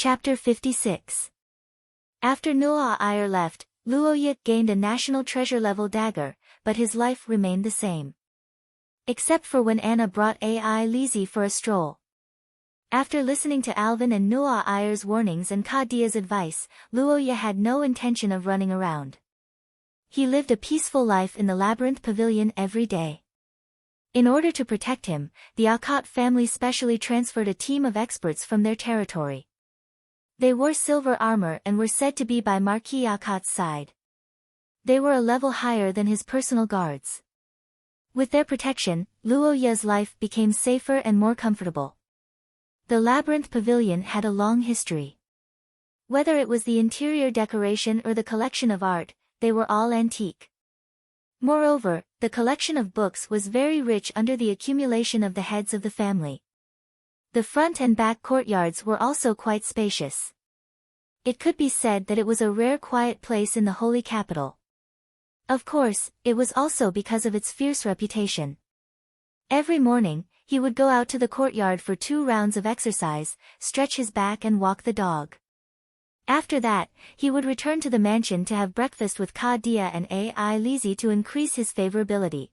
Chapter 56. After Nuo Ayer left, Luoya gained a national treasure-level dagger, but his life remained the same. Except for when Anna brought Ai Lizzie for a stroll. After listening to Alvin and Nuo Ayer's warnings and Kadia's advice, Luoya had no intention of running around. He lived a peaceful life in the labyrinth pavilion every day. In order to protect him, the Akot family specially transferred a team of experts from their territory. They wore silver armor and were said to be by Marquis Akot's side. They were a level higher than his personal guards. With their protection, Luoya's life became safer and more comfortable. The labyrinth pavilion had a long history. Whether it was the interior decoration or the collection of art, they were all antique. Moreover, the collection of books was very rich under the accumulation of the heads of the family. The front and back courtyards were also quite spacious. It could be said that it was a rare quiet place in the holy capital. Of course, it was also because of its fierce reputation. Every morning, he would go out to the courtyard for 2 rounds of exercise, stretch his back and walk the dog. After that, he would return to the mansion to have breakfast with Kadia and Ai Lizzie to increase his favorability.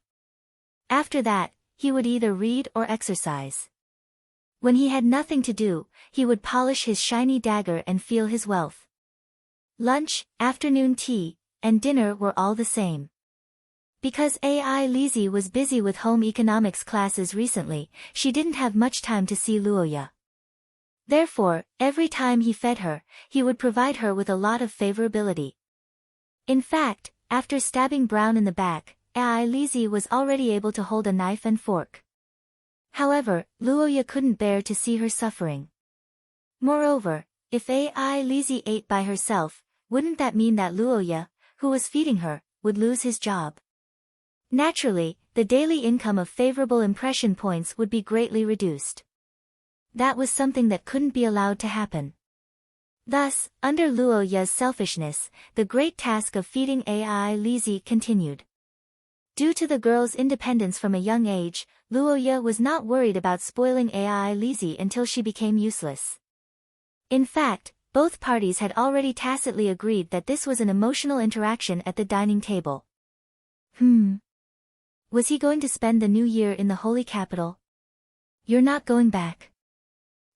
After that, he would either read or exercise. When he had nothing to do, he would polish his shiny dagger and feel his wealth. Lunch, afternoon tea, and dinner were all the same. Because Ai Lizzie was busy with home economics classes recently, she didn't have much time to see Luoya. Therefore, every time he fed her, he would provide her with a lot of favorability. In fact, after stabbing Brown in the back, Ai Lizzie was already able to hold a knife and fork. However, Luoya couldn't bear to see her suffering. Moreover, if Ai Lizzie ate by herself, wouldn't that mean that Luoya, who was feeding her, would lose his job? Naturally, the daily income of favorable impression points would be greatly reduced. That was something that couldn't be allowed to happen. Thus, under Luoya's selfishness, the great task of feeding Ai Lizzie continued. Due to the girl's independence from a young age, Luoya was not worried about spoiling Ai Lizzie until she became useless. In fact, both parties had already tacitly agreed that this was an emotional interaction at the dining table. Was he going to spend the new year in the holy capital? You're not going back.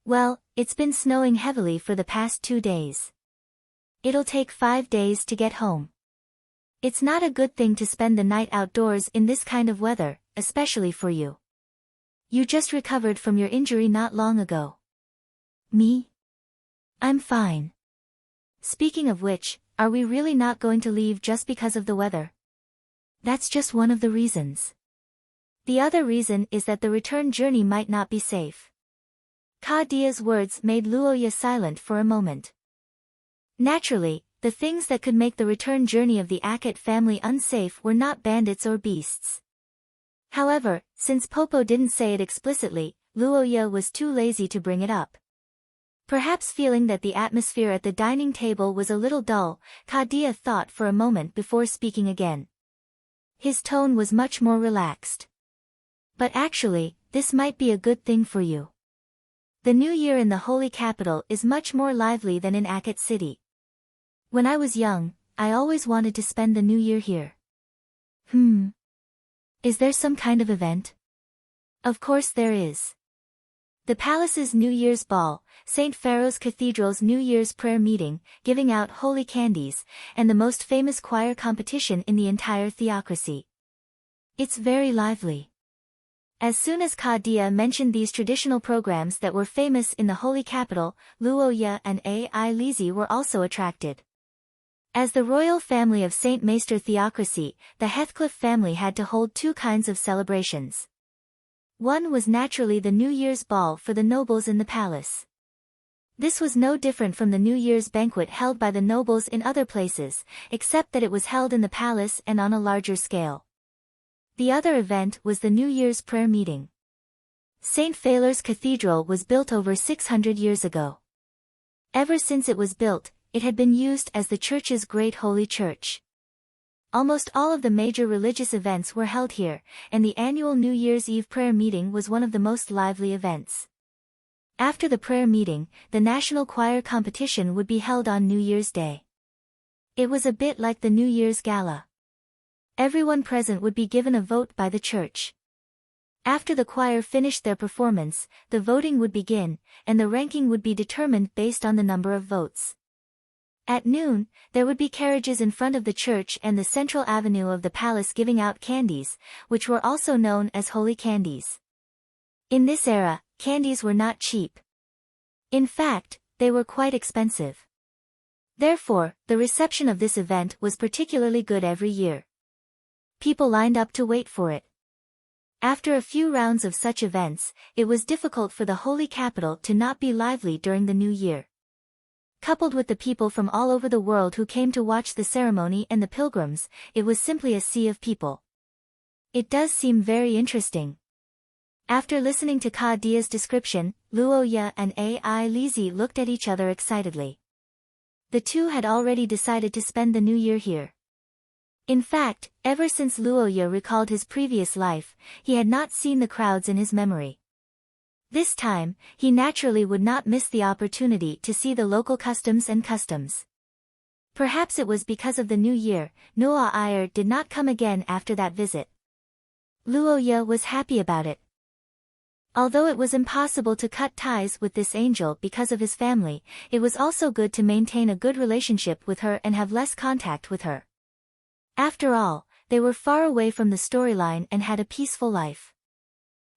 Well, it's been snowing heavily for the past 2 days. It'll take 5 days to get home. It's not a good thing to spend the night outdoors in this kind of weather, especially for you. You just recovered from your injury not long ago. Me? I'm fine. Speaking of which, are we really not going to leave just because of the weather? That's just one of the reasons. The other reason is that the return journey might not be safe. Kadia's words made Luoya silent for a moment. Naturally, the things that could make the return journey of the Akot family unsafe were not bandits or beasts. However, since Popo didn't say it explicitly, Luoya was too lazy to bring it up. Perhaps feeling that the atmosphere at the dining table was a little dull, Kadia thought for a moment before speaking again. His tone was much more relaxed. But actually, this might be a good thing for you. The new year in the holy capital is much more lively than in Akot City. When I was young, I always wanted to spend the new year here. Is there some kind of event? Of course there is. The palace's New Year's ball, St. Pharaoh's Cathedral's New Year's prayer meeting, giving out holy candies, and the most famous choir competition in the entire theocracy. It's very lively. As soon as Kadia mentioned these traditional programs that were famous in the holy capital, Luoya and Ai Lizzie were also attracted. As the royal family of St. Maester theocracy, the Heathcliff family had to hold 2 kinds of celebrations. One was naturally the New Year's ball for the nobles in the palace. This was no different from the New Year's banquet held by the nobles in other places, except that it was held in the palace and on a larger scale. The other event was the New Year's prayer meeting. St. Phalaris Cathedral was built over 600 years ago. Ever since it was built, it had been used as the church's great holy church. Almost all of the major religious events were held here, and the annual New Year's Eve prayer meeting was one of the most lively events. After the prayer meeting, the national choir competition would be held on New Year's Day. It was a bit like the New Year's Gala. Everyone present would be given a vote by the church. After the choir finished their performance, the voting would begin, and the ranking would be determined based on the number of votes. At noon, there would be carriages in front of the church and the central avenue of the palace giving out candies, which were also known as holy candies. In this era, candies were not cheap. In fact, they were quite expensive. Therefore, the reception of this event was particularly good every year. People lined up to wait for it. After a few rounds of such events, it was difficult for the holy capital to not be lively during the new year. Coupled with the people from all over the world who came to watch the ceremony and the pilgrims, it was simply a sea of people. It does seem very interesting. After listening to Ka Dia's description, Luo Ye and Ai Lizi looked at each other excitedly. The two had already decided to spend the new year here. In fact, ever since Luo Ye recalled his previous life, he had not seen the crowds in his memory. This time, he naturally would not miss the opportunity to see the local customs and customs. Perhaps it was because of the new year, Noah Iyer did not come again after that visit. Luo Ye was happy about it. Although it was impossible to cut ties with this angel because of his family, it was also good to maintain a good relationship with her and have less contact with her. After all, they were far away from the storyline and had a peaceful life.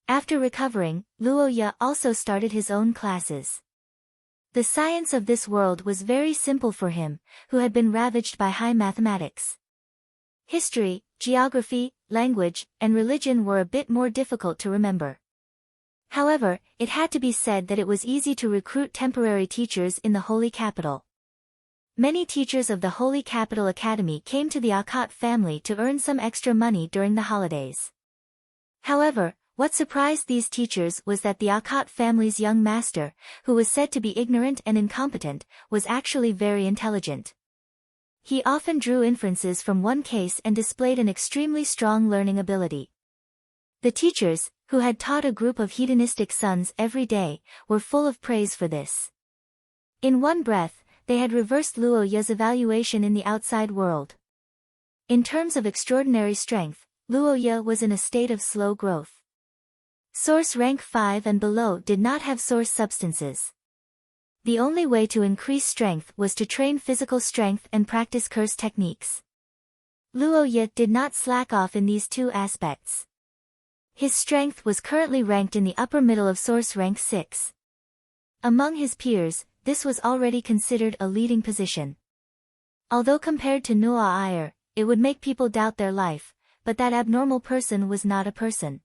After recovering, Luo Ye also started his own classes. The science of this world was very simple for him, who had been ravaged by high mathematics. History, geography, language, and religion were a bit more difficult to remember. However, it had to be said that it was easy to recruit temporary teachers in the Holy Capital. Many teachers of the Holy Capital Academy came to the Akkad family to earn some extra money during the holidays. However, what surprised these teachers was that the Akkad family's young master, who was said to be ignorant and incompetent, was actually very intelligent. He often drew inferences from one case and displayed an extremely strong learning ability. The teachers, who had taught a group of hedonistic sons every day, were full of praise for this. In one breath, they had reversed Luo Ye's evaluation in the outside world. In terms of extraordinary strength, Luo Ye was in a state of slow growth. Source rank 5 and below did not have source substances. The only way to increase strength was to train physical strength and practice curse techniques. Luo Ye did not slack off in these two aspects. His strength was currently ranked in the upper middle of source rank 6. Among his peers, this was already considered a leading position. Although compared to Noah Iyer, it would make people doubt their life, but that abnormal person was not a person.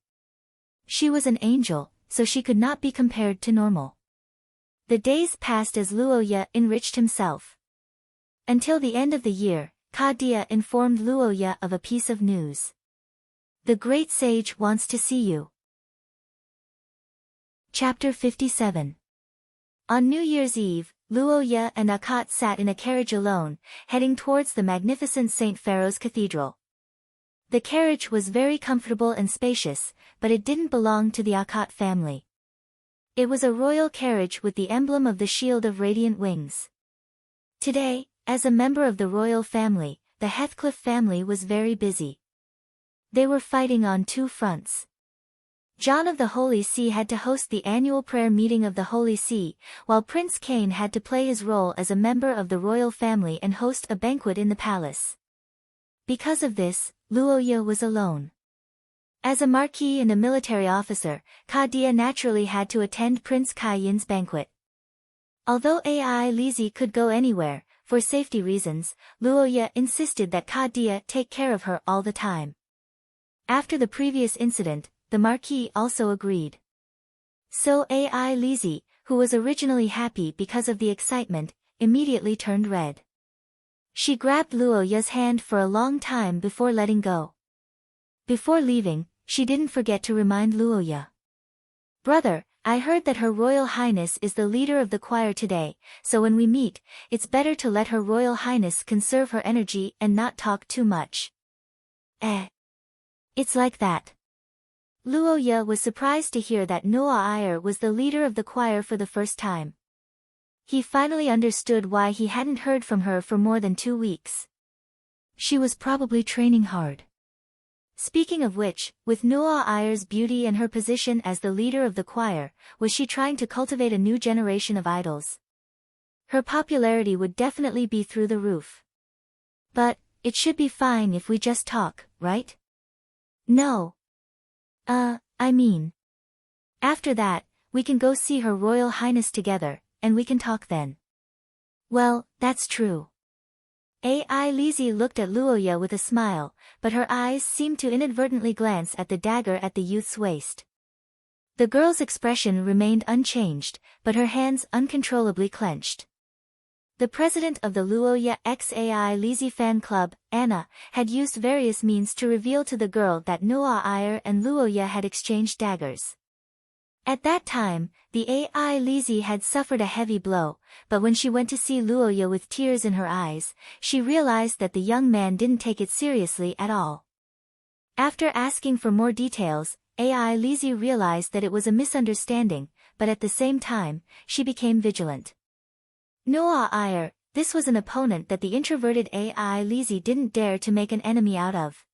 She was an angel, so she could not be compared to normal. The days passed as Luo Ye enriched himself. Until the end of the year, Ka Dia informed Luo Ye of a piece of news. The great sage wants to see you. Chapter 57. On New Year's Eve, Luo Ye and Akkad sat in a carriage alone, heading towards the magnificent St. Pharaoh's Cathedral. The carriage was very comfortable and spacious, but it didn't belong to the Akkad family. It was a royal carriage with the emblem of the shield of radiant wings. Today, as a member of the royal family, the Heathcliff family was very busy. They were fighting on two fronts. John of the Holy See had to host the annual prayer meeting of the Holy See, while Prince Cain had to play his role as a member of the royal family and host a banquet in the palace. Because of this, Luo Ye was alone. As a marquis and a military officer, Ka Dia naturally had to attend Prince Kayin's banquet. Although Ai Lizi could go anywhere, for safety reasons, Luo Ye insisted that Ka Dia take care of her all the time. After the previous incident, the Marquis also agreed. So Ai Lizi, who was originally happy because of the excitement, immediately turned red. She grabbed Luo Ye's hand for a long time before letting go. Before leaving, she didn't forget to remind Luo Ye. Brother, I heard that Her Royal Highness is the leader of the choir today, so when we meet, it's better to let Her Royal Highness conserve her energy and not talk too much. It's like that. Luoya was surprised to hear that Noah was the leader of the choir for the first time. He finally understood why he hadn't heard from her for more than 2 weeks. She was probably training hard. Speaking of which, with Noah's beauty and her position as the leader of the choir, was she trying to cultivate a new generation of idols? Her popularity would definitely be through the roof. But, it should be fine if we just talk, right? No. I mean. After that, we can go see Her Royal Highness together, and we can talk then. Well, that's true. Lizzie looked at Luoya with a smile, but her eyes seemed to inadvertently glance at the dagger at the youth's waist. The girl's expression remained unchanged, but her hands uncontrollably clenched. The president of the Luoya x Lizzie fan club, Anna, had used various means to reveal to the girl that Noah and Luoya had exchanged daggers. At that time, the Lizzie had suffered a heavy blow, but when she went to see Luoya with tears in her eyes, she realized that the young man didn't take it seriously at all. After asking for more details, Lizzie realized that it was a misunderstanding, but at the same time, she became vigilant. Noah, this was an opponent that the introverted Lizzie didn't dare to make an enemy out of.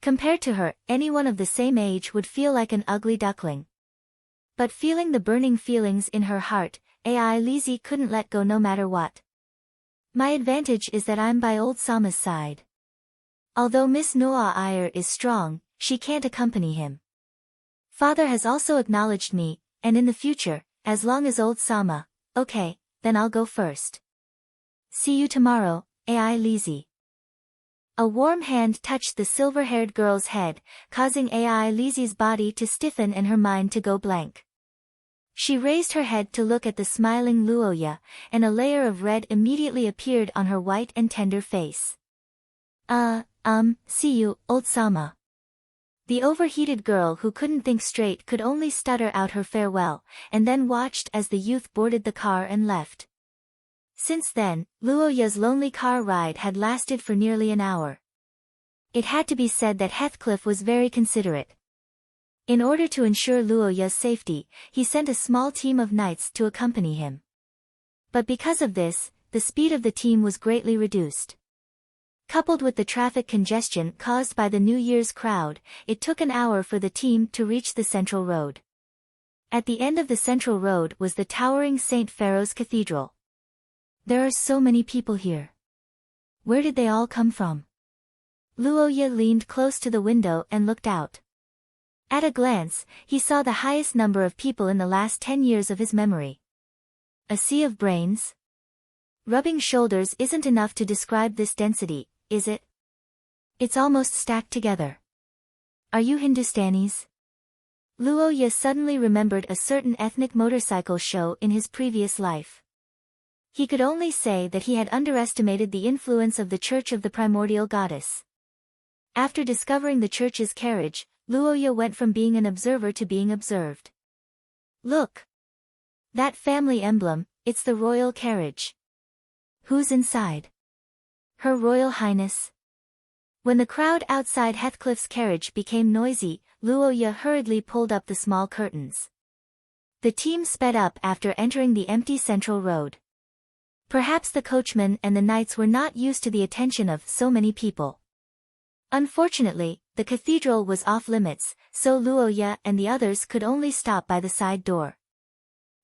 Compared to her, anyone of the same age would feel like an ugly duckling. But feeling the burning feelings in her heart, Lizzie couldn't let go no matter what. My advantage is that I'm by old Sama's side. Although Miss Noah is strong, she can't accompany him. Father has also acknowledged me, and in the future, as long as old Sama, okay, then I'll go first. See you tomorrow, Lizzie. A warm hand touched the silver-haired girl's head, causing Lizzie's body to stiffen and her mind to go blank. She raised her head to look at the smiling Luoya, and a layer of red immediately appeared on her white and tender face. See you, old Sama. The overheated girl who couldn't think straight could only stutter out her farewell, and then watched as the youth boarded the car and left. Since then, Luoya's lonely car ride had lasted for nearly an hour. It had to be said that Heathcliff was very considerate. In order to ensure Luoya's safety, he sent a small team of knights to accompany him. But because of this, the speed of the team was greatly reduced. Coupled with the traffic congestion caused by the New Year's crowd, it took an hour for the team to reach the central road. At the end of the central road was the towering St. Pharaoh's Cathedral. There are so many people here. Where did they all come from? Luoya leaned close to the window and looked out. At a glance, he saw the highest number of people in the last 10 years of his memory. A sea of brains? Rubbing shoulders isn't enough to describe this density, is it? It's almost stacked together. Are you Hindustanis? Luoya suddenly remembered a certain ethnic motorcycle show in his previous life. He could only say that he had underestimated the influence of the Church of the Primordial Goddess. After discovering the church's carriage, Luoya went from being an observer to being observed. Look! That family emblem, it's the royal carriage. Who's inside? Her Royal Highness. When the crowd outside Heathcliff's carriage became noisy, Luoya hurriedly pulled up the small curtains. The team sped up after entering the empty central road. Perhaps the coachman and the knights were not used to the attention of so many people. Unfortunately, the cathedral was off limits, so Luoya and the others could only stop by the side door.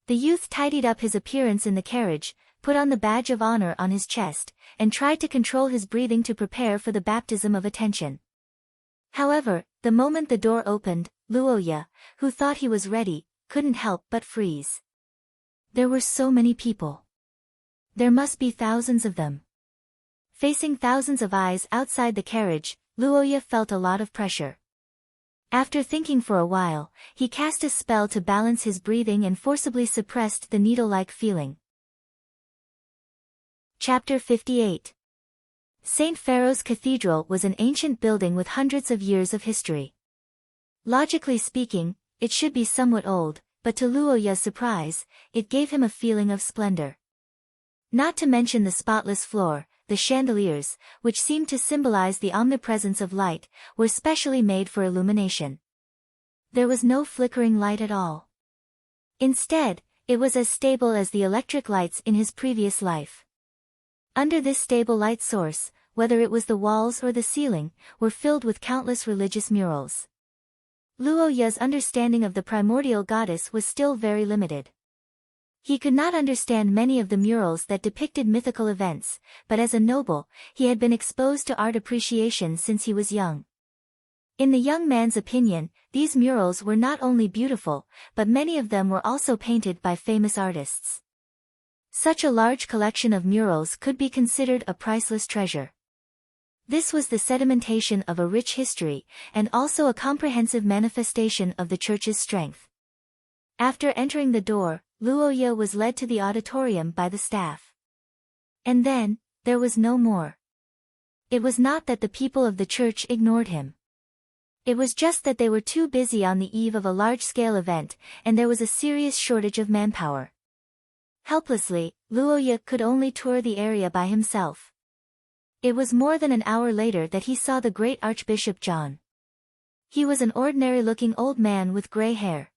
The youth tidied up his appearance in the carriage, put on the badge of honor on his chest, and tried to control his breathing to prepare for the baptism of attention. However, the moment the door opened, Luoya, who thought he was ready, couldn't help but freeze. There were so many people. There must be thousands of them. Facing thousands of eyes outside the carriage, Luoya felt a lot of pressure. After thinking for a while, he cast a spell to balance his breathing and forcibly suppressed the needle-like feeling. Chapter 58. St. Pharaoh's Cathedral was an ancient building with hundreds of years of history. Logically speaking, it should be somewhat old, but to Luoya's surprise, it gave him a feeling of splendor. Not to mention the spotless floor, the chandeliers, which seemed to symbolize the omnipresence of light, were specially made for illumination. There was no flickering light at all. Instead, it was as stable as the electric lights in his previous life. Under this stable light source, whether it was the walls or the ceiling, were filled with countless religious murals. Luo Ye's understanding of the primordial goddess was still very limited. He could not understand many of the murals that depicted mythical events, but as a noble, he had been exposed to art appreciation since he was young. In the young man's opinion, these murals were not only beautiful, but many of them were also painted by famous artists. Such a large collection of murals could be considered a priceless treasure. This was the sedimentation of a rich history, and also a comprehensive manifestation of the church's strength. After entering the door, Luo Ye was led to the auditorium by the staff. And then, there was no more. It was not that the people of the church ignored him. It was just that they were too busy on the eve of a large-scale event, and there was a serious shortage of manpower. Helplessly, Luo Ye could only tour the area by himself. It was more than an hour later that he saw the great Archbishop John. He was an ordinary-looking old man with gray hair.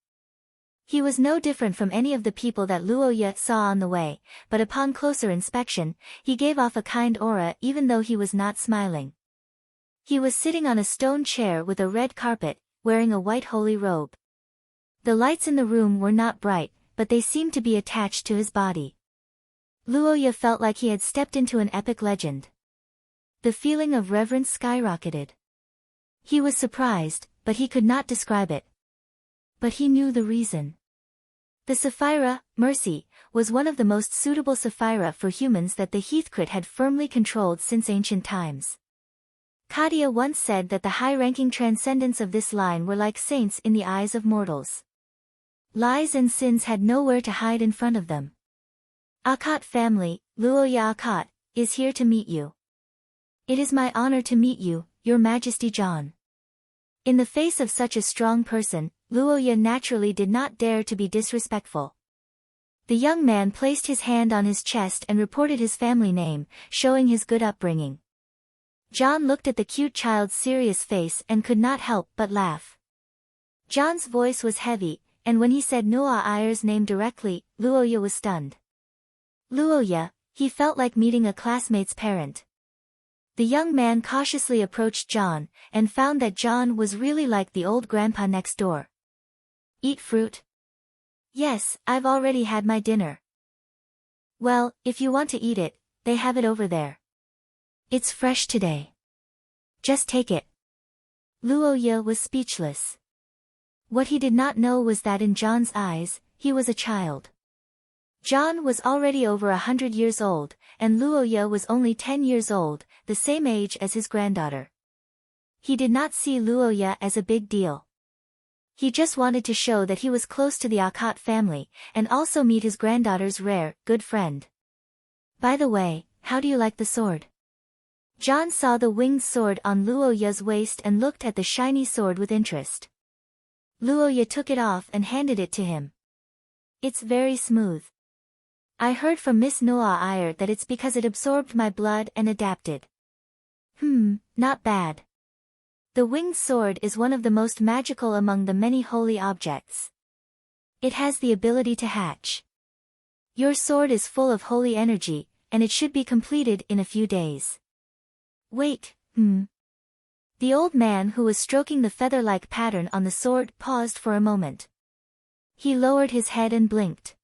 He was no different from any of the people that Luo Ye saw on the way, but upon closer inspection, he gave off a kind aura even though he was not smiling. He was sitting on a stone chair with a red carpet, wearing a white holy robe. The lights in the room were not bright, but they seemed to be attached to his body. Luo Ye felt like he had stepped into an epic legend. The feeling of reverence skyrocketed. He was surprised, but he could not describe it. But he knew the reason. The Sapphira, Mercy, was one of the most suitable Sapphira for humans that the Heathcrit had firmly controlled since ancient times. Kadia once said that the high-ranking transcendents of this line were like saints in the eyes of mortals. Lies and sins had nowhere to hide in front of them. Akot family, Luo Ye Akot, is here to meet you. It is my honor to meet you, Your Majesty John. In the face of such a strong person, Luo Ye naturally did not dare to be disrespectful. The young man placed his hand on his chest and reported his family name, showing his good upbringing. John looked at the cute child's serious face and could not help but laugh. John's voice was heavy, and when he said Noah Ayer's name directly, Luo Ye was stunned. Luo Ye, he felt like meeting a classmate's parent. The young man cautiously approached John, and found that John was really like the old grandpa next door. Eat fruit? Yes, I've already had my dinner. Well, if you want to eat it, they have it over there. It's fresh today. Just take it. Luo Ye was speechless. What he did not know was that in John's eyes, he was a child. John was already over 100 years old, and Luo Ye was only 10 years old, the same age as his granddaughter. He did not see Luo Ye as a big deal. He just wanted to show that he was close to the Akot family, and also meet his granddaughter's rare, good friend. By the way, how do you like the sword? John saw the winged sword on Luo Ye's waist and looked at the shiny sword with interest. Luo Ye took it off and handed it to him. It's very smooth. I heard from Miss Noah Ayer that it's because it absorbed my blood and adapted. Not bad. The winged sword is one of the most magical among the many holy objects. It has the ability to hatch. Your sword is full of holy energy, and it should be completed in a few days. Wait, The old man who was stroking the feather-like pattern on the sword paused for a moment. He lowered his head and blinked.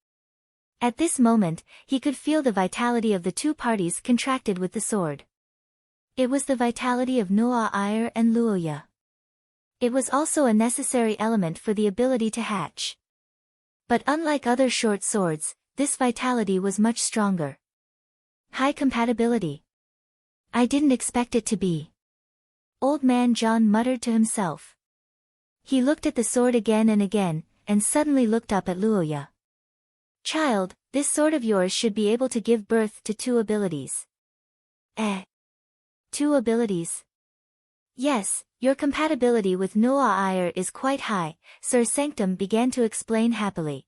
At this moment, he could feel the vitality of the two parties contracted with the sword. It was the vitality of Noah Ayer and Luo Ye. It was also a necessary element for the ability to hatch. But unlike other short swords, this vitality was much stronger. High compatibility. I didn't expect it to be. Old man John muttered to himself. He looked at the sword again and again, and suddenly looked up at Luo Ye. Child, this sword of yours should be able to give birth to 2 abilities. 2 abilities? Yes, your compatibility with Noah Ayer is quite high, Sir Sanctum began to explain happily.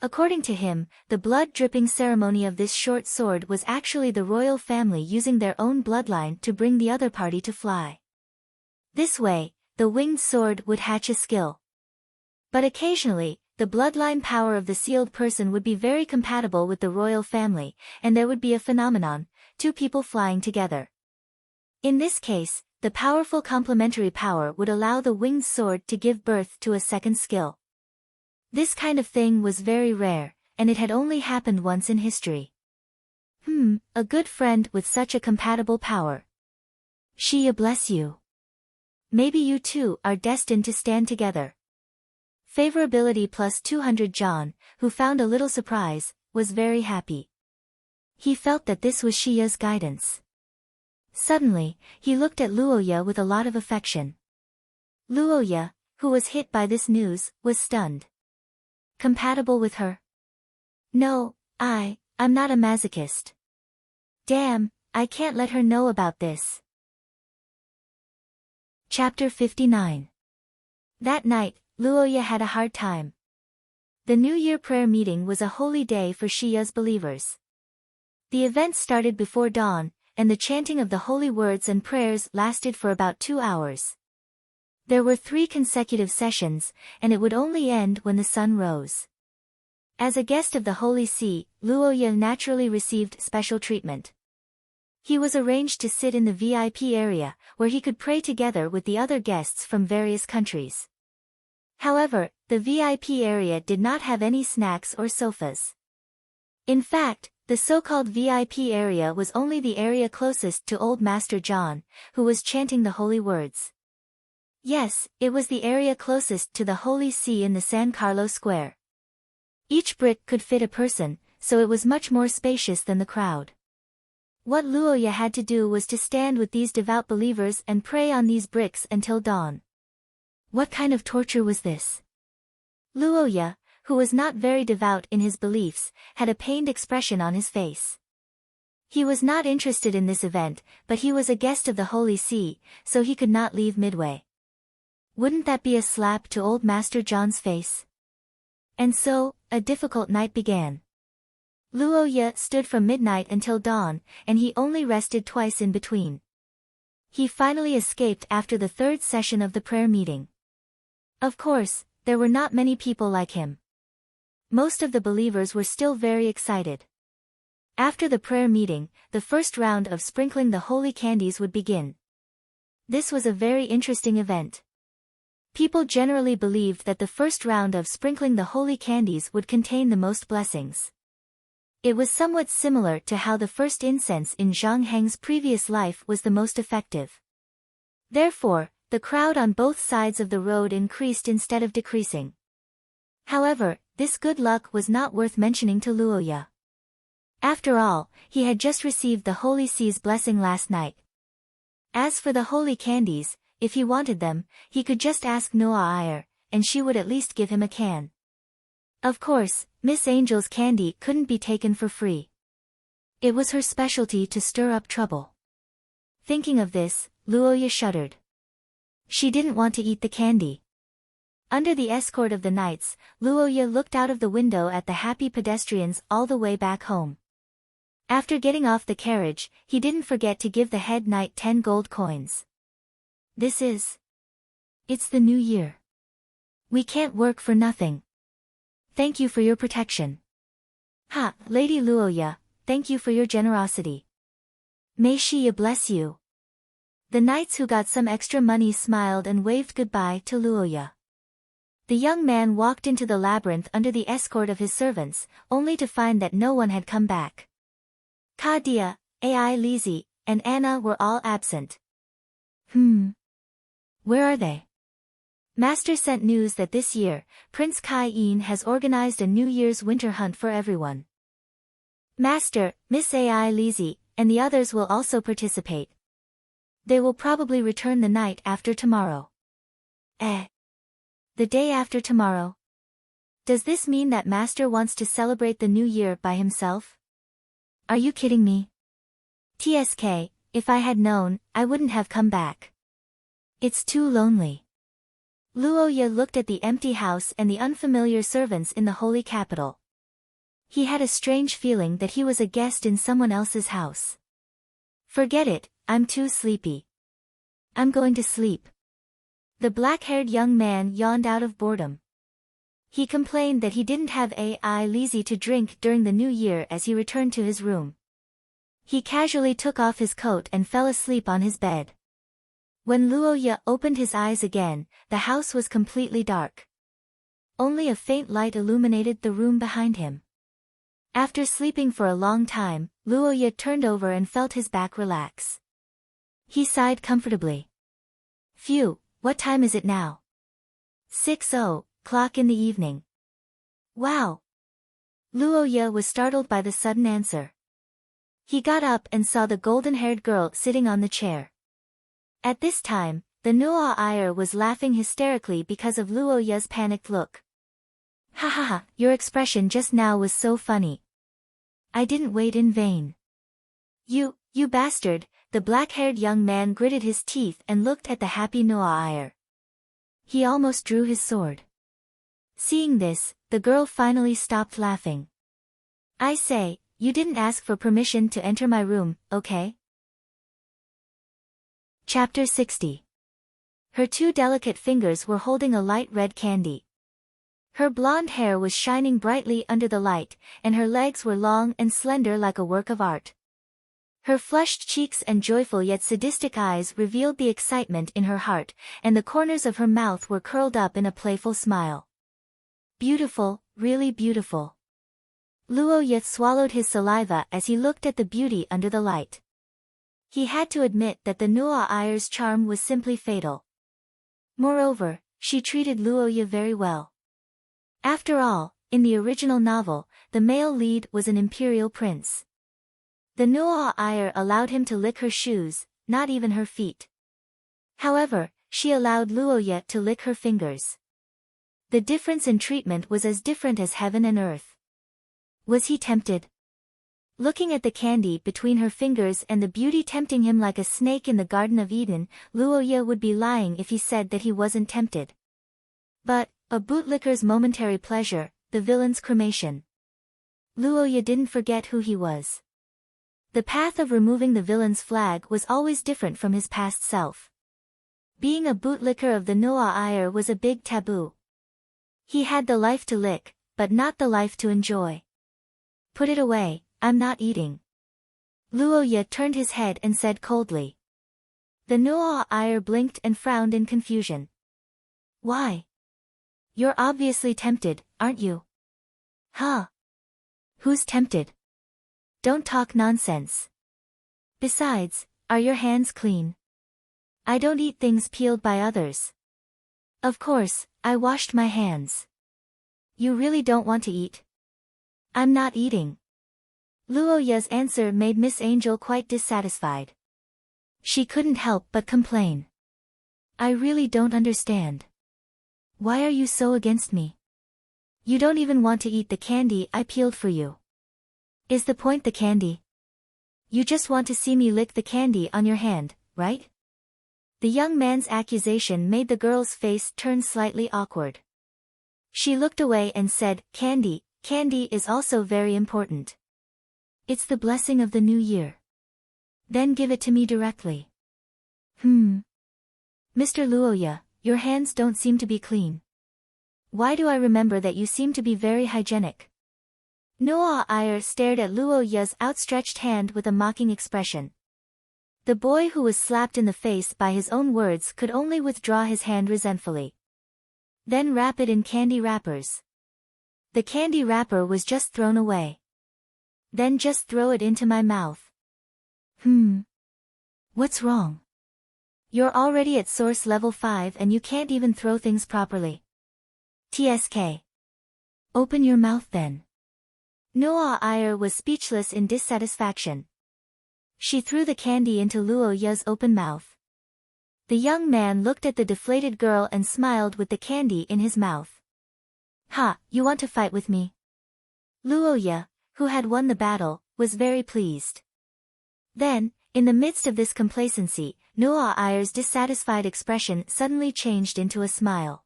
According to him, the blood-dripping ceremony of this short sword was actually the royal family using their own bloodline to bring the other party to fly. This way, the winged sword would hatch a skill. But occasionally, the bloodline power of the sealed person would be very compatible with the royal family, and there would be a phenomenon, two people flying together. In this case, the powerful complementary power would allow the winged sword to give birth to a second skill. This kind of thing was very rare, and it had only happened once in history. A good friend with such a compatible power. Shia bless you. Maybe you two are destined to stand together. Favorability plus 200. John, who found a little surprise, was very happy. He felt that this was Shia's guidance. Suddenly, he looked at Luoya with a lot of affection. Luoya, who was hit by this news, was stunned. Compatible with her? No, I'm not a masochist. Damn, I can't let her know about this. Chapter 59. That night, Luoya had a hard time. The New Year prayer meeting was a holy day for Shia's believers. The event started before dawn, and the chanting of the holy words and prayers lasted for about 2 hours. There were 3 consecutive sessions, and it would only end when the sun rose. As a guest of the Holy See, Luoya naturally received special treatment. He was arranged to sit in the VIP area, where he could pray together with the other guests from various countries. However, the VIP area did not have any snacks or sofas. In fact, the so-called VIP area was only the area closest to Old Master John, who was chanting the holy words. Yes, it was the area closest to the Holy See in the San Carlos Square. Each brick could fit a person, so it was much more spacious than the crowd. What Luoya had to do was to stand with these devout believers and pray on these bricks until dawn. What kind of torture was this? Luoya, who was not very devout in his beliefs, had a pained expression on his face. He was not interested in this event, but he was a guest of the Holy See, so he could not leave midway. Wouldn't that be a slap to Old Master John's face? And so, a difficult night began. Luoya stood from midnight until dawn, and he only rested twice in between. He finally escaped after the 3rd session of the prayer meeting. Of course, there were not many people like him. Most of the believers were still very excited. After the prayer meeting, the first round of sprinkling the holy candies would begin. This was a very interesting event. People generally believed that the first round of sprinkling the holy candies would contain the most blessings. It was somewhat similar to how the first incense in Zhang Heng's previous life was the most effective. Therefore, the crowd on both sides of the road increased instead of decreasing. However, this good luck was not worth mentioning to Luoya. After all, he had just received the Holy See's blessing last night. As for the holy candies, if he wanted them, he could just ask Noah Iyer, and she would at least give him a can. Of course, Miss Angel's candy couldn't be taken for free. It was her specialty to stir up trouble. Thinking of this, Luoya shuddered. She didn't want to eat the candy. Under the escort of the knights, Luoya looked out of the window at the happy pedestrians all the way back home. After getting off the carriage, he didn't forget to give the head knight 10 gold coins. It's the new year. We can't work for nothing. Thank you for your protection. Ha, Lady Luoya, thank you for your generosity. May Shia bless you. The knights who got some extra money smiled and waved goodbye to Luoya. The young man walked into the labyrinth under the escort of his servants, only to find that no one had come back. Kadia, Ai Lizzie, and Anna were all absent. Where are they? Master sent news that this year, Prince Kai Yin has organized a New Year's winter hunt for everyone. Master, Miss Ai Lizzie, and the others will also participate. They will probably return the night after tomorrow. The day after tomorrow? Does this mean that Master wants to celebrate the new year by himself? Are you kidding me? TSK, if I had known, I wouldn't have come back. It's too lonely. Luoya looked at the empty house and the unfamiliar servants in the holy capital. He had a strange feeling that he was a guest in someone else's house. Forget it, I'm too sleepy. I'm going to sleep. The black-haired young man yawned out of boredom. He complained that he didn't have AI lazy to drink during the new year as he returned to his room. He casually took off his coat and fell asleep on his bed. When Luoya opened his eyes again, the house was completely dark. Only a faint light illuminated the room behind him. After sleeping for a long time, Luoya turned over and felt his back relax. He sighed comfortably. Phew, what time is it now? 6:00 in the evening. Wow! Luoya was startled by the sudden answer. He got up and saw the golden-haired girl sitting on the chair. At this time, the Noa Iyer was laughing hysterically because of Luoya's panicked look. Ha ha ha, your expression just now was so funny. I didn't wait in vain. You bastard, the black-haired young man gritted his teeth and looked at the happy Noa Iyer. He almost drew his sword. Seeing this, the girl finally stopped laughing. I say, you didn't ask for permission to enter my room, okay? Chapter 60. Her two delicate fingers were holding a light red candy. Her blonde hair was shining brightly under the light, and her legs were long and slender like a work of art. Her flushed cheeks and joyful yet sadistic eyes revealed the excitement in her heart, and the corners of her mouth were curled up in a playful smile. Beautiful, really beautiful. Luoya swallowed his saliva as he looked at the beauty under the light. He had to admit that the Noa Iyer's charm was simply fatal. Moreover, she treated Luoya very well. After all, in the original novel, the male lead was an imperial prince. The Noa Iyer allowed him to lick her shoes, not even her feet. However, she allowed Luoya to lick her fingers. The difference in treatment was as different as heaven and earth. Was he tempted? Looking at the candy between her fingers and the beauty tempting him like a snake in the Garden of Eden, Luoya would be lying if he said that he wasn't tempted. But, a bootlicker's momentary pleasure, the villain's cremation. Luoya didn't forget who he was. The path of removing the villain's flag was always different from his past self. Being a bootlicker of the Noa Iyer was a big taboo. He had the life to lick, but not the life to enjoy. Put it away, I'm not eating. Luoya turned his head and said coldly. The Noa Iyer blinked and frowned in confusion. Why? You're obviously tempted, aren't you? Huh? Who's tempted? Don't talk nonsense. Besides, are your hands clean? I don't eat things peeled by others. Of course, I washed my hands. You really don't want to eat? I'm not eating. Luoya's answer made Miss Angel quite dissatisfied. She couldn't help but complain. I really don't understand. Why are you so against me? You don't even want to eat the candy I peeled for you. Is the point the candy? You just want to see me lick the candy on your hand, right? The young man's accusation made the girl's face turn slightly awkward. She looked away and said, Candy is also very important. It's the blessing of the new year. Then give it to me directly. Mr. Luoya, your hands don't seem to be clean. Why do I remember that you seem to be very hygienic? Noa Iyer stared at Luoya's outstretched hand with a mocking expression. The boy who was slapped in the face by his own words could only withdraw his hand resentfully. Then wrap it in candy wrappers. The candy wrapper was just thrown away. Then just throw it into my mouth. What's wrong? You're already at source level 5 and you can't even throw things properly. TSK. Open your mouth then. Noa Iyer was speechless in dissatisfaction. She threw the candy into Luoya's open mouth. The young man looked at the deflated girl and smiled with the candy in his mouth. Ha, you want to fight with me? Luoya, who had won the battle, was very pleased. Then, in the midst of this complacency, Noa Iyer's dissatisfied expression suddenly changed into a smile.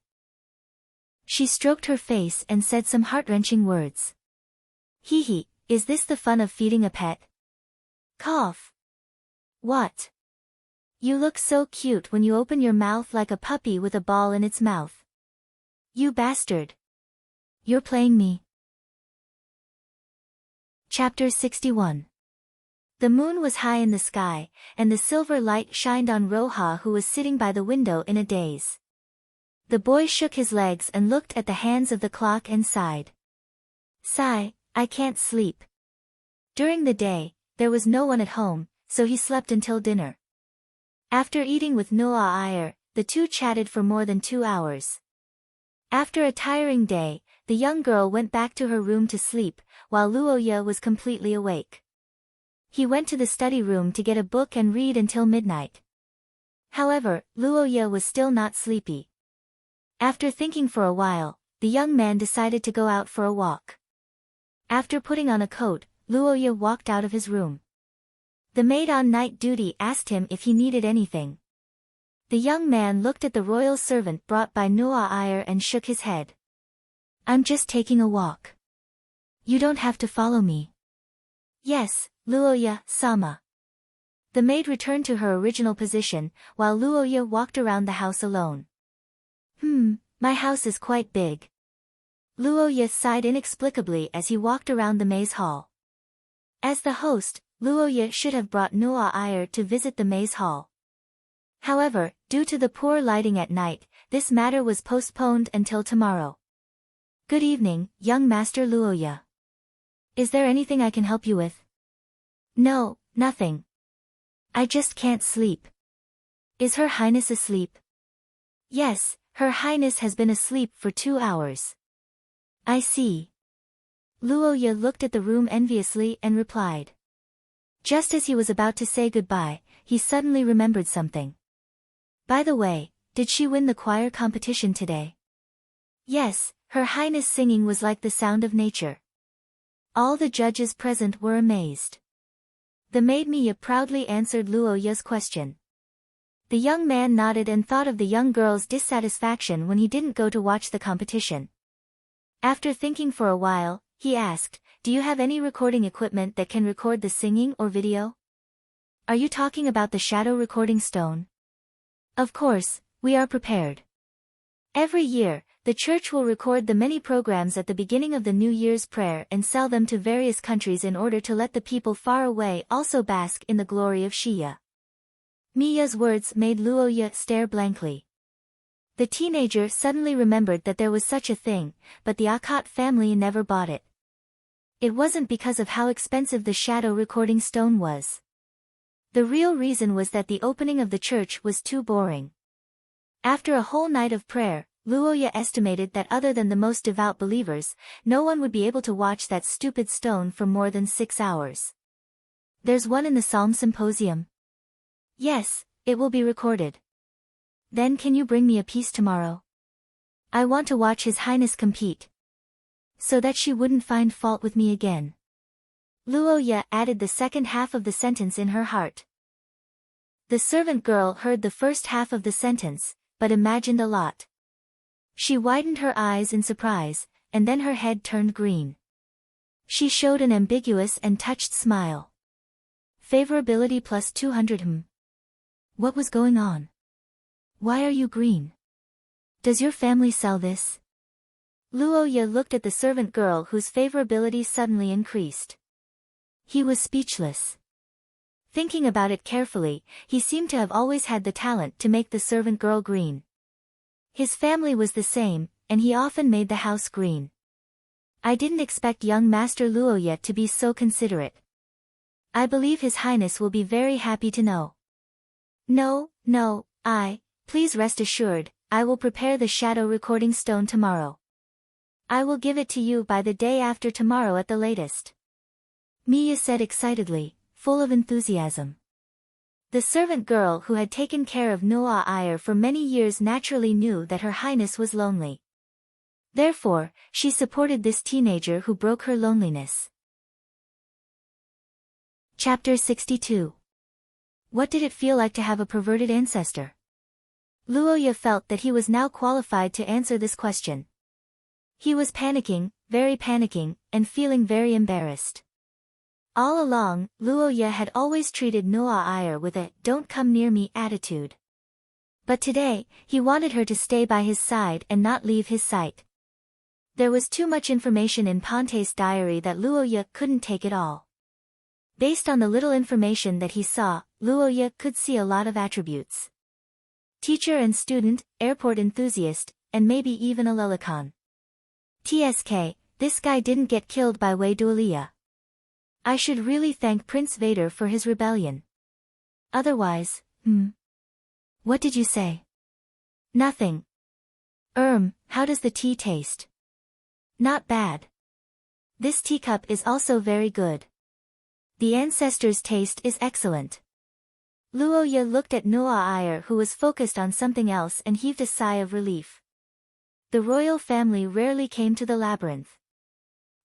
She stroked her face and said some heart-wrenching words. Hee, is this the fun of feeding a pet? Cough. What? You look so cute when you open your mouth like a puppy with a ball in its mouth. You bastard. You're playing me. Chapter 61. The moon was high in the sky, and the silver light shined on Roha, who was sitting by the window in a daze. The boy shook his legs and looked at the hands of the clock and sighed. Sigh, I can't sleep. During the day, there was no one at home, so he slept until dinner. After eating with Noah Iyer, the two chatted for more than 2 hours. After a tiring day, the young girl went back to her room to sleep, while Luoya was completely awake. He went to the study room to get a book and read until midnight. However, Luoya was still not sleepy. After thinking for a while, the young man decided to go out for a walk. After putting on a coat, Luoya walked out of his room. The maid on night duty asked him if he needed anything. The young man looked at the royal servant brought by Noah Iyer and shook his head. I'm just taking a walk. You don't have to follow me. Yes, Luoya-sama. The maid returned to her original position, while Luoya walked around the house alone. My house is quite big. Luoya sighed inexplicably as he walked around the maze hall. As the host, Luoya should have brought Noah Iyer to visit the maze hall. However, due to the poor lighting at night, this matter was postponed until tomorrow. Good evening, young Master Luoya. Is there anything I can help you with? No, nothing. I just can't sleep. Is Her Highness asleep? Yes, Her Highness has been asleep for 2 hours. I see. Luoya looked at the room enviously and replied. Just as he was about to say goodbye, he suddenly remembered something. By the way, did she win the choir competition today? Yes, Her Highness' singing was like the sound of nature. All the judges present were amazed. The maid Miya proudly answered Luoya's question. The young man nodded and thought of the young girl's dissatisfaction when he didn't go to watch the competition. After thinking for a while, he asked, do you have any recording equipment that can record the singing or video? Are you talking about the shadow recording stone? Of course, we are prepared. Every year, the church will record the many programs at the beginning of the New Year's prayer and sell them to various countries in order to let the people far away also bask in the glory of Shia. Miya's words made Luoya stare blankly. The teenager suddenly remembered that there was such a thing, but the Akot family never bought it. It wasn't because of how expensive the shadow recording stone was. The real reason was that the opening of the church was too boring. After a whole night of prayer, Luoya estimated that other than the most devout believers, no one would be able to watch that stupid stone for more than 6 hours. There's one in the Psalm Symposium. Yes, it will be recorded. Then can you bring me a piece tomorrow? I want to watch His Highness compete. So that she wouldn't find fault with me again. Luoya added the second half of the sentence in her heart. The servant girl heard the first half of the sentence, but imagined a lot. She widened her eyes in surprise, and then her head turned green. She showed an ambiguous and touched smile. Favorability plus 200. What was going on? Why are you green? Does your family sell this? Luoya looked at the servant girl whose favorability suddenly increased. He was speechless. Thinking about it carefully, he seemed to have always had the talent to make the servant girl green. His family was the same, and he often made the house green. I didn't expect young Master Luoya to be so considerate. I believe His Highness will be very happy to know. No, please rest assured, I will prepare the shadow recording stone tomorrow. I will give it to you by the day after tomorrow at the latest. Miya said excitedly, full of enthusiasm. The servant girl who had taken care of Noah Iyer for many years naturally knew that Her Highness was lonely. Therefore, she supported this teenager who broke her loneliness. Chapter 62. What did it feel like to have a perverted ancestor? Luoya felt that he was now qualified to answer this question. He was panicking, very panicking, and feeling very embarrassed. All along, Luoya had always treated Noah Iyer with a "don't come near me" attitude. But today, he wanted her to stay by his side and not leave his sight. There was too much information in Ponte's diary that Luoya couldn't take it all. Based on the little information that he saw, Luoya could see a lot of attributes. Teacher and student, airport enthusiast, and maybe even a lelicon. TSK, this guy didn't get killed by Wei Dualia. I should really thank Prince Vader for his rebellion. Otherwise, What did you say? Nothing. How does the tea taste? Not bad. This teacup is also very good. The ancestors' taste is excellent. Luoya looked at Noah Iyer, who was focused on something else, and heaved a sigh of relief. The royal family rarely came to the labyrinth.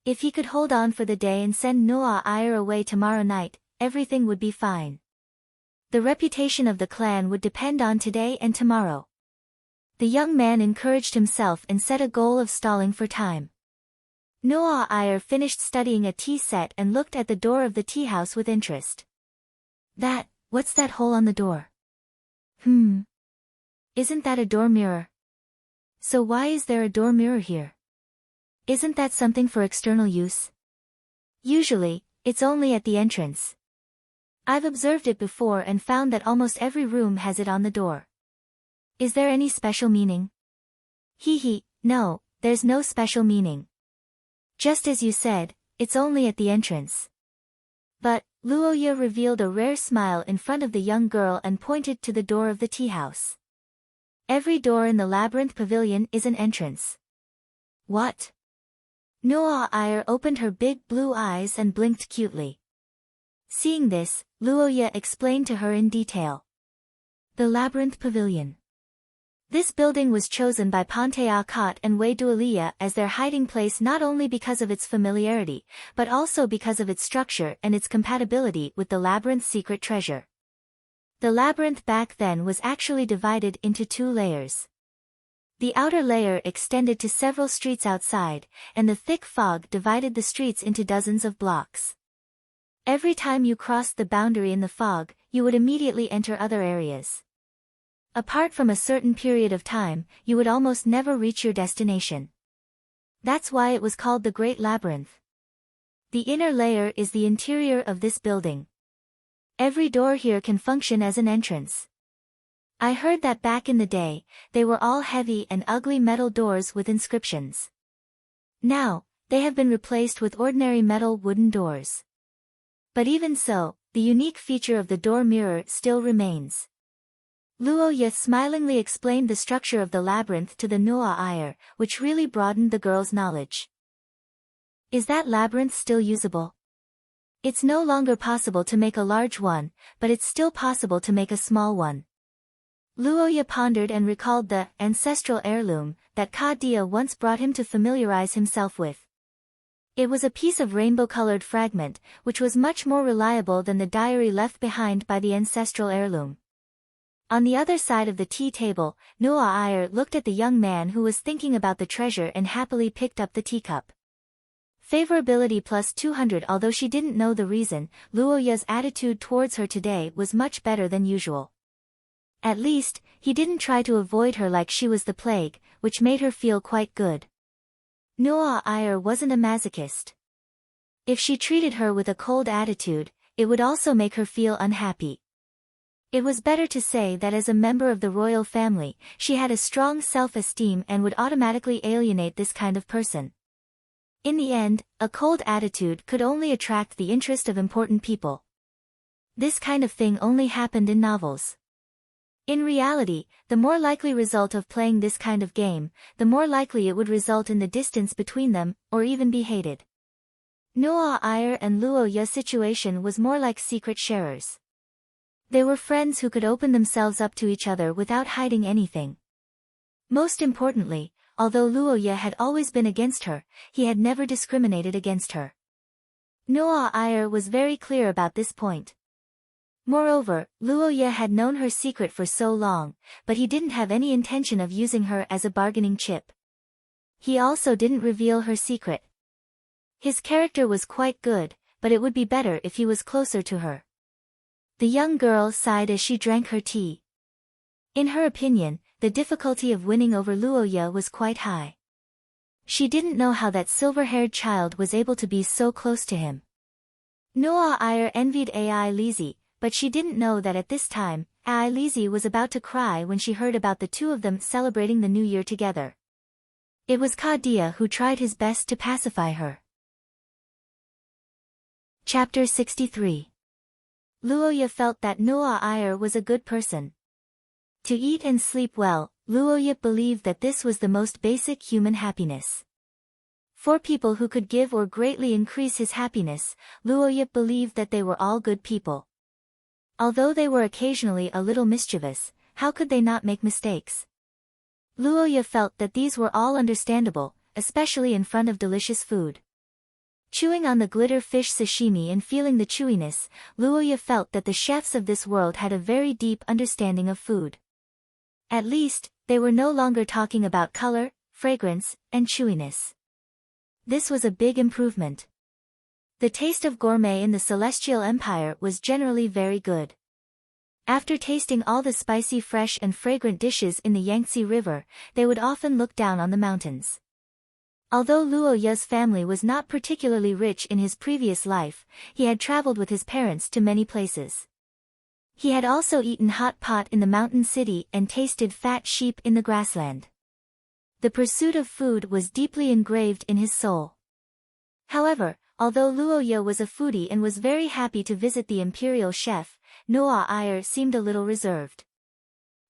If he could hold on for the day and send Noah Iyer away tomorrow night, everything would be fine. The reputation of the clan would depend on today and tomorrow. The young man encouraged himself and set a goal of stalling for time. Noah Iyer finished studying a tea set and looked at the door of the tea house with interest. What's that hole on the door? Isn't that a door mirror? So why is there a door mirror here? Isn't that something for external use? Usually, it's only at the entrance. I've observed it before and found that almost every room has it on the door. Is there any special meaning? No, there's no special meaning. Just as you said, it's only at the entrance. But, Luoya revealed a rare smile in front of the young girl and pointed to the door of the tea house. Every door in the labyrinth pavilion is an entrance. What? Noah Iyer opened her big blue eyes and blinked cutely. Seeing this, Luoya explained to her in detail. The labyrinth pavilion. This building was chosen by Ponte Akat and Wei Dualia as their hiding place not only because of its familiarity, but also because of its structure and its compatibility with the labyrinth's secret treasure. The labyrinth back then was actually divided into 2 layers. The outer layer extended to several streets outside, and the thick fog divided the streets into dozens of blocks. Every time you crossed the boundary in the fog, you would immediately enter other areas. Apart from a certain period of time, you would almost never reach your destination. That's why it was called the Great Labyrinth. The inner layer is the interior of this building. Every door here can function as an entrance. I heard that back in the day, they were all heavy and ugly metal doors with inscriptions. Now, they have been replaced with ordinary metal wooden doors. But even so, the unique feature of the door mirror still remains. Luoya smilingly explained the structure of the labyrinth to the Noah Iyer, which really broadened the girl's knowledge. Is that labyrinth still usable? It's no longer possible to make a large one, but it's still possible to make a small one. Luoya pondered and recalled the ancestral heirloom that Ka Dia once brought him to familiarize himself with. It was a piece of rainbow-colored fragment, which was much more reliable than the diary left behind by the ancestral heirloom. On the other side of the tea table, Noah Iyer looked at the young man who was thinking about the treasure and happily picked up the teacup. Favorability plus 200. Although she didn't know the reason, Luoya's attitude towards her today was much better than usual. At least, he didn't try to avoid her like she was the plague, which made her feel quite good. Noah Iyer wasn't a masochist. If she treated her with a cold attitude, it would also make her feel unhappy. It was better to say that as a member of the royal family, she had a strong self-esteem and would automatically alienate this kind of person. In the end, a cold attitude could only attract the interest of important people. This kind of thing only happened in novels. In reality, the more likely result of playing this kind of game, the more likely it would result in the distance between them, or even be hated. Noah Iyer and Luoya's situation was more like secret sharers. They were friends who could open themselves up to each other without hiding anything. Most importantly, although Luoya had always been against her, he had never discriminated against her. Noah Iyer was very clear about this point. Moreover, Luoya had known her secret for so long, but he didn't have any intention of using her as a bargaining chip. He also didn't reveal her secret. His character was quite good, but it would be better if he was closer to her. The young girl sighed as she drank her tea. In her opinion, the difficulty of winning over Luoya was quite high. She didn't know how that silver-haired child was able to be so close to him. Noah Iyer envied Ai Lizzie, but she didn't know that at this time, Ai Lizzie was about to cry when she heard about the two of them celebrating the new year together. It was Kadia who tried his best to pacify her. Chapter 63. Luoya felt that Noah Iyer was a good person. To eat and sleep well, Luoya believed that this was the most basic human happiness. For people who could give or greatly increase his happiness, Luoya believed that they were all good people. Although they were occasionally a little mischievous, how could they not make mistakes? Luoya felt that these were all understandable, especially in front of delicious food. Chewing on the glitter fish sashimi and feeling the chewiness, Luoya felt that the chefs of this world had a very deep understanding of food. At least, they were no longer talking about color, fragrance, and chewiness. This was a big improvement. The taste of gourmet in the Celestial Empire was generally very good. After tasting all the spicy, fresh and fragrant dishes in the Yangtze River, they would often look down on the mountains. Although Luoya's family was not particularly rich in his previous life, he had traveled with his parents to many places. He had also eaten hot pot in the mountain city and tasted fat sheep in the grassland. The pursuit of food was deeply engraved in his soul. However, although Luoya was a foodie and was very happy to visit the imperial chef, Noah Iyer seemed a little reserved.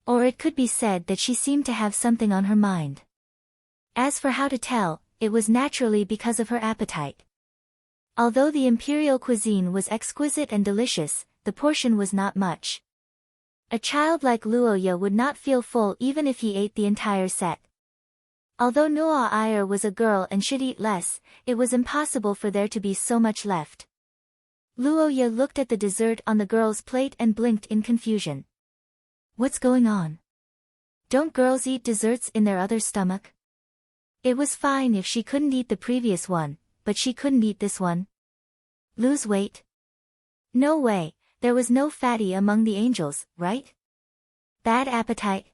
Or it could be said that she seemed to have something on her mind. As for how to tell, it was naturally because of her appetite. Although the imperial cuisine was exquisite and delicious, the portion was not much. A child like Luoya would not feel full even if he ate the entire set. Although Noah Iyer was a girl and should eat less, it was impossible for there to be so much left. Luoya looked at the dessert on the girl's plate and blinked in confusion. What's going on? Don't girls eat desserts in their other stomach? It was fine if she couldn't eat the previous one, but she couldn't eat this one. Lose weight? No way, there was no fatty among the angels, right? Bad appetite?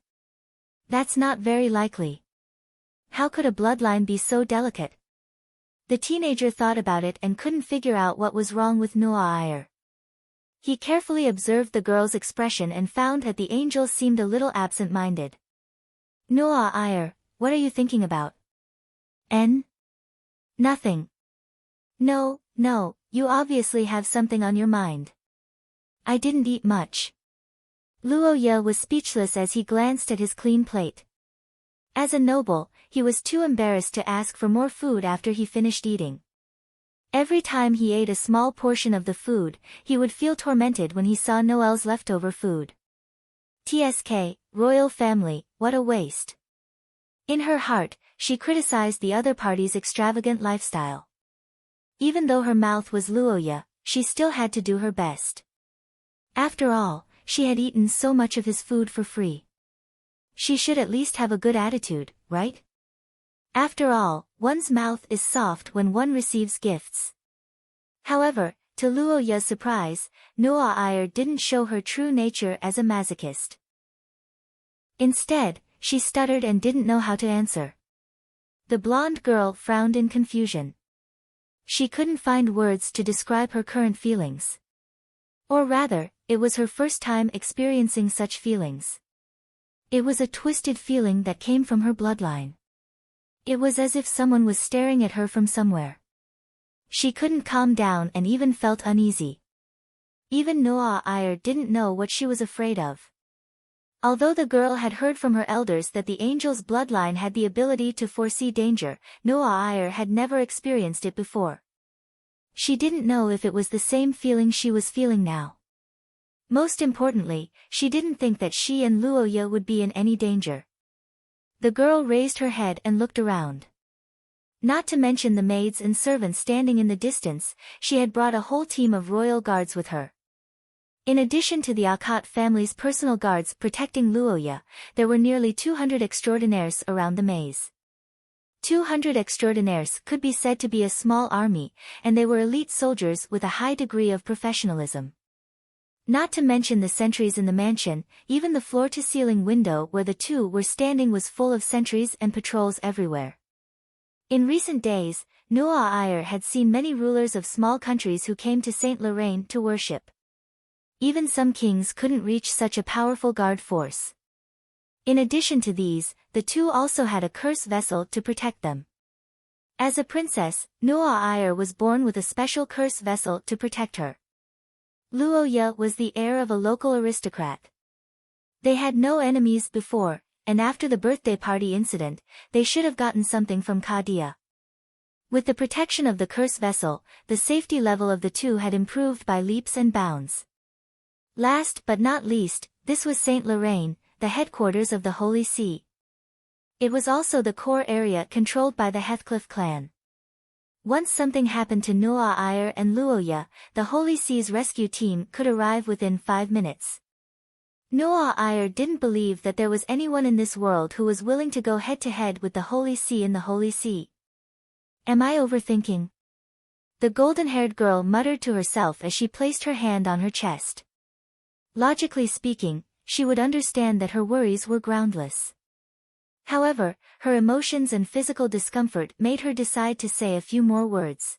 That's not very likely. How could a bloodline be so delicate? The teenager thought about it and couldn't figure out what was wrong with Noah Iyer. He carefully observed the girl's expression and found that the angel seemed a little absent-minded. Noah Iyer, what are you thinking about? Nothing. No, you obviously have something on your mind. I didn't eat much. Luoya was speechless as he glanced at his clean plate. As a noble, he was too embarrassed to ask for more food after he finished eating. Every time he ate a small portion of the food, he would feel tormented when he saw Noel's leftover food. TSK, royal family, what a waste. In her heart, she criticized the other party's extravagant lifestyle. Even though her mouth was Luoya, she still had to do her best. After all, she had eaten so much of his food for free. She should at least have a good attitude, right? After all, one's mouth is soft when one receives gifts. However, to Luoya's surprise, Noah Iyer didn't show her true nature as a masochist. Instead, she stuttered and didn't know how to answer. The blonde girl frowned in confusion. She couldn't find words to describe her current feelings. Or rather, it was her first time experiencing such feelings. It was a twisted feeling that came from her bloodline. It was as if someone was staring at her from somewhere. She couldn't calm down and even felt uneasy. Even Noah Iyer didn't know what she was afraid of. Although the girl had heard from her elders that the angel's bloodline had the ability to foresee danger, Noah Iyer had never experienced it before. She didn't know if it was the same feeling she was feeling now. Most importantly, she didn't think that she and Luoya would be in any danger. The girl raised her head and looked around. Not to mention the maids and servants standing in the distance, she had brought a whole team of royal guards with her. In addition to the Akot family's personal guards protecting Luoya, there were nearly 200 extraordinaires around the maze. 200 extraordinaires could be said to be a small army, and they were elite soldiers with a high degree of professionalism. Not to mention the sentries in the mansion, even the floor-to-ceiling window where the two were standing was full of sentries and patrols everywhere. In recent days, Noah Iyer had seen many rulers of small countries who came to Saint Lorraine to worship. Even some kings couldn't reach such a powerful guard force. In addition to these, the two also had a curse vessel to protect them. As a princess, Noah Iyer was born with a special curse vessel to protect her. Luoya was the heir of a local aristocrat. They had no enemies before, and after the birthday party incident, they should have gotten something from Kadia. With the protection of the curse vessel, the safety level of the two had improved by leaps and bounds. Last but not least, this was Saint Lorraine, the headquarters of the Holy See. It was also the core area controlled by the Heathcliff clan. Once something happened to Noah Iyer and Luoya, the Holy See's rescue team could arrive within 5 minutes. Noah Iyer didn't believe that there was anyone in this world who was willing to go head-to-head with the Holy See in the Holy See. Am I overthinking? The golden-haired girl muttered to herself as she placed her hand on her chest. Logically speaking, she would understand that her worries were groundless. However, her emotions and physical discomfort made her decide to say a few more words.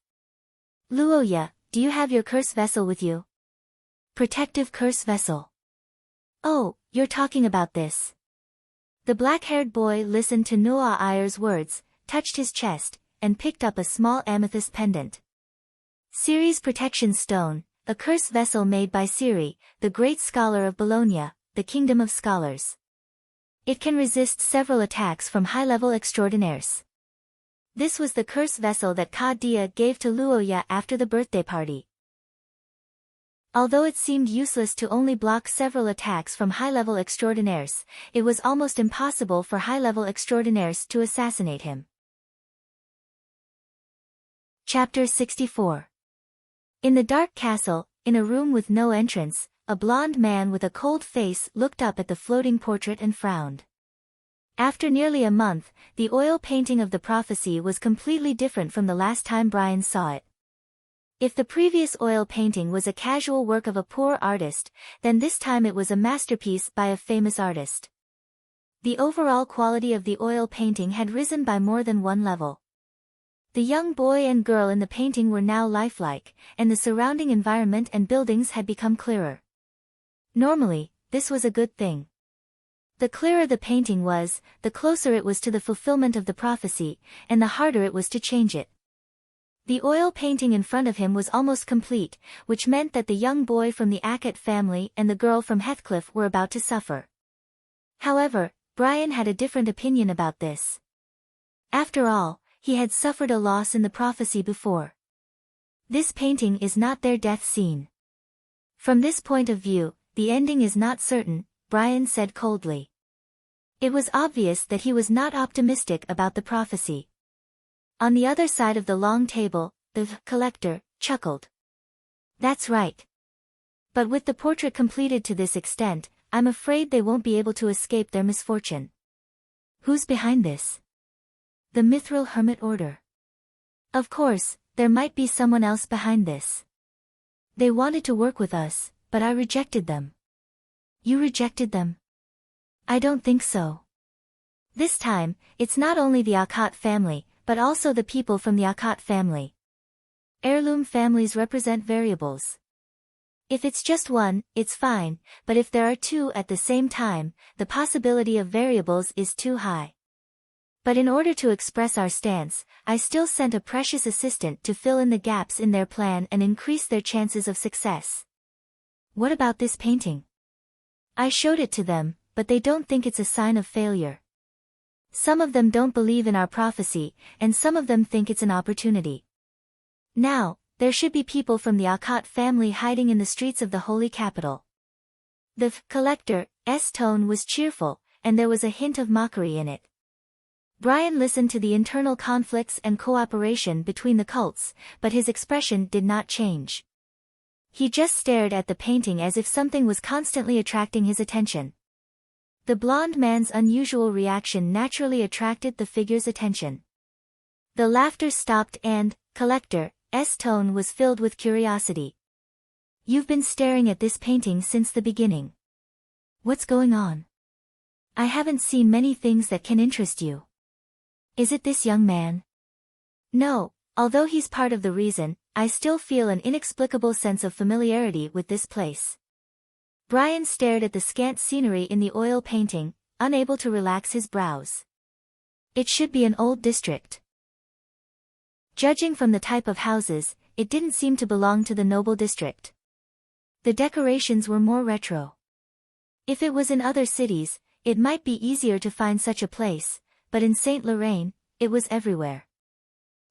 Luoya, do you have your curse vessel with you? Protective curse vessel. Oh, you're talking about this. The black-haired boy listened to Noah Iyer's words, touched his chest, and picked up a small amethyst pendant. Ciri's protection stone, a curse vessel made by Ciri, the great scholar of Bologna, the kingdom of scholars. It can resist several attacks from high-level extraordinaires. This was the curse vessel that Kadia gave to Luoya after the birthday party. Although it seemed useless to only block several attacks from high-level extraordinaires, it was almost impossible for high-level extraordinaires to assassinate him. Chapter 64. In the dark castle, in a room with no entrance, a blond man with a cold face looked up at the floating portrait and frowned. After nearly a month, the oil painting of the prophecy was completely different from the last time Brian saw it. If the previous oil painting was a casual work of a poor artist, then this time it was a masterpiece by a famous artist. The overall quality of the oil painting had risen by more than one level. The young boy and girl in the painting were now lifelike, and the surrounding environment and buildings had become clearer. Normally, this was a good thing. The clearer the painting was, the closer it was to the fulfillment of the prophecy, and the harder it was to change it. The oil painting in front of him was almost complete, which meant that the young boy from the Ackett family and the girl from Heathcliff were about to suffer. However, Brian had a different opinion about this. After all, he had suffered a loss in the prophecy before. This painting is not their death scene. From this point of view, the ending is not certain, Brian said coldly. It was obvious that he was not optimistic about the prophecy. On the other side of the long table, the collector chuckled. That's right. But with the portrait completed to this extent, I'm afraid they won't be able to escape their misfortune. Who's behind this? The Mithril Hermit Order. Of course, there might be someone else behind this. They wanted to work with us, but I rejected them. You rejected them? I don't think so. This time, it's not only the Akat family, but also the people from the Akat family. Heirloom families represent variables. If it's just one, it's fine, but if there are two at the same time, the possibility of variables is too high. But in order to express our stance, I still sent a precious assistant to fill in the gaps in their plan and increase their chances of success. What about this painting? I showed it to them, but they don't think it's a sign of failure. Some of them don't believe in our prophecy, and some of them think it's an opportunity. Now, there should be people from the Akat family hiding in the streets of the holy capital. The collector's tone was cheerful, and there was a hint of mockery in it. Brian listened to the internal conflicts and cooperation between the cults, but his expression did not change. He just stared at the painting as if something was constantly attracting his attention. The blond man's unusual reaction naturally attracted the figure's attention. The laughter stopped and, collector's tone was filled with curiosity. You've been staring at this painting since the beginning. What's going on? I haven't seen many things that can interest you. Is it this young man? No, although he's part of the reason, I still feel an inexplicable sense of familiarity with this place. Brian stared at the scant scenery in the oil painting, unable to relax his brows. It should be an old district. Judging from the type of houses, it didn't seem to belong to the noble district. The decorations were more retro. If it was in other cities, it might be easier to find such a place, but in Saint Lorraine, it was everywhere.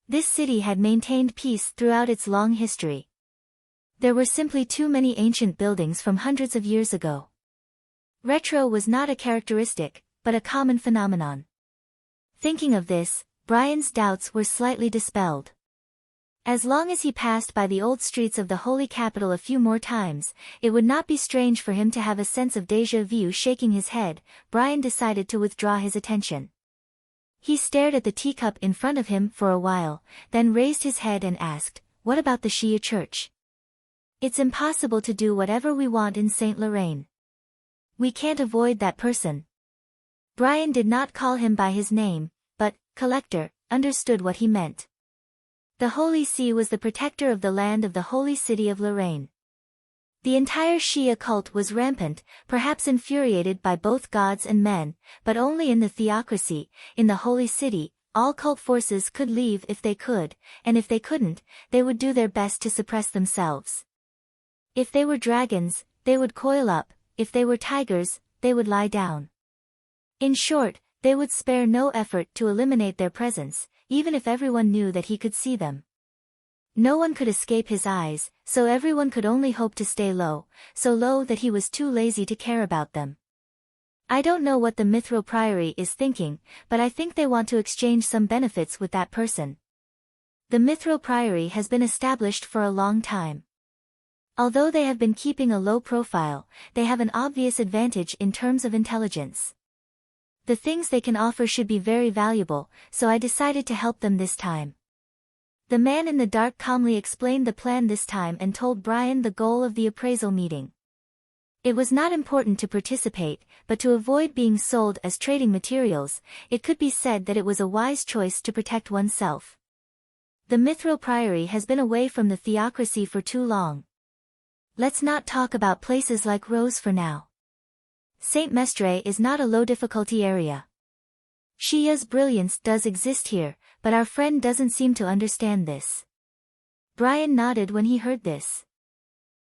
This city had maintained peace throughout its long history. There were simply too many ancient buildings from hundreds of years ago. Retro was not a characteristic, but a common phenomenon. Thinking of this, Brian's doubts were slightly dispelled. As long as he passed by the old streets of the holy capital a few more times, it would not be strange for him to have a sense of déjà vu. Shaking his head, Brian decided to withdraw his attention. He stared at the teacup in front of him for a while, then raised his head and asked, "What about the Shia church?" "It's impossible to do whatever we want in Saint Lorraine. We can't avoid that person." Brian did not call him by his name, but, Collector, understood what he meant. The Holy See was the protector of the land of the holy city of Lorraine. The entire Shia cult was rampant, perhaps infuriated by both gods and men, but only in the theocracy. In the holy city, all cult forces could leave if they could, and if they couldn't, they would do their best to suppress themselves. If they were dragons, they would coil up; if they were tigers, they would lie down. In short, they would spare no effort to eliminate their presence, even if everyone knew that he could see them. No one could escape his eyes, so everyone could only hope to stay low, so low that he was too lazy to care about them. I don't know what the Mithro Priory is thinking, but I think they want to exchange some benefits with that person. The Mithro Priory has been established for a long time. Although they have been keeping a low profile, they have an obvious advantage in terms of intelligence. The things they can offer should be very valuable, so I decided to help them this time. The man in the dark calmly explained the plan this time and told Brian the goal of the appraisal meeting. It was not important to participate, but to avoid being sold as trading materials. It could be said that it was a wise choice to protect oneself. The Mithro Priory has been away from the theocracy for too long. Let's not talk about places like Rose for now. Saint Mestre is not a low-difficulty area. Shia's brilliance does exist here, but our friend doesn't seem to understand this. Brian nodded when he heard this.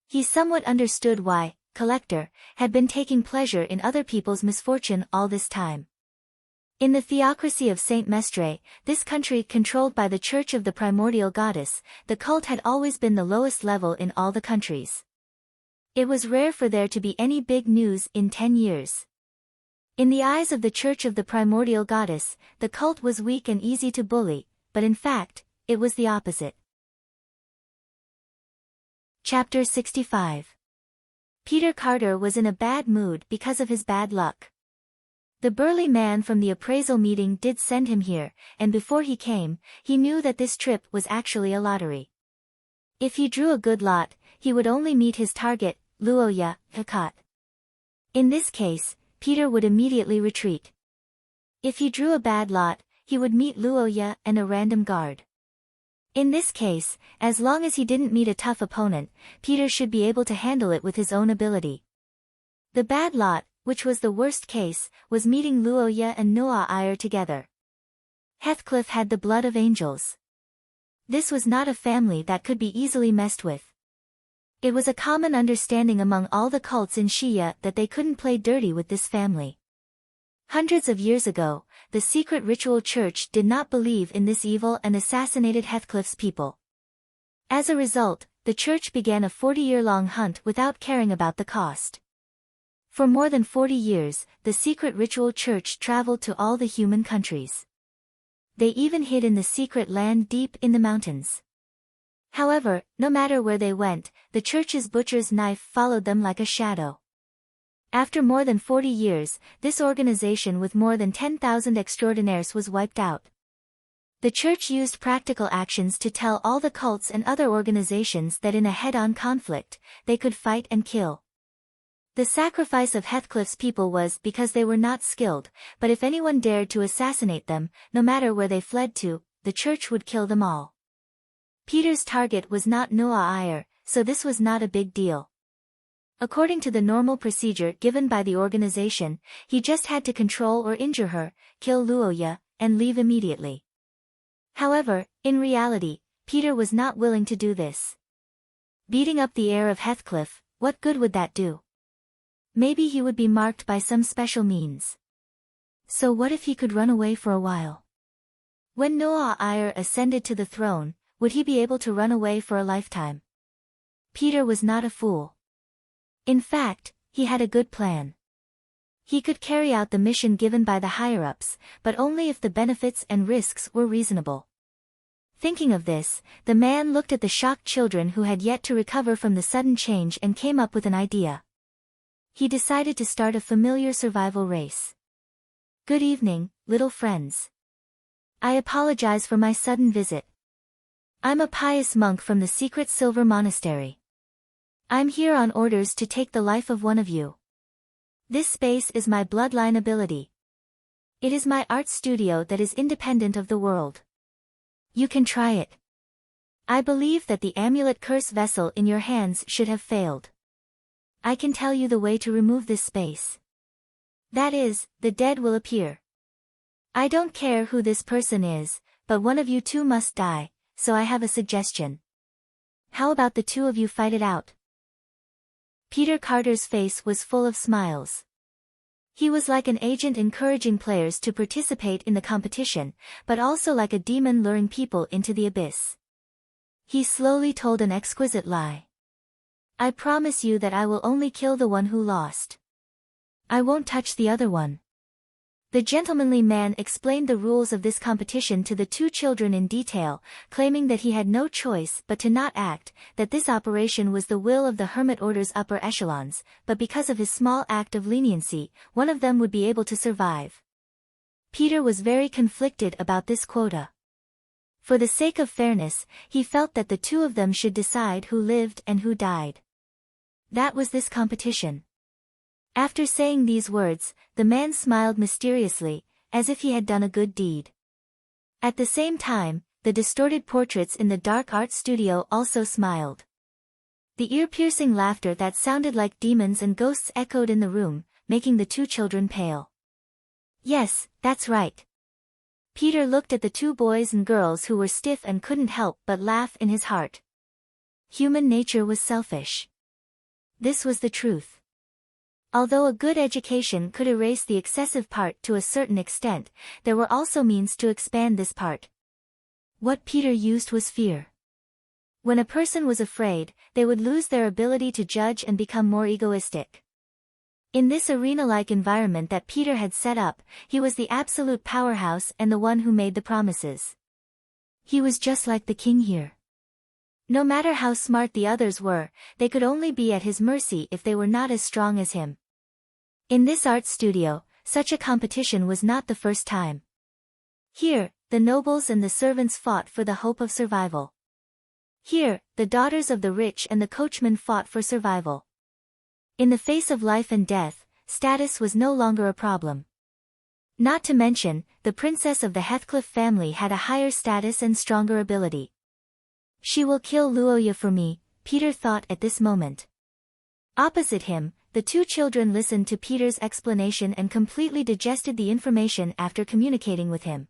He somewhat understood why, Collector, had been taking pleasure in other people's misfortune all this time. In the theocracy of Saint Mestre, this country controlled by the Church of the Primordial Goddess, the cult had always been the lowest level in all the countries. It was rare for there to be any big news in 10 years. In the eyes of the Church of the Primordial Goddess, the cult was weak and easy to bully, but in fact, it was the opposite. Chapter 65. Peter Carter was in a bad mood because of his bad luck. The burly man from the appraisal meeting did send him here, and before he came, he knew that this trip was actually a lottery. If he drew a good lot, he would only meet his target, Luoya, Hakat. In this case, Peter would immediately retreat. If he drew a bad lot, he would meet Luoya and a random guard. In this case, as long as he didn't meet a tough opponent, Peter should be able to handle it with his own ability. The bad lot, which was the worst case, was meeting Luoya and Noah together. Heathcliff had the blood of angels. This was not a family that could be easily messed with. It was a common understanding among all the cults in Shia that they couldn't play dirty with this family. Hundreds of years ago, the secret ritual church did not believe in this evil and assassinated Heathcliff's people. As a result, the church began a 40-year-long hunt without caring about the cost. For more than 40 years, the secret ritual church traveled to all the human countries. They even hid in the secret land deep in the mountains. However, no matter where they went, the church's butcher's knife followed them like a shadow. After more than 40 years, this organization with more than 10,000 extraordinaires was wiped out. The church used practical actions to tell all the cults and other organizations that in a head-on conflict, they could fight and kill. The sacrifice of Heathcliff's people was because they were not skilled, but if anyone dared to assassinate them, no matter where they fled to, the church would kill them all. Peter's target was not Noah Iyer, so this was not a big deal. According to the normal procedure given by the organization, he just had to control or injure her, kill Luoya, and leave immediately. However, in reality, Peter was not willing to do this. Beating up the heir of Heathcliff, what good would that do? Maybe he would be marked by some special means. So what if he could run away for a while? When Noah Iyer ascended to the throne, would he be able to run away for a lifetime? Peter was not a fool. In fact, he had a good plan. He could carry out the mission given by the higher-ups, but only if the benefits and risks were reasonable. Thinking of this, the man looked at the shocked children who had yet to recover from the sudden change and came up with an idea. He decided to start a familiar survival race. Good evening, little friends. I apologize for my sudden visit. I'm a pious monk from the secret Silver Monastery. I'm here on orders to take the life of one of you. This space is my bloodline ability. It is my art studio that is independent of the world. You can try it. I believe that the amulet curse vessel in your hands should have failed. I can tell you the way to remove this space. That is, the dead will appear. I don't care who this person is, but one of you two must die, so I have a suggestion. How about the two of you fight it out? Peter Carter's face was full of smiles. He was like an agent encouraging players to participate in the competition, but also like a demon luring people into the abyss. He slowly told an exquisite lie. I promise you that I will only kill the one who lost. I won't touch the other one. The gentlemanly man explained the rules of this competition to the two children in detail, claiming that he had no choice but to not act, that this operation was the will of the Hermit Order's upper echelons, but because of his small act of leniency, one of them would be able to survive. Peter was very conflicted about this quota. For the sake of fairness, he felt that the two of them should decide who lived and who died. That was this competition. After saying these words, the man smiled mysteriously, as if he had done a good deed. At the same time, the distorted portraits in the dark art studio also smiled. The ear-piercing laughter that sounded like demons and ghosts echoed in the room, making the two children pale. Yes, that's right. Peter looked at the two boys and girls who were stiff and couldn't help but laugh in his heart. Human nature was selfish. This was the truth. Although a good education could erase the excessive part to a certain extent, there were also means to expand this part. What Peter used was fear. When a person was afraid, they would lose their ability to judge and become more egoistic. In this arena-like environment that Peter had set up, he was the absolute powerhouse and the one who made the promises. He was just like the king here. No matter how smart the others were, they could only be at his mercy if they were not as strong as him. In this art studio, such a competition was not the first time. Here, the nobles and the servants fought for the hope of survival. Here, the daughters of the rich and the coachmen fought for survival. In the face of life and death, status was no longer a problem. Not to mention, the princess of the Heathcliff family had a higher status and stronger ability. She will kill Luoya for me, Peter thought at this moment. Opposite him, the two children listened to Peter's explanation and completely digested the information after communicating with him.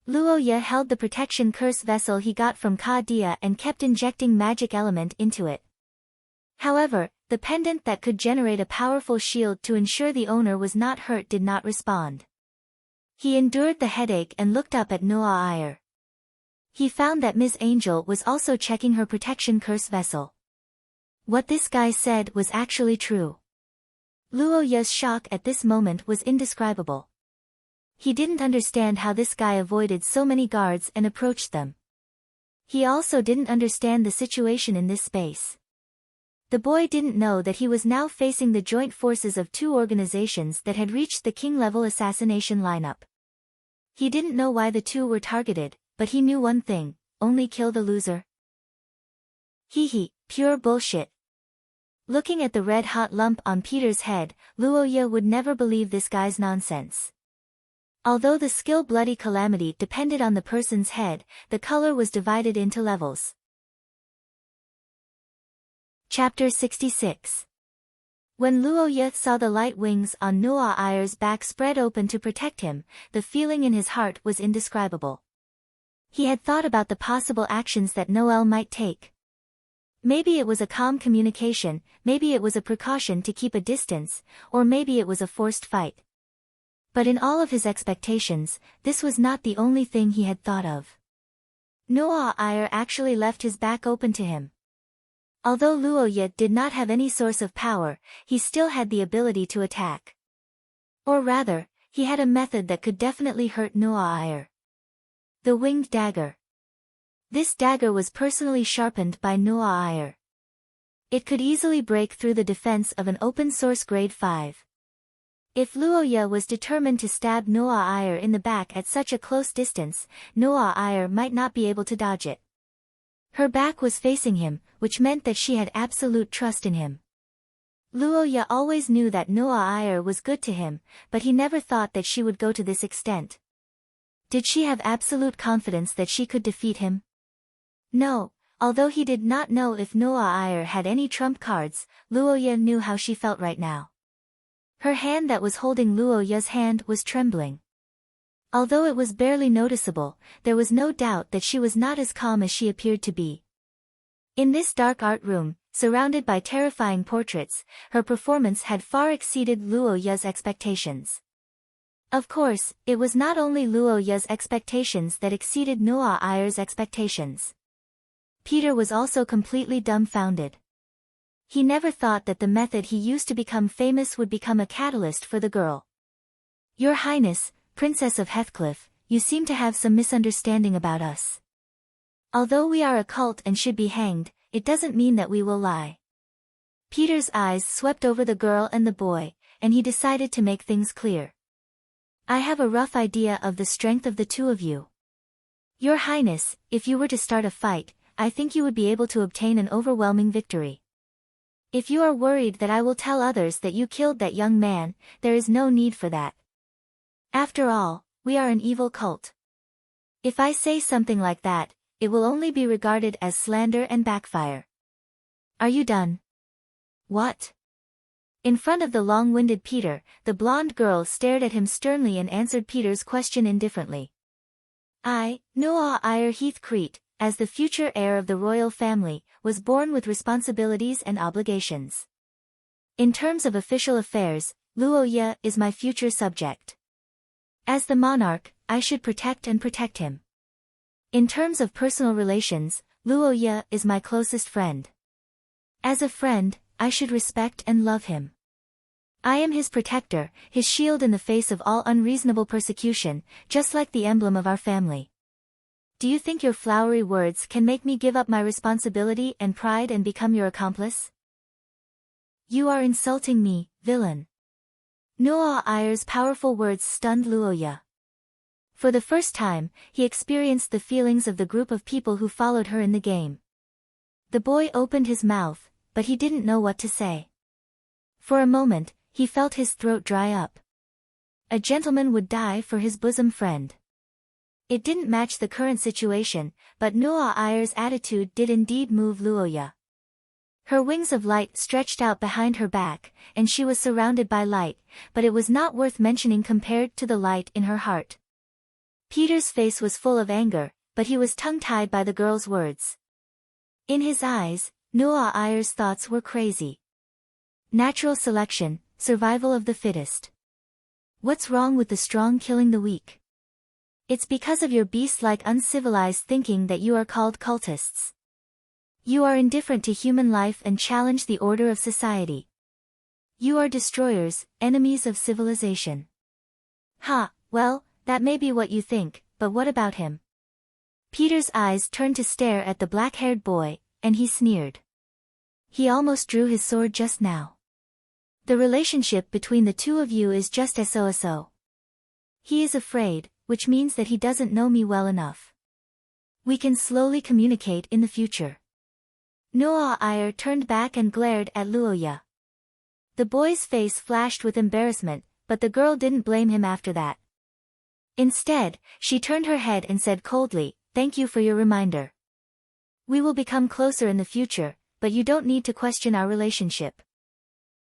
Luoya held the protection curse vessel he got from Ka Dia and kept injecting magic element into it. However, the pendant that could generate a powerful shield to ensure the owner was not hurt did not respond. He endured the headache and looked up at Noah Iyer. He found that Miss Angel was also checking her protection curse vessel. What this guy said was actually true. Luoya's shock at this moment was indescribable. He didn't understand how this guy avoided so many guards and approached them. He also didn't understand the situation in this space. The boy didn't know that he was now facing the joint forces of two organizations that had reached the king-level assassination lineup. He didn't know why the two were targeted, but he knew one thing: only kill the loser. Hee, pure bullshit. Looking at the red-hot lump on Peter's head, Luoya would never believe this guy's nonsense. Although the skill Bloody Calamity depended on the person's head, the color was divided into levels. Chapter 66. When Luo Ye saw the light wings on Nuo Ayer's back spread open to protect him, the feeling in his heart was indescribable. He had thought about the possible actions that Noel might take. Maybe it was a calm communication, maybe it was a precaution to keep a distance, or maybe it was a forced fight. But in all of his expectations, this was not the only thing he had thought of. Nuo Ayer actually left his back open to him. Although Luo Ye did not have any source of power, he still had the ability to attack. Or rather, he had a method that could definitely hurt Nuo Ayer. The winged dagger. This dagger was personally sharpened by Nuo Ayer. It could easily break through the defense of an open-source grade 5. If Luo Ye was determined to stab Nuo Ayer in the back at such a close distance, Nuo Ayer might not be able to dodge it. Her back was facing him, which meant that she had absolute trust in him. Luo Ye always knew that Nuo Ayer was good to him, but he never thought that she would go to this extent. Did she have absolute confidence that she could defeat him? No, although he did not know if Nuo Ayer had any trump cards, Luo Ye knew how she felt right now. Her hand that was holding Luo Ye's hand was trembling. Although it was barely noticeable, there was no doubt that she was not as calm as she appeared to be. In this dark art room, surrounded by terrifying portraits, her performance had far exceeded Luo Ye's expectations. Of course, it was not only Luo Ye's expectations that exceeded Nuo Ayer's expectations. Peter was also completely dumbfounded. He never thought that the method he used to become famous would become a catalyst for the girl. Your Highness, Princess of Heathcliff, you seem to have some misunderstanding about us. Although we are a cult and should be hanged, it doesn't mean that we will lie. Peter's eyes swept over the girl and the boy, and he decided to make things clear. I have a rough idea of the strength of the two of you. Your Highness, if you were to start a fight, I think you would be able to obtain an overwhelming victory. If you are worried that I will tell others that you killed that young man, there is no need for that. After all, we are an evil cult. If I say something like that, it will only be regarded as slander and backfire. Are you done? What? In front of the long-winded Peter, the blonde girl stared at him sternly and answered Peter's question indifferently. I, Nuo Ayer Heathcrete, as the future heir of the royal family, was born with responsibilities and obligations. In terms of official affairs, Luo Ye is my future subject. As the monarch, I should protect him. In terms of personal relations, Luo Ye is my closest friend. As a friend, I should respect and love him. I am his protector, his shield in the face of all unreasonable persecution, just like the emblem of our family. Do you think your flowery words can make me give up my responsibility and pride and become your accomplice? You are insulting me, villain. Nuo Ayer's powerful words stunned Luo Ye. For the first time, he experienced the feelings of the group of people who followed her in the game. The boy opened his mouth, but he didn't know what to say. For a moment, he felt his throat dry up. A gentleman would die for his bosom friend. It didn't match the current situation, but Nuo Ayer's attitude did indeed move Luo Ye. Her wings of light stretched out behind her back, and she was surrounded by light, but it was not worth mentioning compared to the light in her heart. Peter's face was full of anger, but he was tongue-tied by the girl's words. In his eyes, Nuo Ayer's thoughts were crazy. Natural selection, survival of the fittest. What's wrong with the strong killing the weak? It's because of your beast-like uncivilized thinking that you are called cultists. You are indifferent to human life and challenge the order of society. You are destroyers, enemies of civilization. Ha, well, that may be what you think, but what about him? Peter's eyes turned to stare at the black-haired boy, and he sneered. He almost drew his sword just now. The relationship between the two of you is just so. He is afraid, which means that he doesn't know me well enough. We can slowly communicate in the future. Nuo Ayer turned back and glared at Luo Ye. The boy's face flashed with embarrassment, but the girl didn't blame him after that. Instead, she turned her head and said coldly, "Thank you for your reminder. We will become closer in the future, but you don't need to question our relationship."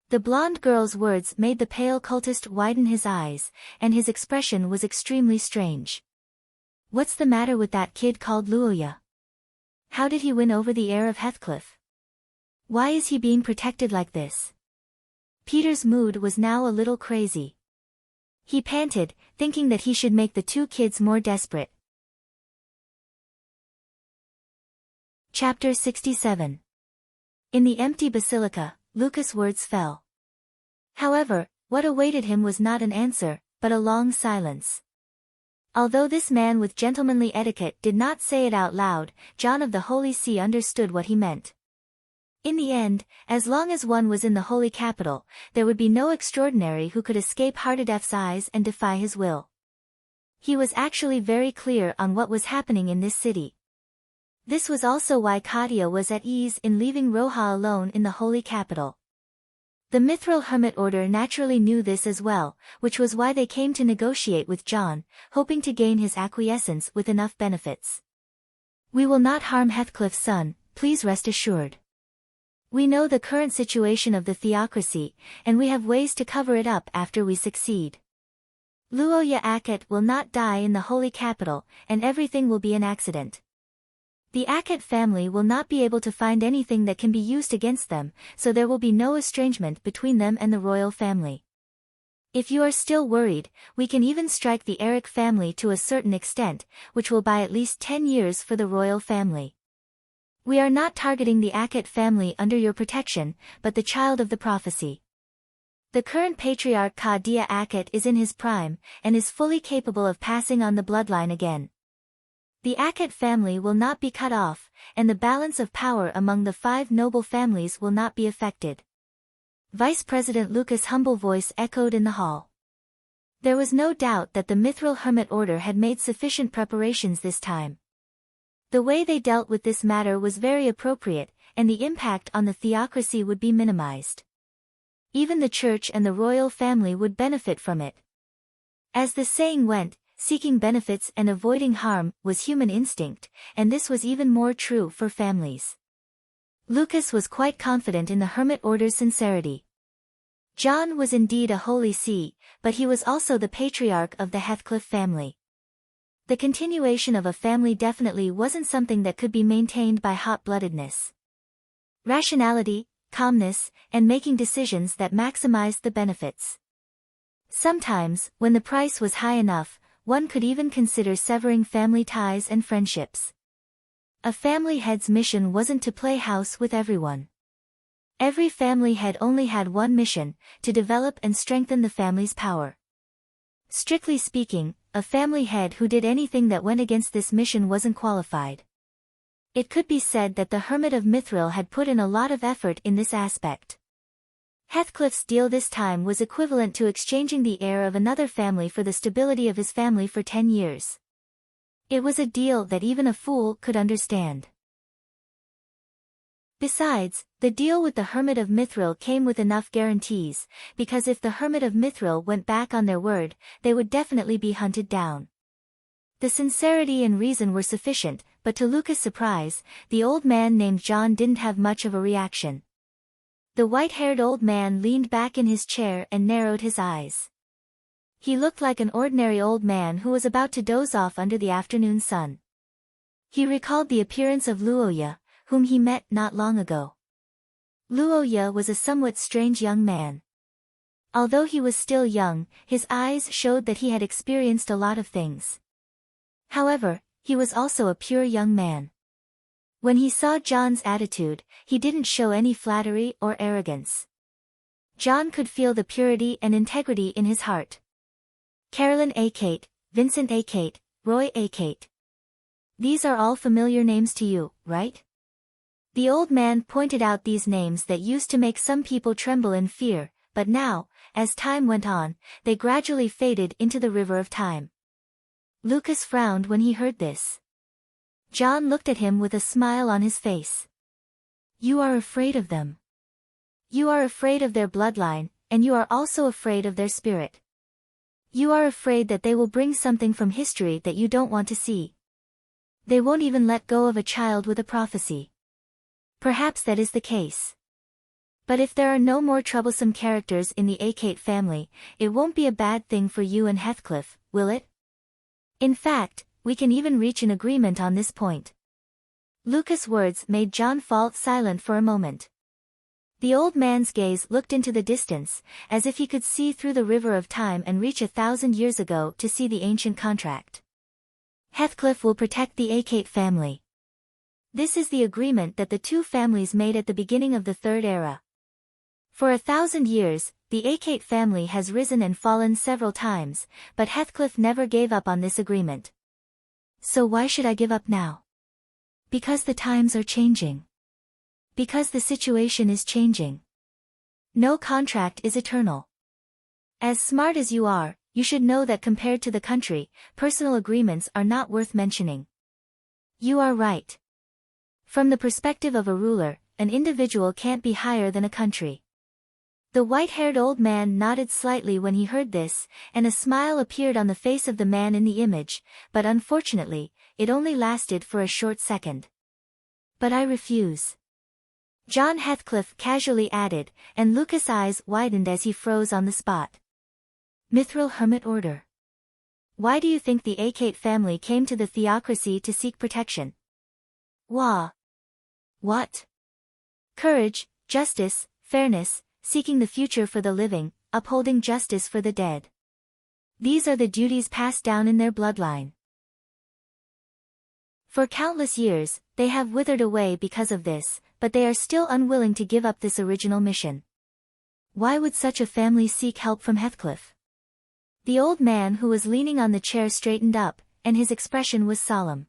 The blonde girl's words made the pale cultist widen his eyes, and his expression was extremely strange. What's the matter with that kid called Luoya? How did he win over the heir of Heathcliff? Why is he being protected like this? Peter's mood was now a little crazy. He panted, thinking that he should make the two kids more desperate. Chapter 67. In the empty basilica, Lucas' words fell. However, what awaited him was not an answer, but a long silence. Although this man with gentlemanly etiquette did not say it out loud, John of the Holy See understood what he meant. In the end, as long as one was in the Holy Capital, there would be no extraordinary who could escape Hardedef's eyes and defy his will. He was actually very clear on what was happening in this city. This was also why Katia was at ease in leaving Roja alone in the Holy Capital. The Mithril Hermit Order naturally knew this as well, which was why they came to negotiate with John, hoping to gain his acquiescence with enough benefits. "We will not harm Heathcliff's son, please rest assured. We know the current situation of the theocracy, and we have ways to cover it up after we succeed. Luoya Akhet will not die in the Holy Capital, and everything will be an accident. The Akhet family will not be able to find anything that can be used against them, so there will be no estrangement between them and the royal family. If you are still worried, we can even strike the Eric family to a certain extent, which will buy at least 10 years for the royal family. We are not targeting the Akhet family under your protection, but the child of the prophecy. The current patriarch Kadia Akhet is in his prime, and is fully capable of passing on the bloodline again. The Akhet family will not be cut off, and the balance of power among the 5 noble families will not be affected." Vice President Lucas' humble voice echoed in the hall. There was no doubt that the Mithril Hermit Order had made sufficient preparations this time. The way they dealt with this matter was very appropriate, and the impact on the theocracy would be minimized. Even the church and the royal family would benefit from it. As the saying went, seeking benefits and avoiding harm was human instinct, and this was even more true for families. Lucas was quite confident in the Hermit Order's sincerity. John was indeed a Holy See, but he was also the patriarch of the Heathcliff family. The continuation of a family definitely wasn't something that could be maintained by hot-bloodedness. Rationality, calmness, and making decisions that maximized the benefits. Sometimes, when the price was high enough, one could even consider severing family ties and friendships. A family head's mission wasn't to play house with everyone. Every family head only had one mission, to develop and strengthen the family's power. Strictly speaking, a family head who did anything that went against this mission wasn't qualified. It could be said that the Hermit of Mithril had put in a lot of effort in this aspect. Heathcliff's deal this time was equivalent to exchanging the heir of another family for the stability of his family for 10 years. It was a deal that even a fool could understand. Besides, the deal with the Hermit of Mithril came with enough guarantees, because if the Hermit of Mithril went back on their word, they would definitely be hunted down. The sincerity and reason were sufficient, but to Lucas' surprise, the old man named John didn't have much of a reaction. The white-haired old man leaned back in his chair and narrowed his eyes. He looked like an ordinary old man who was about to doze off under the afternoon sun. He recalled the appearance of Luoya, whom he met not long ago. Luoya was a somewhat strange young man. Although he was still young, his eyes showed that he had experienced a lot of things. However, he was also a pure young man. When he saw John's attitude, he didn't show any flattery or arrogance. John could feel the purity and integrity in his heart. Carolyn Akate, Vincent Akate, Roy Akate. These are all familiar names to you, right? The old man pointed out these names that used to make some people tremble in fear, but now, as time went on, they gradually faded into the river of time. Lucas frowned when he heard this. John looked at him with a smile on his face. "You are afraid of them. You are afraid of their bloodline, and you are also afraid of their spirit. You are afraid that they will bring something from history that you don't want to see. They won't even let go of a child with a prophecy. Perhaps that is the case. But if there are no more troublesome characters in the Acate family, it won't be a bad thing for you and Heathcliff, will it? In fact, we can even reach an agreement on this point. Lucas' words made John fall silent for a moment. The old man's gaze looked into the distance, as if he could see through the river of time and reach 1,000 years ago to see the ancient contract. Heathcliff will protect the Acate family. This is the agreement that the two families made at the beginning of the Third Era. For 1,000 years, the Acate family has risen and fallen several times, but Heathcliff never gave up on this agreement. So why should I give up now? Because the times are changing. Because the situation is changing. No contract is eternal. As smart as you are, you should know that compared to the country, personal agreements are not worth mentioning. You are right. From the perspective of a ruler, an individual can't be higher than a country. The white-haired old man nodded slightly when he heard this, and a smile appeared on the face of the man in the image, but unfortunately, it only lasted for a short second. But I refuse. John Heathcliff casually added, and Lucas' eyes widened as he froze on the spot. Mithril Hermit Order. Why do you think the Acate family came to the theocracy to seek protection? Wah. What? Courage, justice, fairness, seeking the future for the living, upholding justice for the dead. These are the duties passed down in their bloodline. For countless years, they have withered away because of this, but they are still unwilling to give up this original mission. Why would such a family seek help from Heathcliff? The old man who was leaning on the chair straightened up, and his expression was solemn.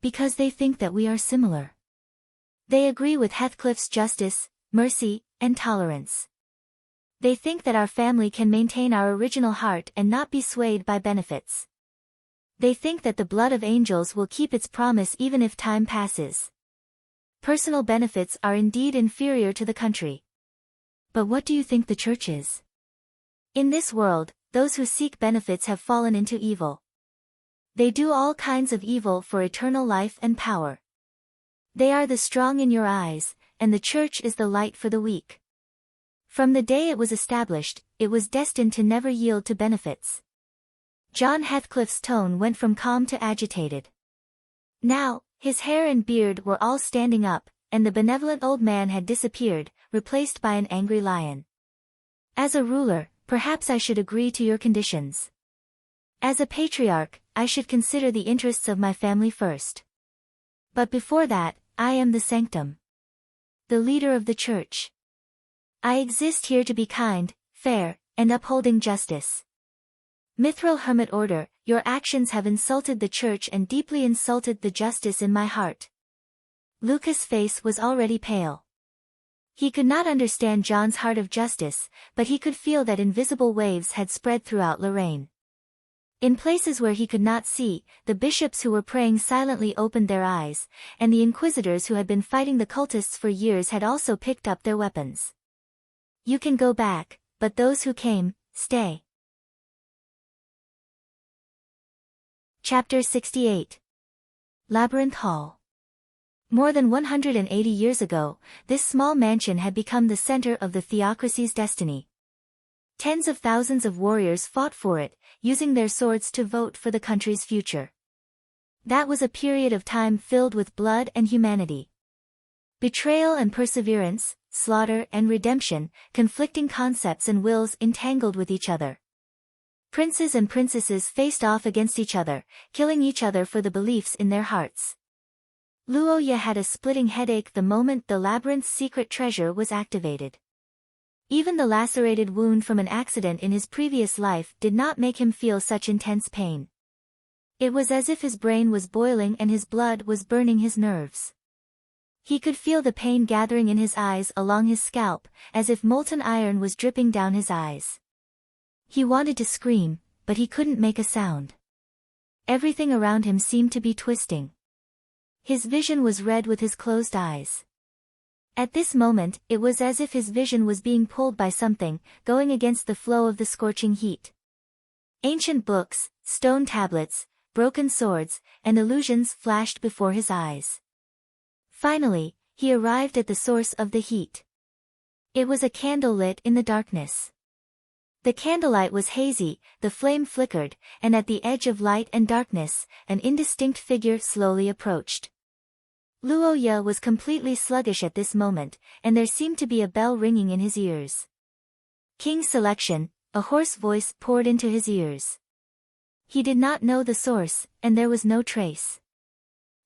Because they think that we are similar. They agree with Heathcliff's justice, mercy, and tolerance. They think that our family can maintain our original heart and not be swayed by benefits. They think that the blood of angels will keep its promise even if time passes. Personal benefits are indeed inferior to the country. But what do you think the church is? In this world, those who seek benefits have fallen into evil. They do all kinds of evil for eternal life and power. They are the strong in your eyes, and the church is the light for the weak. From the day it was established, it was destined to never yield to benefits. John Heathcliff's tone went from calm to agitated. Now, his hair and beard were all standing up, and the benevolent old man had disappeared, replaced by an angry lion. As a ruler, perhaps I should agree to your conditions. As a patriarch, I should consider the interests of my family first. But before that, I am the sanctum. The leader of the church. I exist here to be kind, fair, and upholding justice. Mithril Hermit Order, your actions have insulted the church and deeply insulted the justice in my heart. Lucas' face was already pale. He could not understand John's heart of justice, but he could feel that invisible waves had spread throughout Lorraine. In places where he could not see, the bishops who were praying silently opened their eyes, and the inquisitors who had been fighting the cultists for years had also picked up their weapons. You can go back, but those who came, stay. Chapter 68. Labyrinth Hall. More than 180 years ago, this small mansion had become the center of the theocracy's destiny. Tens of thousands of warriors fought for it, using their swords to vote for the country's future. That was a period of time filled with blood and humanity. Betrayal and perseverance, slaughter and redemption, conflicting concepts and wills entangled with each other. Princes and princesses faced off against each other, killing each other for the beliefs in their hearts. Luoya had a splitting headache the moment the labyrinth's secret treasure was activated. Even the lacerated wound from an accident in his previous life did not make him feel such intense pain. It was as if his brain was boiling and his blood was burning his nerves. He could feel the pain gathering in his eyes along his scalp, as if molten iron was dripping down his eyes. He wanted to scream, but he couldn't make a sound. Everything around him seemed to be twisting. His vision was red with his closed eyes. At this moment, it was as if his vision was being pulled by something, going against the flow of the scorching heat. Ancient books, stone tablets, broken swords, and illusions flashed before his eyes. Finally, he arrived at the source of the heat. It was a candle lit in the darkness. The candlelight was hazy, the flame flickered, and at the edge of light and darkness, an indistinct figure slowly approached. Luo Ye was completely sluggish at this moment, and there seemed to be a bell ringing in his ears. King's selection, a hoarse voice poured into his ears. He did not know the source, and there was no trace.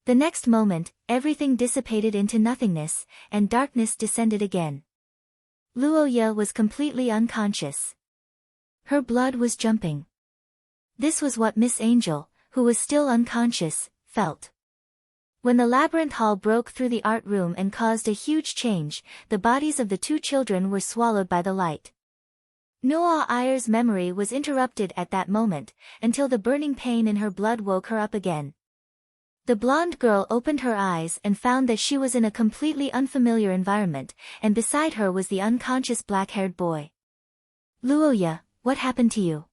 The next moment, everything dissipated into nothingness, and darkness descended again. Luo Ye was completely unconscious. Her blood was jumping. This was what Miss Angel, who was still unconscious, felt. When the labyrinth hall broke through the art room and caused a huge change, the bodies of the two children were swallowed by the light. Noah Ayer's memory was interrupted at that moment, until the burning pain in her blood woke her up again. The blonde girl opened her eyes and found that she was in a completely unfamiliar environment, and beside her was the unconscious black-haired boy. Luo Ye, what happened to you?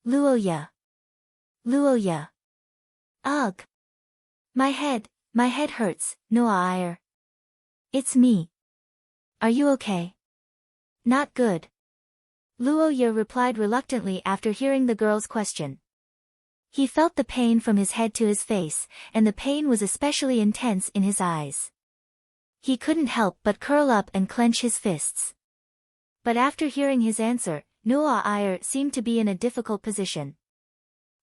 Luo Ye. Luo Ye. Ugh. My head hurts, Noah Ayer. It's me. Are you okay? Not good. Luo Ye replied reluctantly after hearing the girl's question. He felt the pain from his head to his face, and the pain was especially intense in his eyes. He couldn't help but curl up and clench his fists. But after hearing his answer, Noah Ayer seemed to be in a difficult position.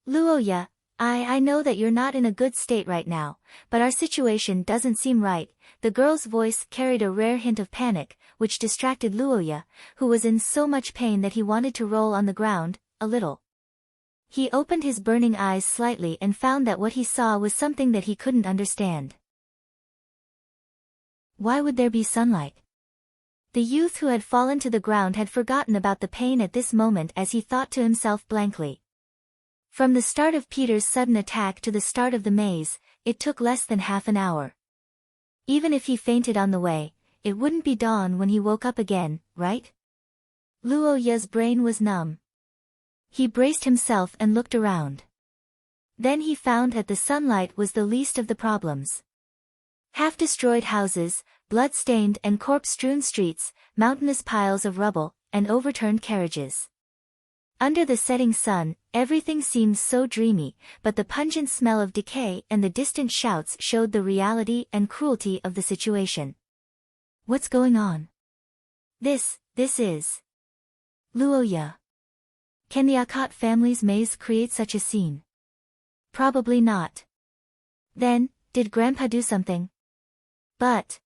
Luo Ye, I know that you're not in a good state right now, but our situation doesn't seem right. The girl's voice carried a rare hint of panic, which distracted Luo Ye, who was in so much pain that he wanted to roll on the ground, a little. He opened his burning eyes slightly and found that what he saw was something that he couldn't understand. Why would there be sunlight? The youth who had fallen to the ground had forgotten about the pain at this moment as he thought to himself blankly. From the start of Peter's sudden attack to the start of the maze, it took less than half an hour. Even if he fainted on the way, it wouldn't be dawn when he woke up again, right? Luo Ye's brain was numb. He braced himself and looked around. Then he found that the sunlight was the least of the problems. Half-destroyed houses, blood-stained and corpse-strewn streets, mountainous piles of rubble, and overturned carriages. Under the setting sun, everything seemed so dreamy, but the pungent smell of decay and the distant shouts showed the reality and cruelty of the situation. What's going on? This is Luo Ye. Can the Akot family's maze create such a scene? Probably not. Then, did Grandpa do something? But...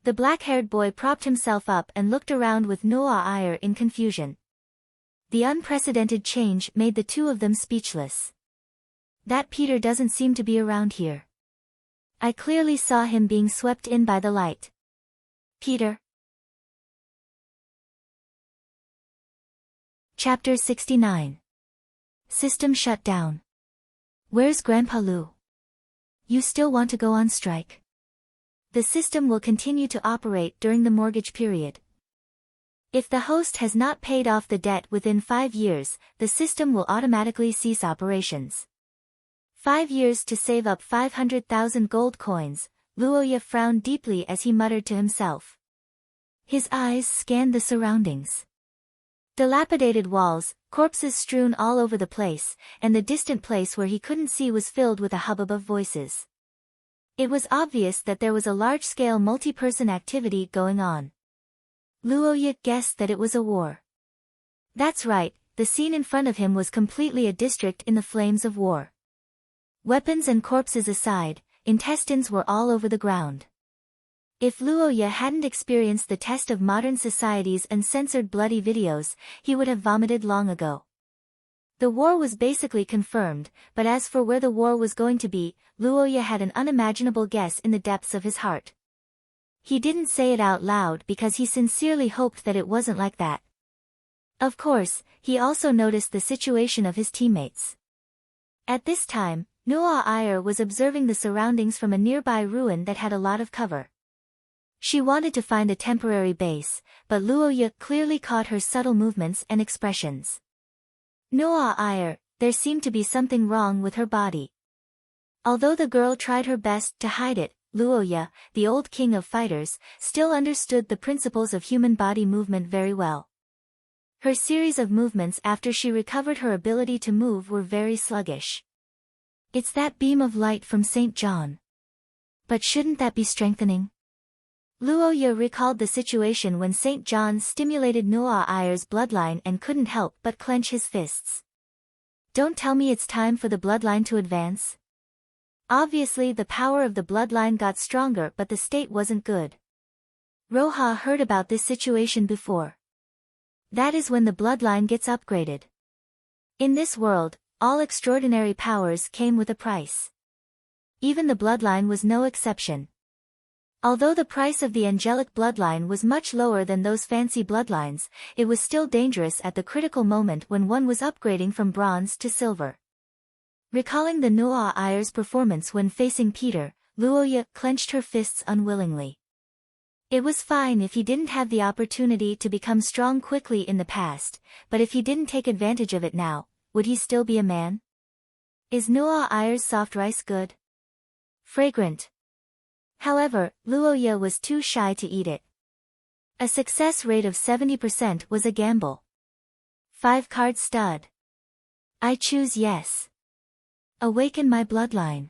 The black-haired boy propped himself up and looked around with Noah Ayer in confusion. The unprecedented change made the two of them speechless. That Peter doesn't seem to be around here. I clearly saw him being swept in by the light. Peter. Chapter 69. System shut down. Where's Grandpa Lu? You still want to go on strike? The system will continue to operate during the mortgage period. If the host has not paid off the debt within 5 years, the system will automatically cease operations. 5 years to save up 500,000 gold coins, Luo Ye frowned deeply as he muttered to himself. His eyes scanned the surroundings. Dilapidated walls, corpses strewn all over the place, and the distant place where he couldn't see was filled with a hubbub of voices. It was obvious that there was a large-scale multi-person activity going on. Luo Ye guessed that it was a war. That's right, the scene in front of him was completely a district in the flames of war. Weapons and corpses aside, intestines were all over the ground. If Luo Ye hadn't experienced the test of modern society's uncensored bloody videos, he would have vomited long ago. The war was basically confirmed, but as for where the war was going to be, Luo Ye had an unimaginable guess in the depths of his heart. He didn't say it out loud because he sincerely hoped that it wasn't like that. Of course, he also noticed the situation of his teammates. At this time, Noah Ayer was observing the surroundings from a nearby ruin that had a lot of cover. She wanted to find a temporary base, but Luo Ye clearly caught her subtle movements and expressions. Noah Iyer, there seemed to be something wrong with her body. Although the girl tried her best to hide it, Luoya, the old king of fighters, still understood the principles of human body movement very well. Her series of movements after she recovered her ability to move were very sluggish. It's that beam of light from St. John. But shouldn't that be strengthening? Luoya recalled the situation when St. John stimulated Noah Iyer's bloodline and couldn't help but clench his fists. Don't tell me it's time for the bloodline to advance? Obviously the power of the bloodline got stronger, but the state wasn't good. Roha heard about this situation before. That is when the bloodline gets upgraded. In this world, all extraordinary powers came with a price. Even the bloodline was no exception. Although the price of the angelic bloodline was much lower than those fancy bloodlines, it was still dangerous at the critical moment when one was upgrading from bronze to silver. Recalling the Noah Iyer's performance when facing Peter, Luoya clenched her fists unwillingly. It was fine if he didn't have the opportunity to become strong quickly in the past, but if he didn't take advantage of it now, would he still be a man? Is Noah Iyer's soft rice good? Fragrant. However, Luoya was too shy to eat it. A success rate of 70% was a gamble. 5-card stud. I choose yes. Awaken my bloodline.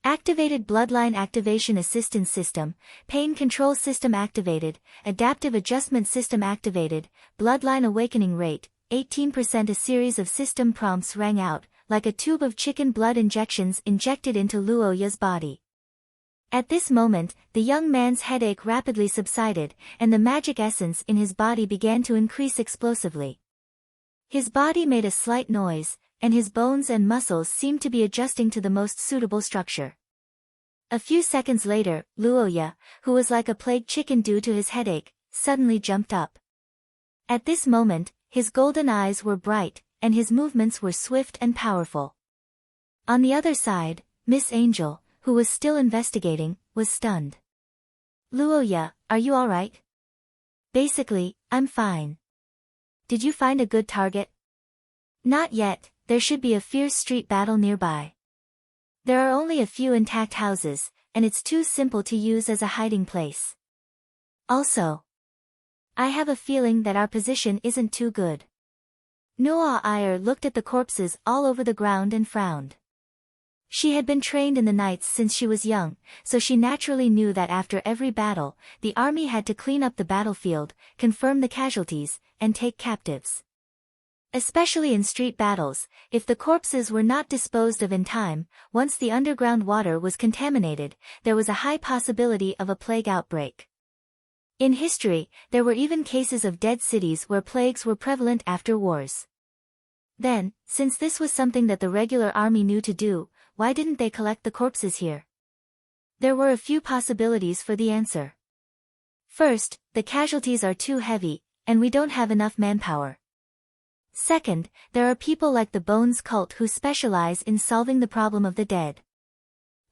Activated Bloodline Activation Assistance System, Pain Control System activated, Adaptive Adjustment System activated, Bloodline Awakening Rate, 18%. A series of system prompts rang out, like a tube of chicken blood injections injected into Luoya's body. At this moment, the young man's headache rapidly subsided, and the magic essence in his body began to increase explosively. His body made a slight noise, and his bones and muscles seemed to be adjusting to the most suitable structure. A few seconds later, Luoya, who was like a plague chicken due to his headache, suddenly jumped up. At this moment, his golden eyes were bright, and his movements were swift and powerful. On the other side, Miss Angel, who was still investigating, was stunned. Luoya, are you alright? Basically, I'm fine. Did you find a good target? Not yet, there should be a fierce street battle nearby. There are only a few intact houses, and it's too simple to use as a hiding place. Also, I have a feeling that our position isn't too good. Noah Iyer looked at the corpses all over the ground and frowned. She had been trained in the Knights since she was young, so she naturally knew that after every battle, the army had to clean up the battlefield, confirm the casualties, and take captives. Especially in street battles, if the corpses were not disposed of in time, once the underground water was contaminated, there was a high possibility of a plague outbreak. In history, there were even cases of dead cities where plagues were prevalent after wars. Then, since this was something that the regular army knew to do, why didn't they collect the corpses here? There were a few possibilities for the answer. First, the casualties are too heavy, and we don't have enough manpower. Second, there are people like the Bones cult who specialize in solving the problem of the dead.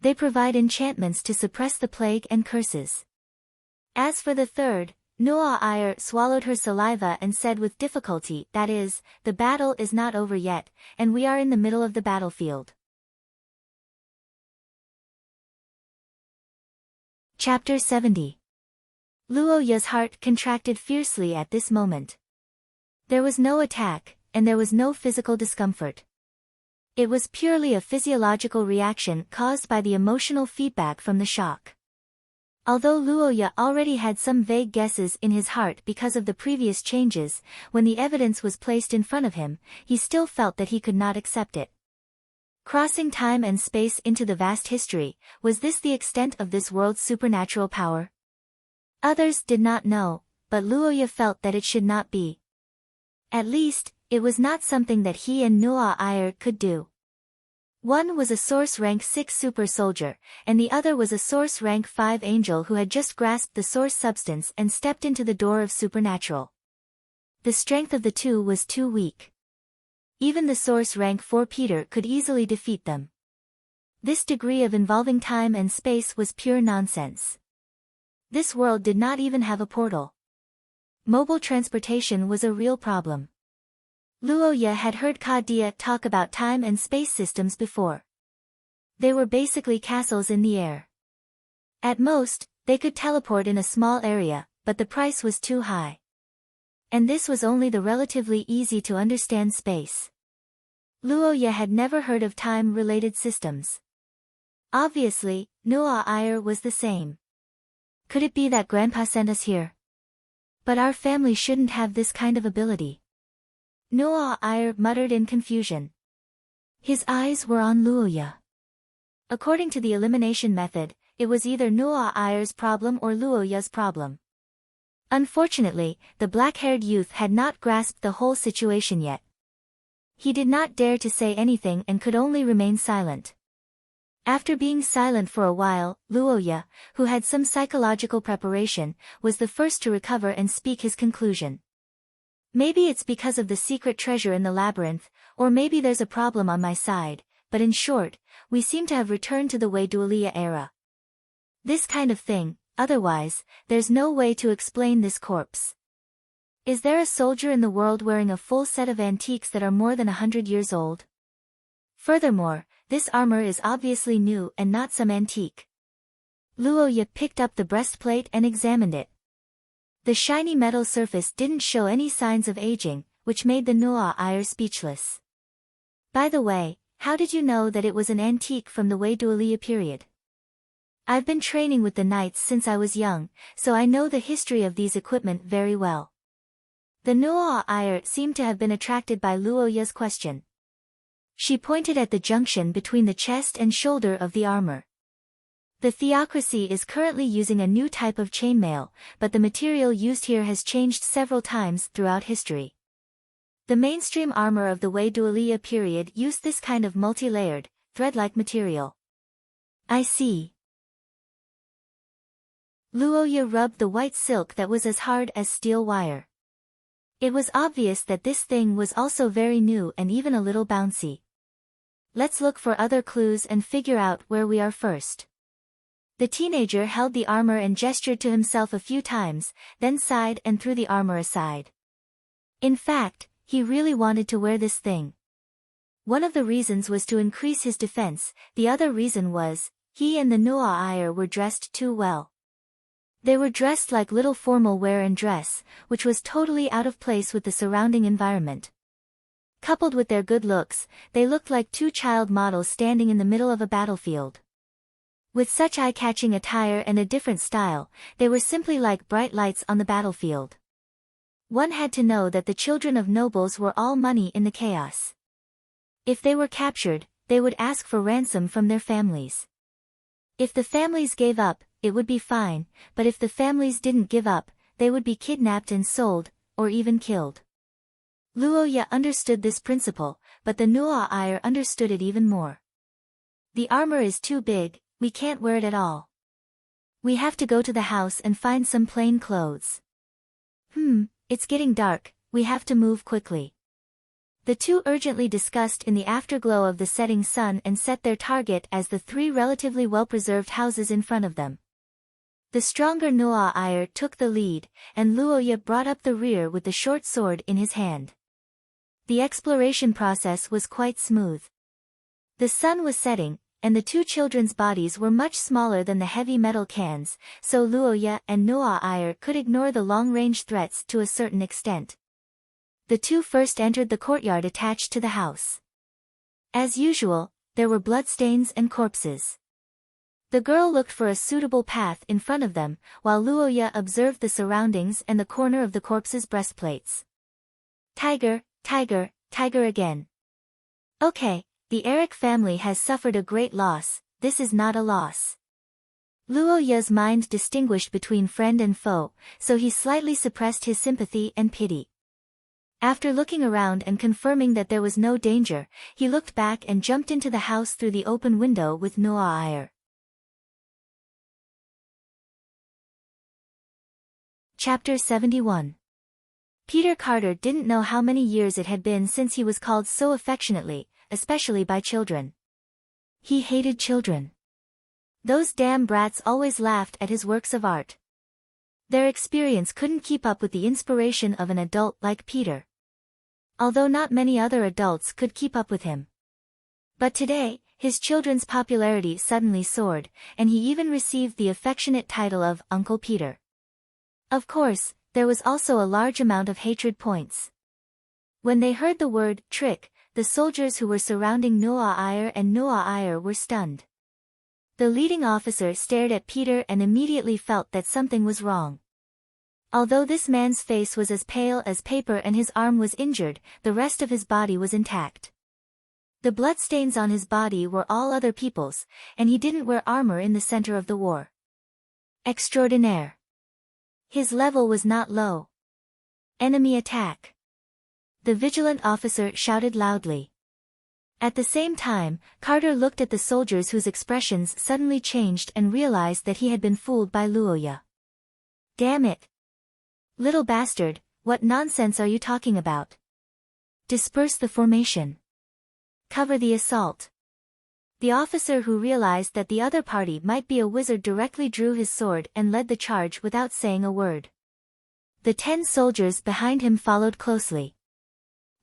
They provide enchantments to suppress the plague and curses. As for the third, Noah Iyer swallowed her saliva and said with difficulty, that is, the battle is not over yet, and we are in the middle of the battlefield. Chapter 70. Luoya's heart contracted fiercely at this moment. There was no attack, and there was no physical discomfort. It was purely a physiological reaction caused by the emotional feedback from the shock. Although Luoya already had some vague guesses in his heart because of the previous changes, when the evidence was placed in front of him, he still felt that he could not accept it. Crossing time and space into the vast history, was this the extent of this world's supernatural power? Others did not know, but Luoya felt that it should not be. At least, it was not something that he and Noah Iyer could do. One was a Source Rank 6 super soldier, and the other was a Source Rank 5 angel who had just grasped the Source substance and stepped into the door of supernatural. The strength of the two was too weak. Even the Source Rank 4 Peter could easily defeat them. This degree of involving time and space was pure nonsense. This world did not even have a portal. Mobile transportation was a real problem. Luoya had heard Dia talk about time and space systems before. They were basically castles in the air. At most, they could teleport in a small area, but the price was too high. And this was only the relatively easy to understand space. Luoya had never heard of time-related systems. Obviously, Nu'a Iyer was the same. Could it be that Grandpa sent us here? But our family shouldn't have this kind of ability. Nu'a Iyer muttered in confusion. His eyes were on Luoya. According to the elimination method, it was either Nu'a Iyer's problem or Luoya's problem. Unfortunately, the black-haired youth had not grasped the whole situation yet. He did not dare to say anything and could only remain silent. After being silent for a while, Luoya, who had some psychological preparation, was the first to recover and speak his conclusion. Maybe it's because of the secret treasure in the labyrinth, or maybe there's a problem on my side, but in short, we seem to have returned to the Wei Dualia era. This kind of thing, otherwise, there's no way to explain this corpse. Is there a soldier in the world wearing a full set of antiques that are more than 100 years old? Furthermore, this armor is obviously new and not some antique. Luoya picked up the breastplate and examined it. The shiny metal surface didn't show any signs of aging, which made the Nu'a Iyer speechless. By the way, how did you know that it was an antique from the Wei Dualia period? I've been training with the knights since I was young, so I know the history of these equipment very well. The Nu'a Iyer seemed to have been attracted by Luoya's question. She pointed at the junction between the chest and shoulder of the armor. The theocracy is currently using a new type of chainmail, but the material used here has changed several times throughout history. The mainstream armor of the Wei Dualia period used this kind of multi-layered, thread-like material. I see. Luoya rubbed the white silk that was as hard as steel wire. It was obvious that this thing was also very new and even a little bouncy. Let's look for other clues and figure out where we are first. The teenager held the armor and gestured to himself a few times, then sighed and threw the armor aside. In fact, he really wanted to wear this thing. One of the reasons was to increase his defense, the other reason was, he and the Nu'a Iyer were dressed too well. They were dressed like little formal wear and dress, which was totally out of place with the surrounding environment. Coupled with their good looks, they looked like two child models standing in the middle of a battlefield. With such eye-catching attire and a different style, they were simply like bright lights on the battlefield. One had to know that the children of nobles were all money in the chaos. If they were captured, they would ask for ransom from their families. If the families gave up, it would be fine, but if the families didn't give up, they would be kidnapped and sold, or even killed. Luoya understood this principle, but the Nu'a Iyer understood it even more. The armor is too big, we can't wear it at all. We have to go to the house and find some plain clothes. It's getting dark, we have to move quickly. The two urgently discussed in the afterglow of the setting sun and set their target as the three relatively well-preserved houses in front of them. The stronger Nu'a Iyer took the lead, and Luoya brought up the rear with the short sword in his hand. The exploration process was quite smooth. The sun was setting, and the two children's bodies were much smaller than the heavy metal cans, so Luoya and Nu'a Iyer could ignore the long-range threats to a certain extent. The two first entered the courtyard attached to the house. As usual, there were bloodstains and corpses. The girl looked for a suitable path in front of them, while Luoya observed the surroundings and the corner of the corpses' breastplates. Tiger, tiger, tiger again. Okay, the Eric family has suffered a great loss, this is not a loss. Luoya's mind distinguished between friend and foe, so he slightly suppressed his sympathy and pity. After looking around and confirming that there was no danger, he looked back and jumped into the house through the open window with Nu'a Iyer. Chapter 71. Peter Carter didn't know how many years it had been since he was called so affectionately, especially by children. He hated children. Those damn brats always laughed at his works of art. Their experience couldn't keep up with the inspiration of an adult like Peter. although not many other adults could keep up with him. But today, his children's popularity suddenly soared, and he even received the affectionate title of Uncle Peter. Of course, there was also a large amount of hatred points. When they heard the word trick, the soldiers who were surrounding Noah Iyer and Noah Iyer were stunned. The leading officer stared at Peter and immediately felt that something was wrong. Although this man's face was as pale as paper and his arm was injured, the rest of his body was intact. The bloodstains on his body were all other people's, and he didn't wear armor in the center of the war. Extraordinaire. His level was not low. Enemy attack. The vigilant officer shouted loudly. At the same time, Carter looked at the soldiers whose expressions suddenly changed and realized that he had been fooled by Luoya. Damn it! Little bastard, what nonsense are you talking about? Disperse the formation. Cover the assault. The officer who realized that the other party might be a wizard directly drew his sword and led the charge without saying a word. The 10 soldiers behind him followed closely.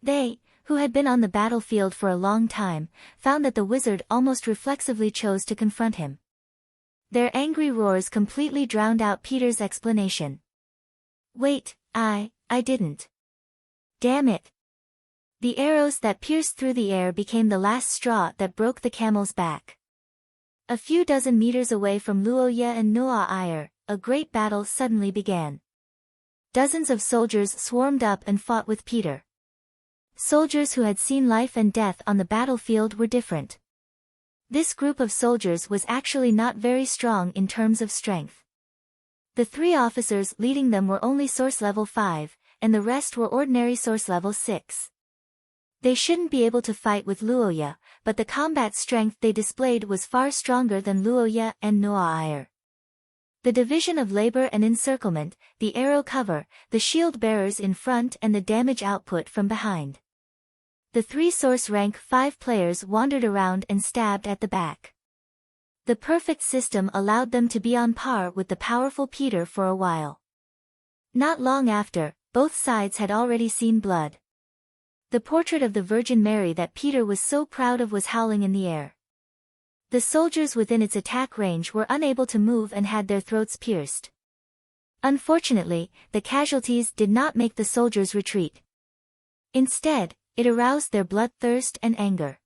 They, who had been on the battlefield for a long time, found that the wizard almost reflexively chose to confront him. Their angry roars completely drowned out Peter's explanation. Wait, I didn't. Damn it. The arrows that pierced through the air became the last straw that broke the camel's back. A few dozen meters away from Luoya and Noah Iyer, a great battle suddenly began. Dozens of soldiers swarmed up and fought with Peter. Soldiers who had seen life and death on the battlefield were different. This group of soldiers was actually not very strong in terms of strength. The 3 officers leading them were only source level 5, and the rest were ordinary source level 6. They shouldn't be able to fight with Luoya, but the combat strength they displayed was far stronger than Luoya and Noah Iyer. The division of labor and encirclement, the arrow cover, the shield bearers in front and the damage output from behind. The 3 source rank 5 players wandered around and stabbed at the back. The perfect system allowed them to be on par with the powerful Peter for a while. Not long after, both sides had already seen blood. The portrait of the Virgin Mary that Peter was so proud of was howling in the air. The soldiers within its attack range were unable to move and had their throats pierced. Unfortunately, the casualties did not make the soldiers retreat. Instead, it aroused their bloodthirst and anger.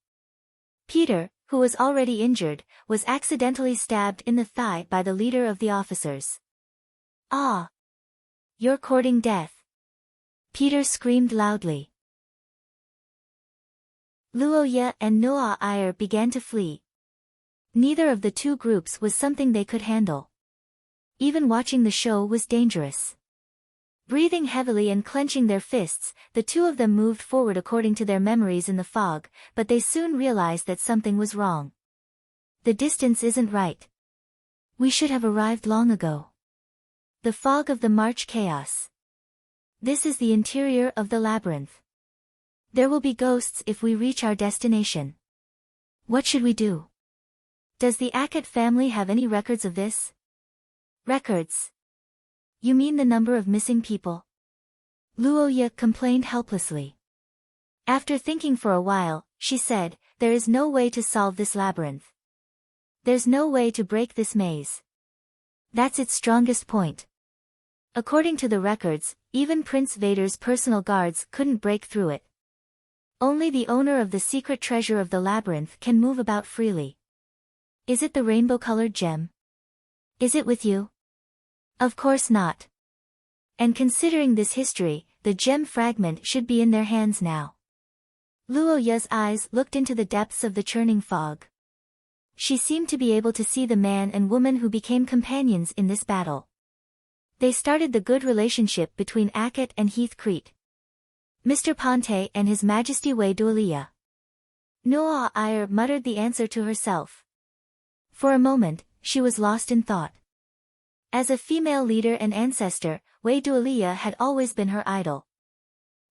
Peter, who was already injured, was accidentally stabbed in the thigh by the leader of the officers. Ah! You're courting death! Peter screamed loudly. Luoya and Noah Iyer began to flee. Neither of the 2 groups was something they could handle. Even watching the show was dangerous. Breathing heavily and clenching their fists, the 2 of them moved forward according to their memories in the fog, but they soon realized that something was wrong. The distance isn't right. We should have arrived long ago. The fog of the March chaos. This is the interior of the labyrinth. There will be ghosts if we reach our destination. What should we do? Does the Ackett family have any records of this? Records? You mean the number of missing people? Luoya complained helplessly. After thinking for a while, she said, there is no way to solve this labyrinth. There's no way to break this maze. That's its strongest point. According to the records, even Prince Vader's personal guards couldn't break through it. Only the owner of the secret treasure of the labyrinth can move about freely. Is it the rainbow-colored gem? Is it with you? Of course not. And considering this history, the gem fragment should be in their hands now. Luoya's eyes looked into the depths of the churning fog. She seemed to be able to see the man and woman who became companions in this battle. They started the good relationship between Ackett and Heathcrete. Mr. Ponte and His Majesty Wei Dualia. Noah Iyer muttered the answer to herself. For a moment, she was lost in thought. As a female leader and ancestor, Wei Dualia had always been her idol.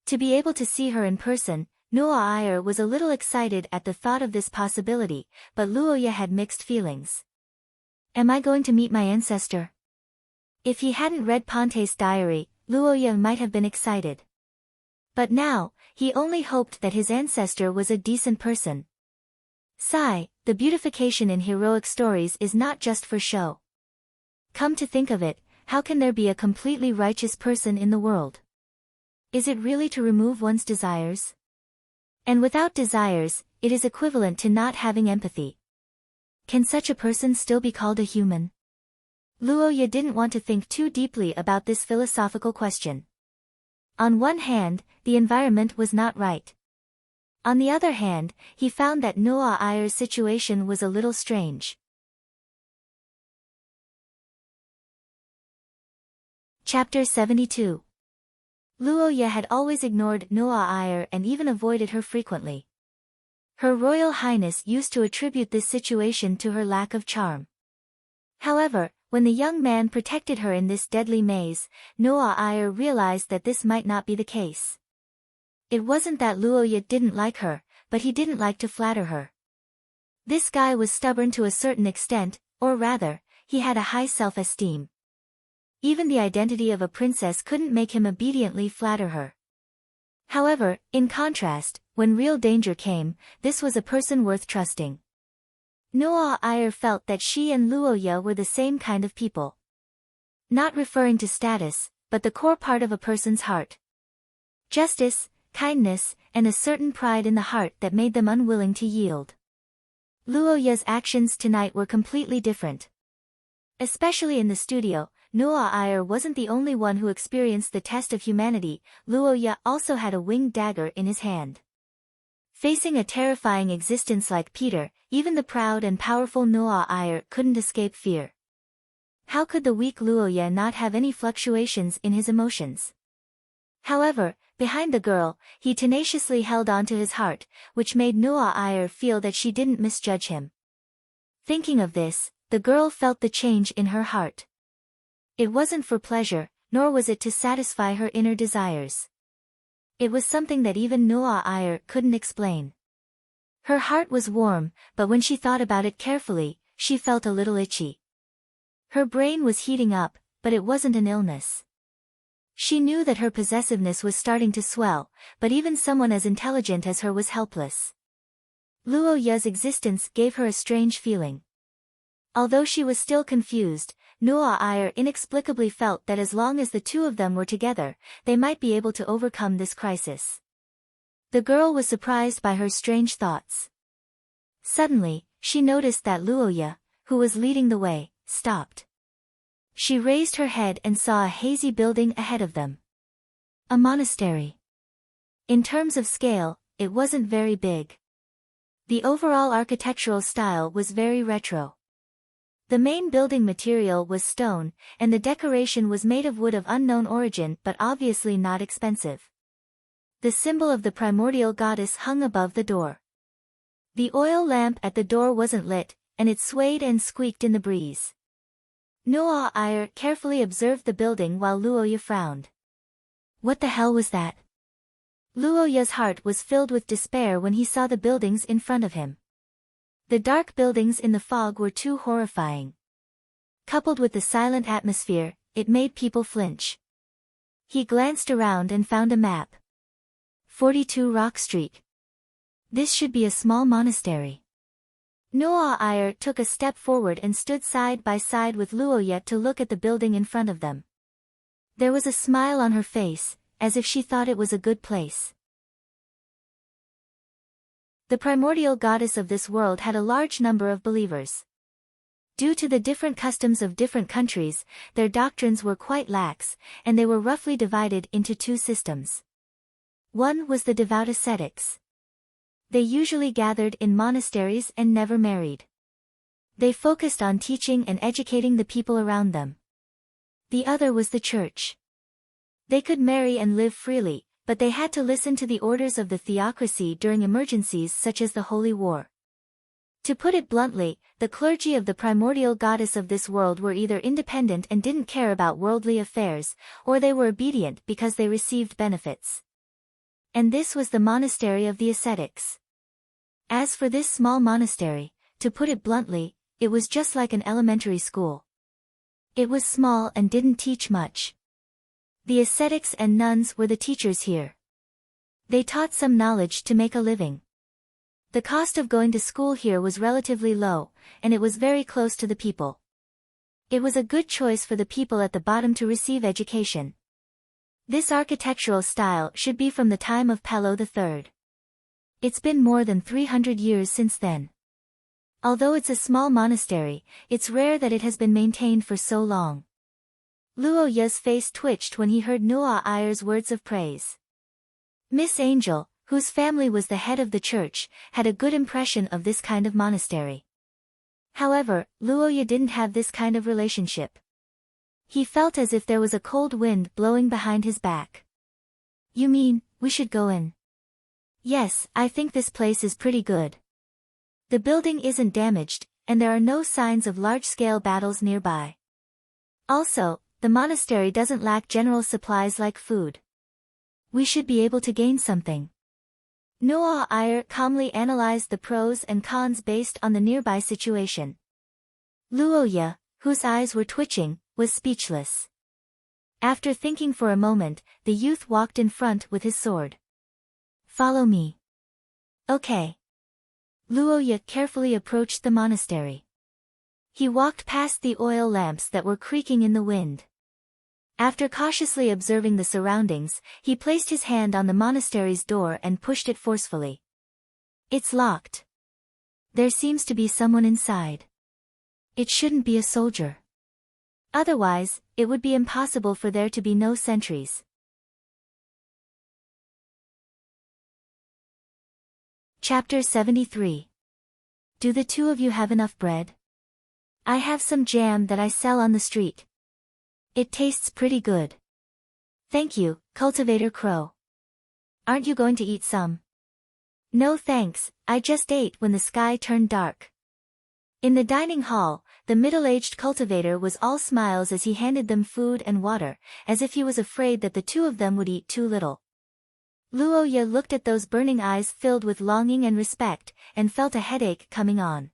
To be able to see her in person, Noah Iyer was a little excited at the thought of this possibility, but Luoya had mixed feelings. Am I going to meet my ancestor? If he hadn't read Ponte's diary, Luoya might have been excited. But now, he only hoped that his ancestor was a decent person. Sigh, the beautification in heroic stories is not just for show. Come to think of it, how can there be a completely righteous person in the world? Is it really to remove one's desires? And without desires, it is equivalent to not having empathy. Can such a person still be called a human? Luo Ye didn't want to think too deeply about this philosophical question. On one hand, the environment was not right. On the other hand, he found that Noah Iyer's situation was a little strange. Chapter 72. Luo Ye had always ignored Noah Iyer and even avoided her frequently. Her Royal Highness used to attribute this situation to her lack of charm. However, when the young man protected her in this deadly maze, Noah Iyer realized that this might not be the case. It wasn't that Luo Ye didn't like her, but he didn't like to flatter her. This guy was stubborn to a certain extent, or rather, he had a high self-esteem. Even the identity of a princess couldn't make him obediently flatter her. However, in contrast, when real danger came, this was a person worth trusting. Noah Iyer felt that she and Luo Ye were the same kind of people. Not referring to status, but the core part of a person's heart. Justice, kindness, and a certain pride in the heart that made them unwilling to yield. Luo Ye's actions tonight were completely different. Especially in the studio, Noah Iyer wasn't the only one who experienced the test of humanity. Luo Ye also had a winged dagger in his hand. Facing a terrifying existence like Peter, even the proud and powerful Noah Iyer couldn't escape fear. How could the weak Luo Ye not have any fluctuations in his emotions? However, behind the girl, he tenaciously held on to his heart, which made Noah Iyer feel that she didn't misjudge him. Thinking of this, the girl felt the change in her heart. It wasn't for pleasure, nor was it to satisfy her inner desires. It was something that even Noah Iyer couldn't explain. Her heart was warm, but when she thought about it carefully, she felt a little itchy. Her brain was heating up, but it wasn't an illness. She knew that her possessiveness was starting to swell, but even someone as intelligent as her was helpless. Luo Ye's existence gave her a strange feeling. Although she was still confused, Noah Iyer inexplicably felt that as long as the two of them were together, they might be able to overcome this crisis. The girl was surprised by her strange thoughts. Suddenly, she noticed that Luo Ye, who was leading the way, stopped. She raised her head and saw a hazy building ahead of them. A monastery. In terms of scale, it wasn't very big. The overall architectural style was very retro. The main building material was stone, and the decoration was made of wood of unknown origin but obviously not expensive. The symbol of the primordial goddess hung above the door. The oil lamp at the door wasn't lit, and it swayed and squeaked in the breeze. Noah Iyer carefully observed the building while Luo Ye frowned. What the hell was that? Luo Ye's heart was filled with despair when he saw the buildings in front of him. The dark buildings in the fog were too horrifying. Coupled with the silent atmosphere, it made people flinch. He glanced around and found a map. 42 Rock Street. This should be a small monastery. Noah Iyer took a step forward and stood side by side with Luo Ye to look at the building in front of them. There was a smile on her face, as if she thought it was a good place. The primordial goddess of this world had a large number of believers. Due to the different customs of different countries, their doctrines were quite lax, and they were roughly divided into two systems. One was the devout ascetics. They usually gathered in monasteries and never married. They focused on teaching and educating the people around them. The other was the church. They could marry and live freely, but they had to listen to the orders of the theocracy during emergencies such as the Holy War. To put it bluntly, the clergy of the primordial goddess of this world were either independent and didn't care about worldly affairs, or they were obedient because they received benefits. And this was the monastery of the ascetics. As for this small monastery, to put it bluntly, it was just like an elementary school. It was small and didn't teach much. The ascetics and nuns were the teachers here. They taught some knowledge to make a living. The cost of going to school here was relatively low, and it was very close to the people. It was a good choice for the people at the bottom to receive education. This architectural style should be from the time of Palo III. It's been more than 300 years since then. Although it's a small monastery, it's rare that it has been maintained for so long. Luo Ye's face twitched when he heard Nuo Ayer's words of praise. Miss Angel, whose family was the head of the church, had a good impression of this kind of monastery. However, Luo Ye didn't have this kind of relationship. He felt as if there was a cold wind blowing behind his back. You mean, we should go in? Yes, I think this place is pretty good. The building isn't damaged, and there are no signs of large-scale battles nearby. Also, the monastery doesn't lack general supplies like food. We should be able to gain something. Nuo Ayer calmly analyzed the pros and cons based on the nearby situation. Luo Ye, whose eyes were twitching, was speechless. After thinking for a moment, the youth walked in front with his sword. Follow me. Okay. Luo Ye carefully approached the monastery. He walked past the oil lamps that were creaking in the wind. After cautiously observing the surroundings, he placed his hand on the monastery's door and pushed it forcefully. It's locked. There seems to be someone inside. It shouldn't be a soldier. Otherwise, it would be impossible for there to be no sentries. Chapter 73. Do the two of you have enough bread? I have some jam that I sell on the street. It tastes pretty good. Thank you, Cultivator Crow. Aren't you going to eat some? No thanks, I just ate when the sky turned dark. In the dining hall, the middle-aged cultivator was all smiles as he handed them food and water, as if he was afraid that the two of them would eat too little. Luo Ye looked at those burning eyes filled with longing and respect, and felt a headache coming on.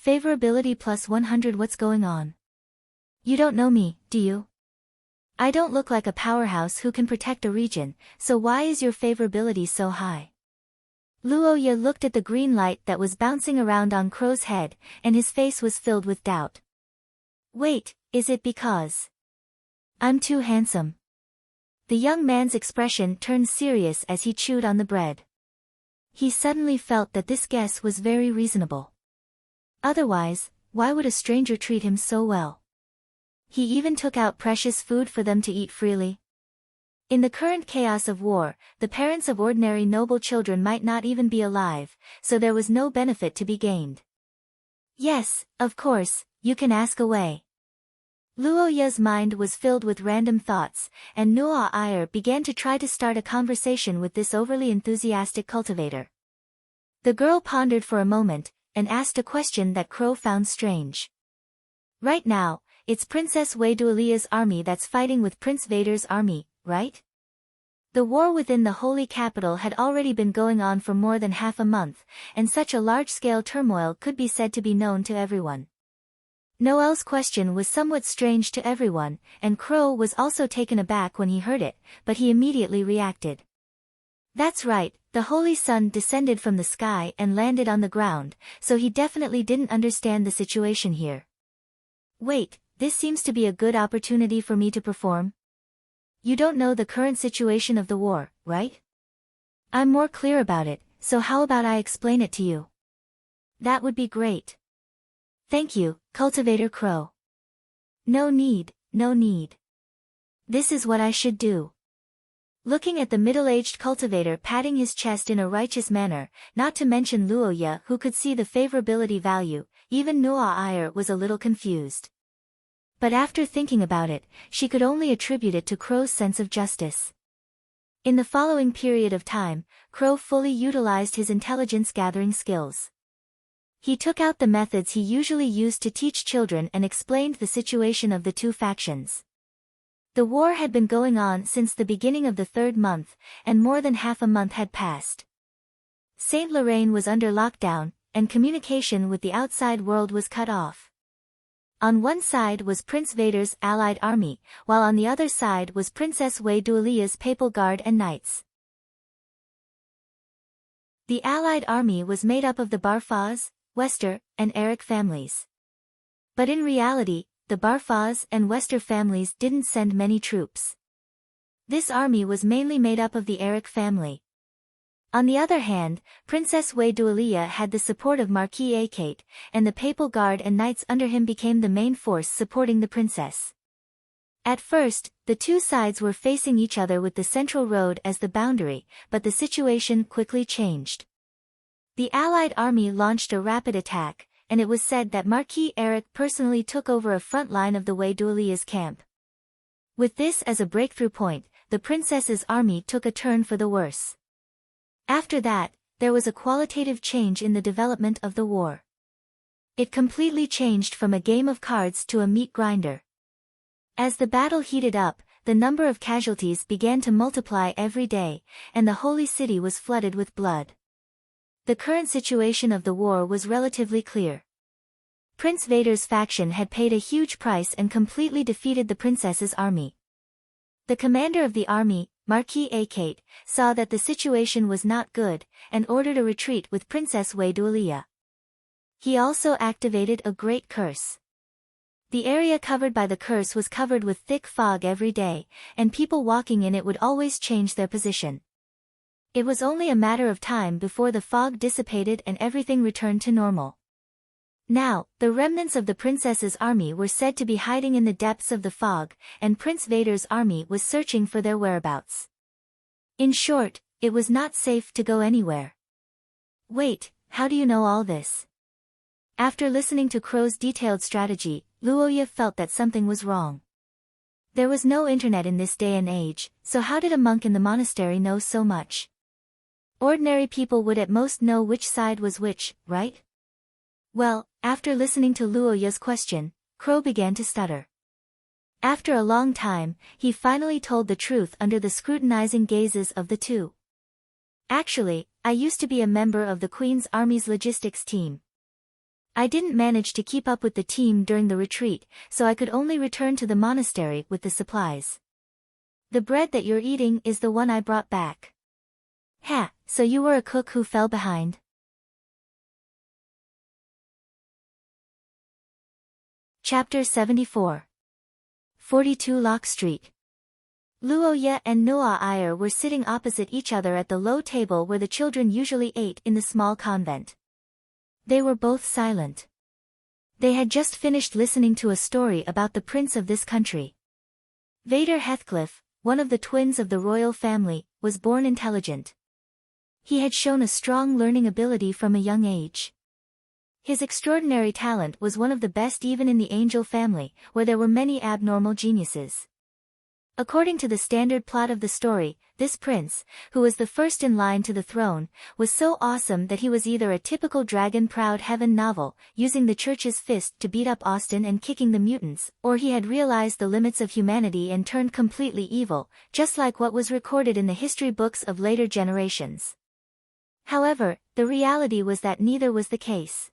Favorability plus 100. What's going on? You don't know me, do you? I don't look like a powerhouse who can protect a region, so why is your favorability so high? Luo Ye looked at the green light that was bouncing around on Crow's head, and his face was filled with doubt. Wait, is it because I'm too handsome? The young man's expression turned serious as he chewed on the bread. He suddenly felt that this guess was very reasonable. Otherwise, why would a stranger treat him so well? He even took out precious food for them to eat freely. In the current chaos of war, the parents of ordinary noble children might not even be alive, so there was no benefit to be gained. Yes, of course, you can ask away. Luo Ye's mind was filled with random thoughts, and Nuo Ayer began to try to start a conversation with this overly enthusiastic cultivator. The girl pondered for a moment, and asked a question that Crow found strange. Right now, it's Princess Wei Dualia's army that's fighting with Prince Vader's army, right? The war within the holy capital had already been going on for more than half a month, and such a large-scale turmoil could be said to be known to everyone. Noel's question was somewhat strange to everyone, and Crow was also taken aback when he heard it, but he immediately reacted. That's right, the Holy Sun descended from the sky and landed on the ground, so he definitely didn't understand the situation here. Wait, this seems to be a good opportunity for me to perform. You don't know the current situation of the war, right? I'm more clear about it, so how about I explain it to you? That would be great. Thank you, Cultivator Crow. No need, no need. This is what I should do. Looking at the middle-aged cultivator patting his chest in a righteous manner, not to mention Luo Ye who could see the favorability value, even Nuo Ayer was a little confused. But after thinking about it, she could only attribute it to Crow's sense of justice. In the following period of time, Crow fully utilized his intelligence-gathering skills. He took out the methods he usually used to teach children and explained the situation of the two factions. The war had been going on since the beginning of the third month, and more than half a month had passed. Saint Lorraine was under lockdown, and communication with the outside world was cut off. On one side was Prince Vader's allied army, while on the other side was Princess Wei Dualia's papal guard and knights. The Allied army was made up of the Barfaz, Wester, and Eric families. But in reality, the Barfaz and Wester families didn't send many troops. This army was mainly made up of the Eric family. On the other hand, Princess Wei Dualia had the support of Marquis Akate, and the papal guard and knights under him became the main force supporting the princess. At first, the two sides were facing each other with the Central Road as the boundary, but the situation quickly changed. The Allied army launched a rapid attack, and it was said that Marquis Eric personally took over a front line of the Wei Dualia's camp. With this as a breakthrough point, the princess's army took a turn for the worse. After that, there was a qualitative change in the development of the war. It completely changed from a game of cards to a meat grinder. As the battle heated up, the number of casualties began to multiply every day, and the holy city was flooded with blood. The current situation of the war was relatively clear. Prince Vader's faction had paid a huge price and completely defeated the princess's army. The commander of the army, Marquis Akate, saw that the situation was not good, and ordered a retreat with Princess Wei Dualia. He also activated a great curse. The area covered by the curse was covered with thick fog every day, and people walking in it would always change their position. It was only a matter of time before the fog dissipated and everything returned to normal. Now, the remnants of the princess's army were said to be hiding in the depths of the fog, and Prince Vader's army was searching for their whereabouts. In short, it was not safe to go anywhere. Wait, how do you know all this? After listening to Crow's detailed strategy, Luoya felt that something was wrong. There was no internet in this day and age, so how did a monk in the monastery know so much? Ordinary people would at most know which side was which, right? Well, after listening to Luoya's question, Crow began to stutter. After a long time, he finally told the truth under the scrutinizing gazes of the two. Actually, I used to be a member of the Queen's Army's logistics team. I didn't manage to keep up with the team during the retreat, so I could only return to the monastery with the supplies. The bread that you're eating is the one I brought back. Ha, so you were a cook who fell behind? Chapter 74. 42 Lock Street. Luoya and Noa Iyer were sitting opposite each other at the low table where the children usually ate in the small convent. They were both silent. They had just finished listening to a story about the prince of this country. Vader Heathcliff, one of the twins of the royal family, was born intelligent. He had shown a strong learning ability from a young age. His extraordinary talent was one of the best even in the angel family, where there were many abnormal geniuses. According to the standard plot of the story, this prince, who was the first in line to the throne, was so awesome that he was either a typical dragon-proud heaven novel, using the church's fist to beat up Austin and kicking the mutants, or he had realized the limits of humanity and turned completely evil, just like what was recorded in the history books of later generations. However, the reality was that neither was the case.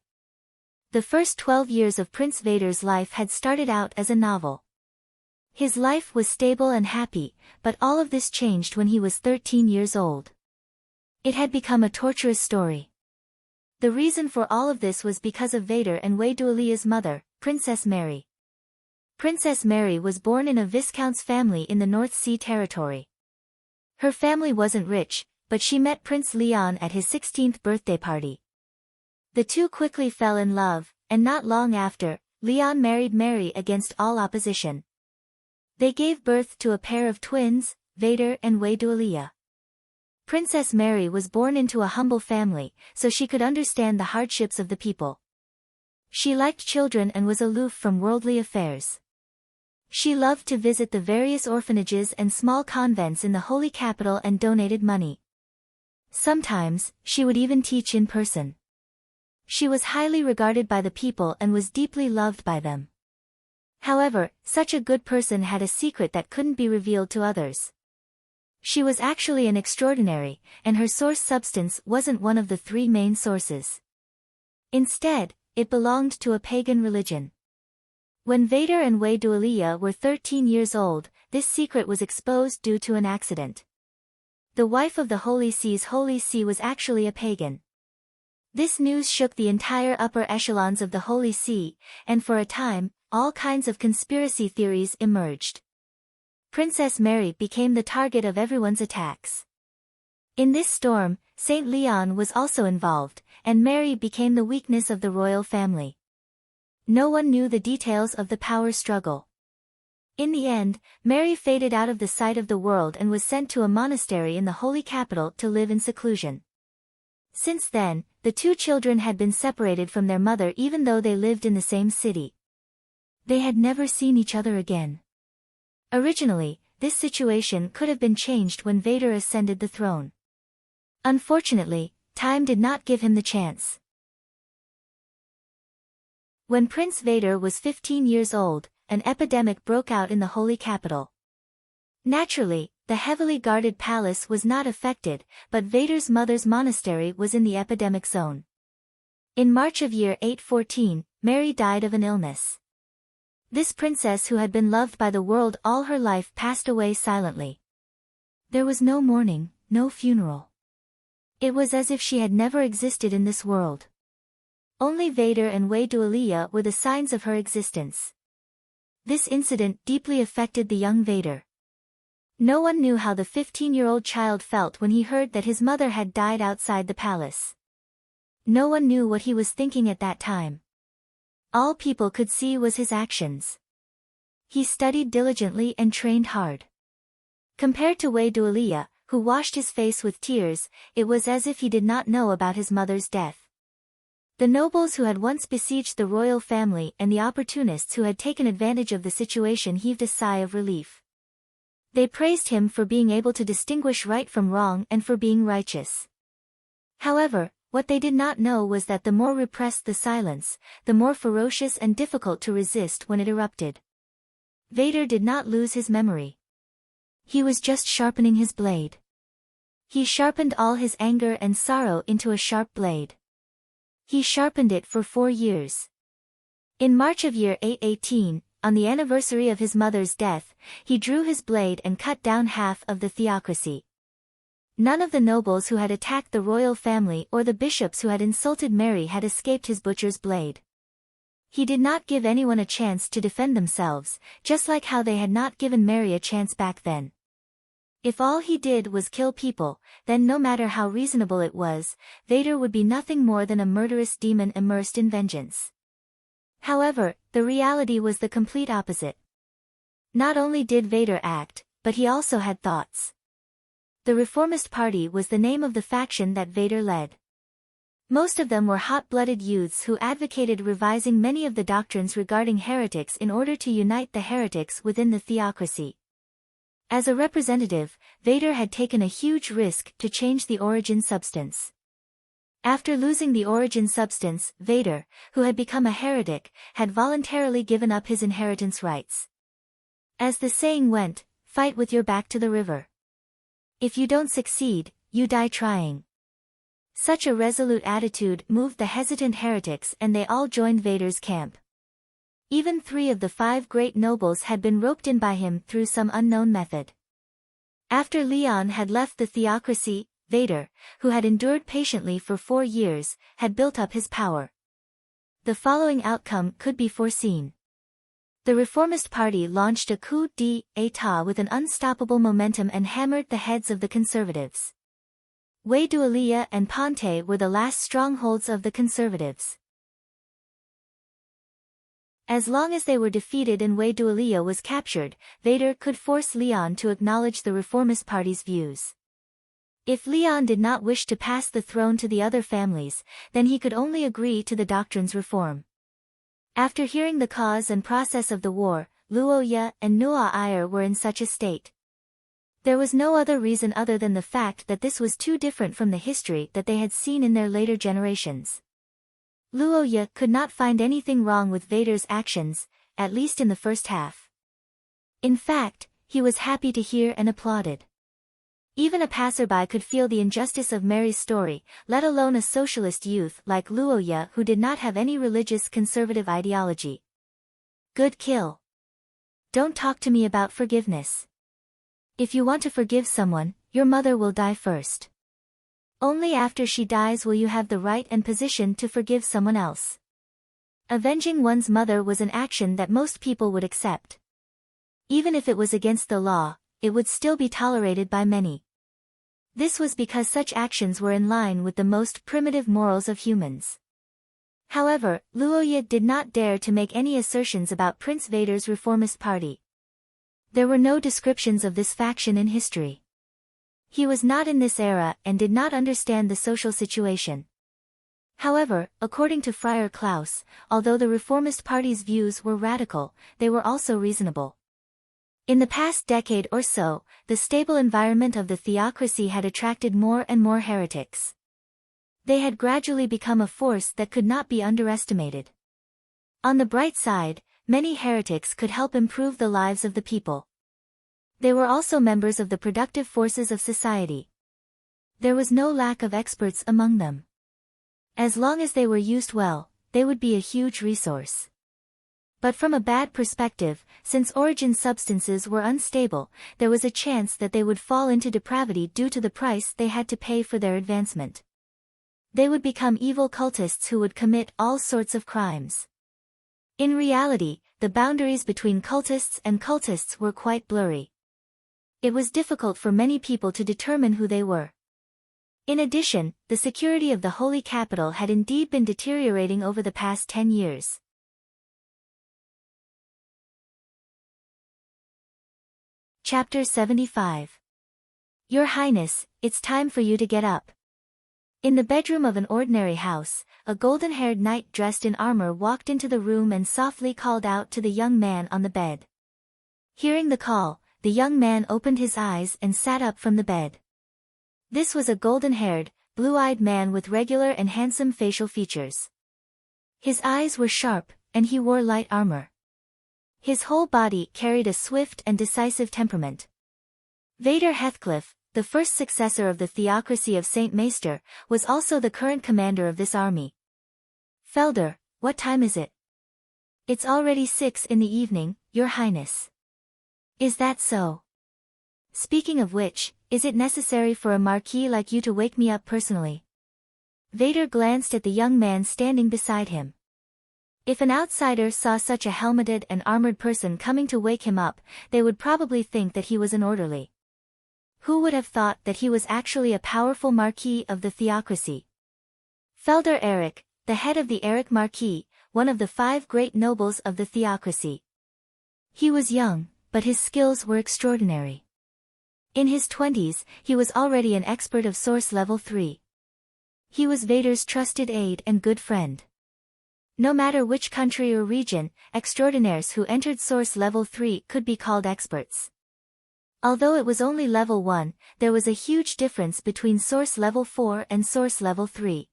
The first 12 years of Prince Vader's life had started out as a novel. His life was stable and happy, but all of this changed when he was 13 years old. It had become a torturous story. The reason for all of this was because of Vader and Wei Dualia's mother, Princess Mary. Princess Mary was born in a viscount's family in the North Sea Territory. Her family wasn't rich, but she met Prince Leon at his 16th birthday party. The two quickly fell in love, and not long after, Leon married Mary against all opposition. They gave birth to a pair of twins, Vader and Wei Dualia. Princess Mary was born into a humble family, so she could understand the hardships of the people. She liked children and was aloof from worldly affairs. She loved to visit the various orphanages and small convents in the holy capital and donated money. Sometimes, she would even teach in person. She was highly regarded by the people and was deeply loved by them. However, such a good person had a secret that couldn't be revealed to others. She was actually an extraordinary, and her source substance wasn't one of the three main sources. Instead, it belonged to a pagan religion. When Vader and Wei Dualia were 13 years old, this secret was exposed due to an accident. The wife of the Holy See was actually a pagan. This news shook the entire upper echelons of the Holy See, and for a time, all kinds of conspiracy theories emerged. Princess Mary became the target of everyone's attacks. In this storm, Saint Leon was also involved, and Mary became the weakness of the royal family. No one knew the details of the power struggle. In the end, Mary faded out of the sight of the world and was sent to a monastery in the holy capital to live in seclusion. Since then, the two children had been separated from their mother even though they lived in the same city. They had never seen each other again. Originally, this situation could have been changed when Vader ascended the throne. Unfortunately, time did not give him the chance. When Prince Vader was 15 years old, an epidemic broke out in the holy capital. Naturally, the heavily guarded palace was not affected, but Vader's mother's monastery was in the epidemic zone. In March of year 814, Mary died of an illness. This princess who had been loved by the world all her life passed away silently. There was no mourning, no funeral. It was as if she had never existed in this world. Only Vader and Wei Dualia were the signs of her existence. This incident deeply affected the young Vader. No one knew how the 15-year-old child felt when he heard that his mother had died outside the palace. No one knew what he was thinking at that time. All people could see was his actions. He studied diligently and trained hard. Compared to Wei Dualia, who washed his face with tears, it was as if he did not know about his mother's death. The nobles who had once besieged the royal family and the opportunists who had taken advantage of the situation heaved a sigh of relief. They praised him for being able to distinguish right from wrong and for being righteous. However, what they did not know was that the more repressed the silence, the more ferocious and difficult to resist when it erupted. Vader did not lose his memory. He was just sharpening his blade. He sharpened all his anger and sorrow into a sharp blade. He sharpened it for 4 years. In March of year 818, on the anniversary of his mother's death, he drew his blade and cut down half of the theocracy. None of the nobles who had attacked the royal family or the bishops who had insulted Mary had escaped his butcher's blade. He did not give anyone a chance to defend themselves, just like how they had not given Mary a chance back then. If all he did was kill people, then no matter how reasonable it was, Vader would be nothing more than a murderous demon immersed in vengeance. However, the reality was the complete opposite. Not only did Vader act, but he also had thoughts. The Reformist Party was the name of the faction that Vader led. Most of them were hot-blooded youths who advocated revising many of the doctrines regarding heretics in order to unite the heretics within the theocracy. As a representative, Vader had taken a huge risk to change the origin substance. After losing the origin substance, Vader, who had become a heretic, had voluntarily given up his inheritance rights. As the saying went, fight with your back to the river. If you don't succeed, you die trying. Such a resolute attitude moved the hesitant heretics and they all joined Vader's camp. Even 3 of the 5 great nobles had been roped in by him through some unknown method. After Leon had left the theocracy, Vader, who had endured patiently for 4 years, had built up his power. The following outcome could be foreseen. The Reformist Party launched a coup d'état with an unstoppable momentum and hammered the heads of the conservatives. Wei Dualia and Ponte were the last strongholds of the conservatives. As long as they were defeated and Wei Dualia was captured, Vader could force Leon to acknowledge the Reformist Party's views. If Leon did not wish to pass the throne to the other families, then he could only agree to the doctrine's reform. After hearing the cause and process of the war, Luo Ye and Nuo Iyer were in such a state. There was no other reason other than the fact that this was too different from the history that they had seen in their later generations. Luo Ye could not find anything wrong with Vader's actions, at least in the first half. In fact, he was happy to hear and applauded. Even a passerby could feel the injustice of Mary's story, let alone a socialist youth like Luo Ye who did not have any religious conservative ideology. Good kill. Don't talk to me about forgiveness. If you want to forgive someone, your mother will die first. Only after she dies will you have the right and position to forgive someone else. Avenging one's mother was an action that most people would accept. Even if it was against the law, it would still be tolerated by many. This was because such actions were in line with the most primitive morals of humans. However, Luo Yi did not dare to make any assertions about Prince Vader's reformist party. There were no descriptions of this faction in history. He was not in this era and did not understand the social situation. However, according to Friar Klaus, although the reformist party's views were radical, they were also reasonable. In the past decade or so, the stable environment of the theocracy had attracted more and more heretics. They had gradually become a force that could not be underestimated. On the bright side, many heretics could help improve the lives of the people. They were also members of the productive forces of society. There was no lack of experts among them. As long as they were used well, they would be a huge resource. But from a bad perspective, since origin substances were unstable, there was a chance that they would fall into depravity due to the price they had to pay for their advancement. They would become evil cultists who would commit all sorts of crimes. In reality, the boundaries between cultists and cultists were quite blurry. It was difficult for many people to determine who they were. In addition, the security of the Holy Capital had indeed been deteriorating over the past 10 years. Chapter 75. Your Highness, it's time for you to get up. In the bedroom of an ordinary house, a golden-haired knight dressed in armor walked into the room and softly called out to the young man on the bed. Hearing the call, the young man opened his eyes and sat up from the bed. This was a golden-haired, blue-eyed man with regular and handsome facial features. His eyes were sharp, and he wore light armor. His whole body carried a swift and decisive temperament. Vader Heathcliff, the first successor of the theocracy of Saint Maester, was also the current commander of this army. Felder, what time is it? It's already 6 in the evening, Your Highness. Is that so? Speaking of which, is it necessary for a marquis like you to wake me up personally? Vader glanced at the young man standing beside him. If an outsider saw such a helmeted and armored person coming to wake him up, they would probably think that he was an orderly. Who would have thought that he was actually a powerful marquis of the theocracy? Felder Eric, the head of the Eric Marquis, one of the 5 great nobles of the theocracy. He was young, but his skills were extraordinary. In his 20s, he was already an expert of Source Level 3. He was Vader's trusted aide and good friend. No matter which country or region, extraordinaires who entered Source Level 3 could be called experts. Although it was only Level 1, there was a huge difference between Source Level 4 and Source Level 3.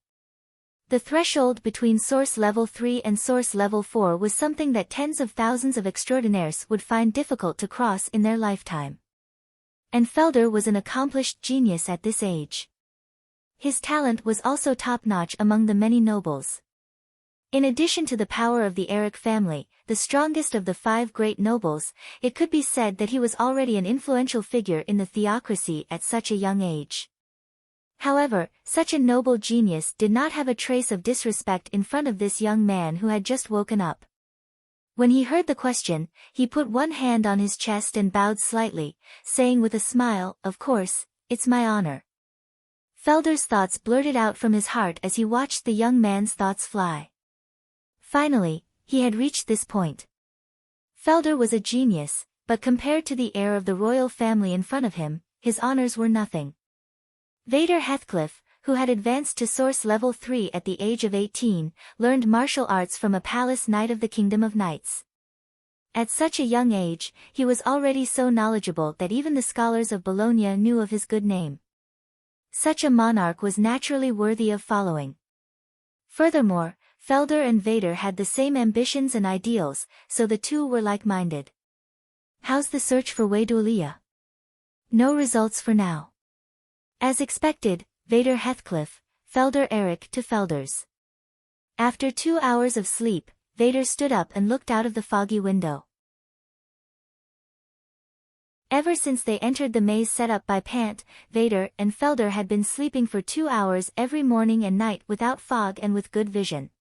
The threshold between Source Level 3 and Source Level 4 was something that tens of thousands of extraordinaires would find difficult to cross in their lifetime. And Felder was an accomplished genius at this age. His talent was also top-notch among the many nobles. In addition to the power of the Eric family, the strongest of the 5 great nobles, it could be said that he was already an influential figure in the theocracy at such a young age. However, such a noble genius did not have a trace of disrespect in front of this young man who had just woken up. When he heard the question, he put one hand on his chest and bowed slightly, saying with a smile, "Of course, it's my honor." Felder's thoughts blurted out from his heart as he watched the young man's thoughts fly. Finally, he had reached this point. Felder was a genius, but compared to the heir of the royal family in front of him, his honors were nothing. Vader Heathcliff, who had advanced to Source Level 3 at the age of 18, learned martial arts from a palace knight of the Kingdom of Knights. At such a young age, he was already so knowledgeable that even the scholars of Bologna knew of his good name. Such a monarch was naturally worthy of following. Furthermore, Felder and Vader had the same ambitions and ideals, so the two were like-minded. How's the search for Wei Duolia? No results for now. As expected, Vader Heathcliff, Felder Eric to Felders. After 2 hours of sleep, Vader stood up and looked out of the foggy window. Ever since they entered the maze set up by Pant, Vader and Felder had been sleeping for 2 hours every morning and night without fog and with good vision.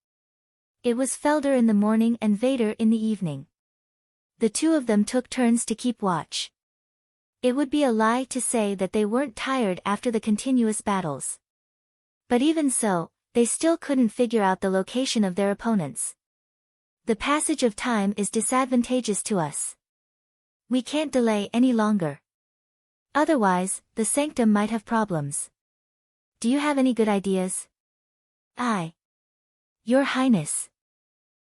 It was Felder in the morning and Vader in the evening. The two of them took turns to keep watch. It would be a lie to say that they weren't tired after the continuous battles. But even so, they still couldn't figure out the location of their opponents. The passage of time is disadvantageous to us. We can't delay any longer. Otherwise, the Sanctum might have problems. Do you have any good ideas? Your Highness.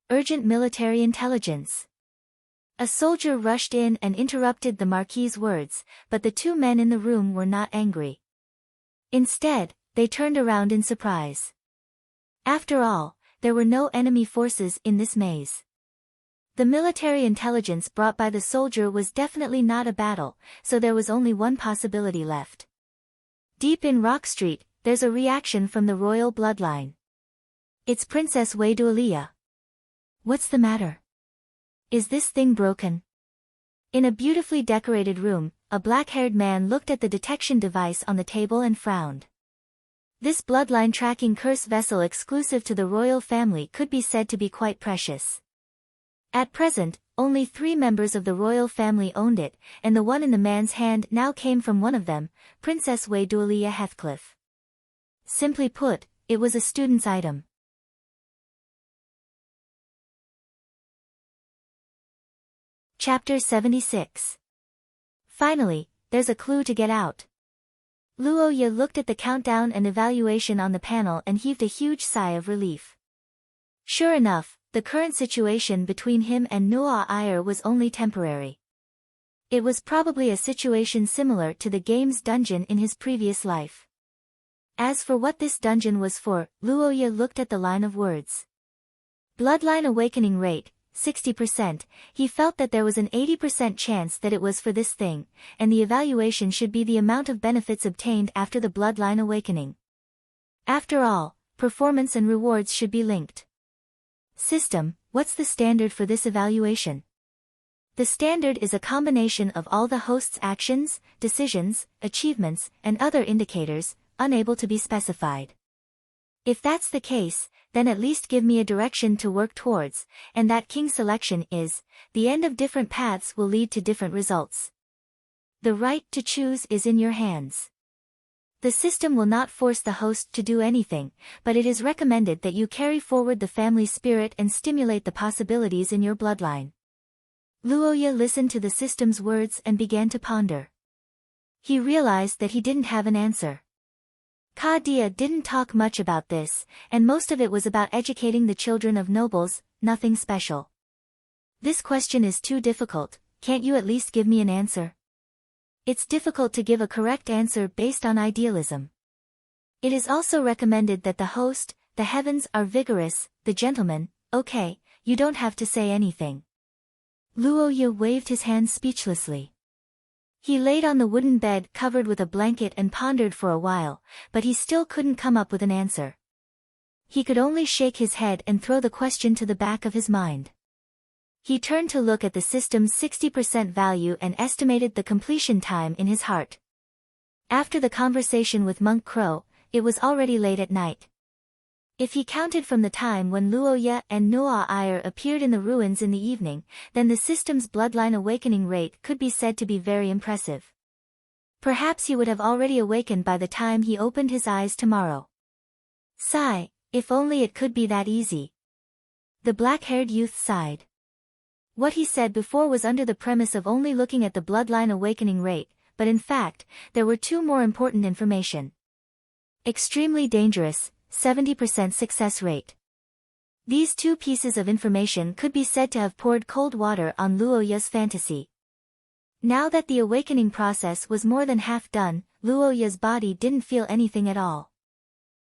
Urgent military intelligence. A soldier rushed in and interrupted the Marquis's words, but the two men in the room were not angry. Instead, they turned around in surprise. After all, there were no enemy forces in this maze. The military intelligence brought by the soldier was definitely not a battle, so there was only one possibility left. Deep in Rock Street, there's a reaction from the royal bloodline. It's Princess Wei Dualia. What's the matter? Is this thing broken? In a beautifully decorated room, a black-haired man looked at the detection device on the table and frowned. This bloodline tracking curse vessel exclusive to the royal family could be said to be quite precious. At present, only 3 members of the royal family owned it, and the one in the man's hand now came from one of them, Princess Wei Dualia Heathcliff. Simply put, it was a student's item. Chapter 76. Finally, there's a clue to get out. Luo Ye looked at the countdown and evaluation on the panel and heaved a huge sigh of relief. Sure enough, the current situation between him and Nuo Ayer was only temporary. It was probably a situation similar to the game's dungeon in his previous life. As for what this dungeon was for, Luo Ye looked at the line of words. Bloodline awakening rate, 60%, he felt that there was an 80% chance that it was for this thing, and the evaluation should be the amount of benefits obtained after the bloodline awakening. After all, performance and rewards should be linked. System, what's the standard for this evaluation? The standard is a combination of all the host's actions, decisions, achievements, and other indicators, unable to be specified. If that's the case, then at least give me a direction to work towards, and that king selection is, the end of different paths will lead to different results. The right to choose is in your hands. The system will not force the host to do anything, but it is recommended that you carry forward the family spirit and stimulate the possibilities in your bloodline. Luo Ye listened to the system's words and began to ponder. He realized that he didn't have an answer. Ka Dia didn't talk much about this, and most of it was about educating the children of nobles, nothing special. This question is too difficult, can't you at least give me an answer? It's difficult to give a correct answer based on idealism. It is also recommended that the host, the heavens are vigorous, the gentleman, okay, you don't have to say anything. Luo Ye waved his hand speechlessly. He laid on the wooden bed covered with a blanket and pondered for a while, but he still couldn't come up with an answer. He could only shake his head and throw the question to the back of his mind. He turned to look at the system's 60% value and estimated the completion time in his heart. After the conversation with Monk Crow, it was already late at night. If he counted from the time when Luo Ye and Nuo Ayer appeared in the ruins in the evening, then the system's bloodline awakening rate could be said to be very impressive. Perhaps he would have already awakened by the time he opened his eyes tomorrow. Sigh, if only it could be that easy. The black-haired youth sighed. What he said before was under the premise of only looking at the bloodline awakening rate, but in fact, there were 2 more important information. Extremely dangerous, 70% success rate. These 2 pieces of information could be said to have poured cold water on Luo Ye's fantasy. Now that the awakening process was more than half done, Luo Ye's body didn't feel anything at all.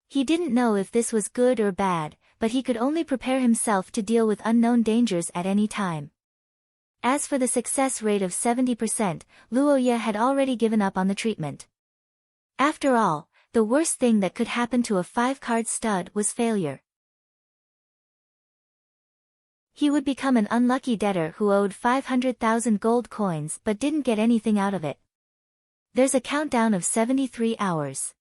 He didn't know if this was good or bad, but he could only prepare himself to deal with unknown dangers at any time. As for the success rate of 70%, Luo Ye had already given up on the treatment. After all, the worst thing that could happen to a 5-card stud was failure. He would become an unlucky debtor who owed 500,000 gold coins but didn't get anything out of it. There's a countdown of 73 hours.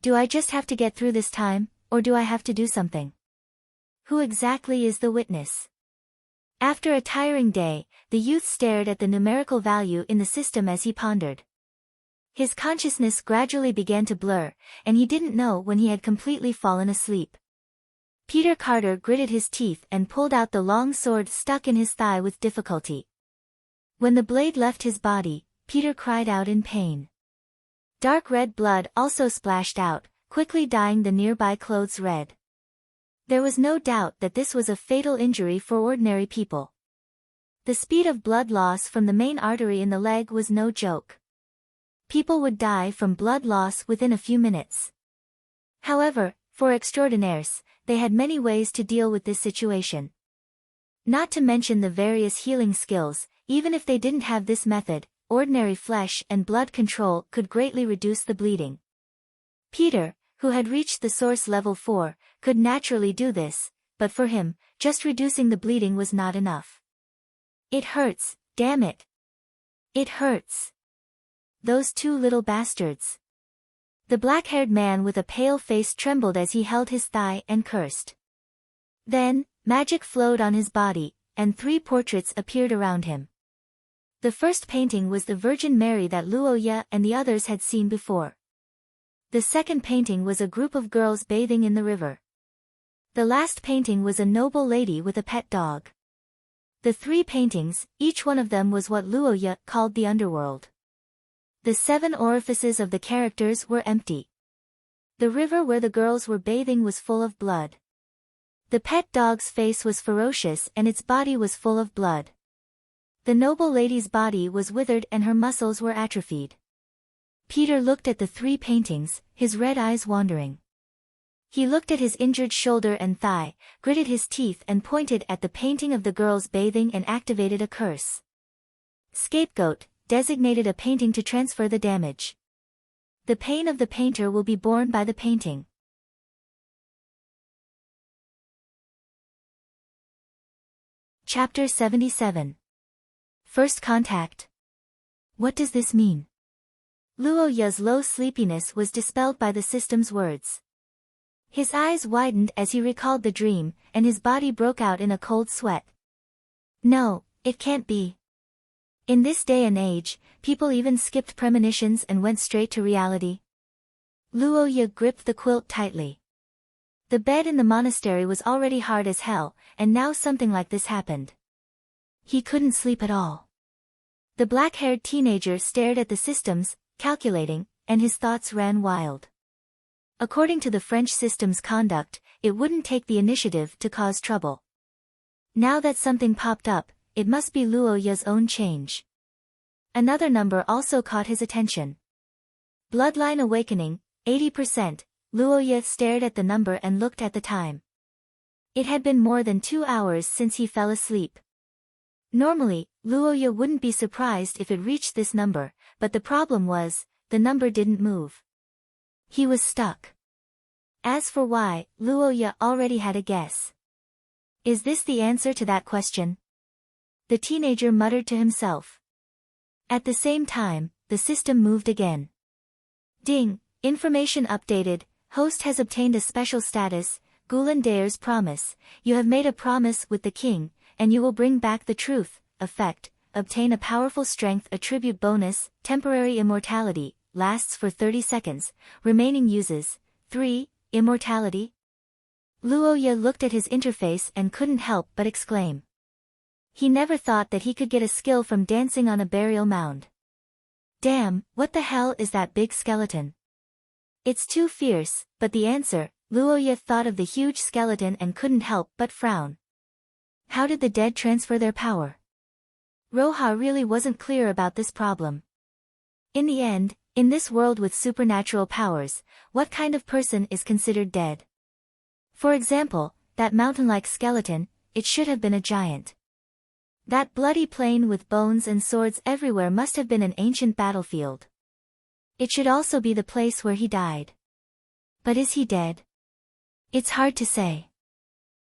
Do I just have to get through this time, or do I have to do something? Who exactly is the witness? After a tiring day, the youth stared at the numerical value in the system as he pondered. His consciousness gradually began to blur, and he didn't know when he had completely fallen asleep. Peter Carter gritted his teeth and pulled out the long sword stuck in his thigh with difficulty. When the blade left his body, Peter cried out in pain. Dark red blood also splashed out, quickly dyeing the nearby clothes red. There was no doubt that this was a fatal injury for ordinary people. The speed of blood loss from the main artery in the leg was no joke. People would die from blood loss within a few minutes. However, for extraordinaires, they had many ways to deal with this situation. Not to mention the various healing skills, even if they didn't have this method, ordinary flesh and blood control could greatly reduce the bleeding. Peter, who had reached the source level 4, could naturally do this, but for him, just reducing the bleeding was not enough. It hurts, damn it. It hurts. Those two little bastards. The black-haired man with a pale face trembled as he held his thigh and cursed. Then, magic flowed on his body, and 3 portraits appeared around him. The first painting was the Virgin Mary that Luoya and the others had seen before. The second painting was a group of girls bathing in the river. The last painting was a noble lady with a pet dog. The 3 paintings, each one of them was what Luoya called the underworld. The 7 orifices of the characters were empty. The river where the girls were bathing was full of blood. The pet dog's face was ferocious and its body was full of blood. The noble lady's body was withered and her muscles were atrophied. Peter looked at the 3 paintings, his red eyes wandering. He looked at his injured shoulder and thigh, gritted his teeth and pointed at the painting of the girls bathing and activated a curse. Scapegoat, designated a painting to transfer the damage. The pain of the painter will be borne by the painting. Chapter 77. First Contact. What does this mean? Luoya's low sleepiness was dispelled by the system's words. His eyes widened as he recalled the dream, and his body broke out in a cold sweat. No, it can't be. In this day and age, people even skipped premonitions and went straight to reality. Luoya gripped the quilt tightly. The bed in the monastery was already hard as hell, and now something like this happened. He couldn't sleep at all. The black-haired teenager stared at the systems, calculating, and his thoughts ran wild. According to the French system's conduct, it wouldn't take the initiative to cause trouble. Now that something popped up, it must be Luoya's own change. Another number also caught his attention. Bloodline awakening, 80%. Luoya stared at the number and looked at the time. It had been more than 2 hours since he fell asleep. Normally, Luoya wouldn't be surprised if it reached this number, but the problem was, the number didn't move. He was stuck. As for why, Luoya already had a guess. Is this the answer to that question? The teenager muttered to himself. At the same time, the system moved again. Ding, information updated, host has obtained a special status, Gulen Daer's promise, you have made a promise with the king, and you will bring back the truth, effect, obtain a powerful strength attribute bonus, temporary immortality, lasts for 30 seconds, remaining uses, 3, immortality? Luoya looked at his interface and couldn't help but exclaim. He never thought that he could get a skill from dancing on a burial mound. Damn, what the hell is that big skeleton? It's too fierce, but the answer, Luoya thought of the huge skeleton and couldn't help but frown. How did the dead transfer their power? Roha really wasn't clear about this problem. In the end, in this world with supernatural powers, what kind of person is considered dead? For example, that mountain-like skeleton, it should have been a giant. That bloody plain with bones and swords everywhere must have been an ancient battlefield. It should also be the place where he died. But is he dead? It's hard to say.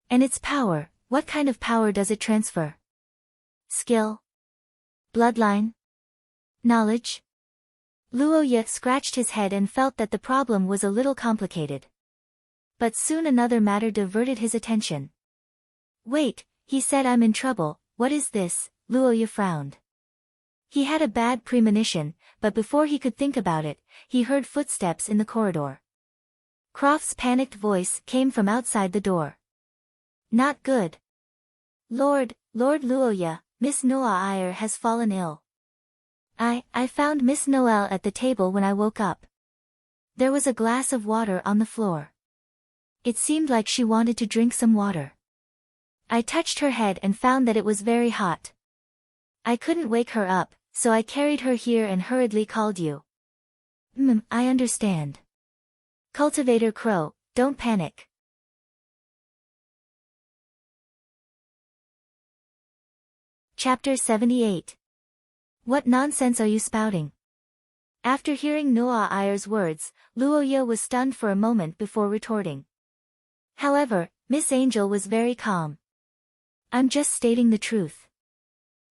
And its power, What kind of power does it transfer? Skill? Bloodline? Knowledge? Luo Ye scratched his head and felt that the problem was a little complicated. But soon another matter diverted his attention. Wait, he said, I'm in trouble. What is this? Luo Ye frowned. He had a bad premonition, but before he could think about it, he heard footsteps in the corridor. Croft's panicked voice came from outside the door. Not good. Lord Luo Ye, Miss Noah has fallen ill. I found Miss Noel at the table when I woke up. There was a glass of water on the floor. It seemed like she wanted to drink some water. I touched her head and found that it was very hot. I couldn't wake her up, so I carried her here and hurriedly called you. I understand. Cultivator Crow, don't panic. Chapter 78. What nonsense are you spouting? After hearing Noah Ayer's words, Luo Ye was stunned for a moment before retorting. However, Miss Angel was very calm. I'm just stating the truth.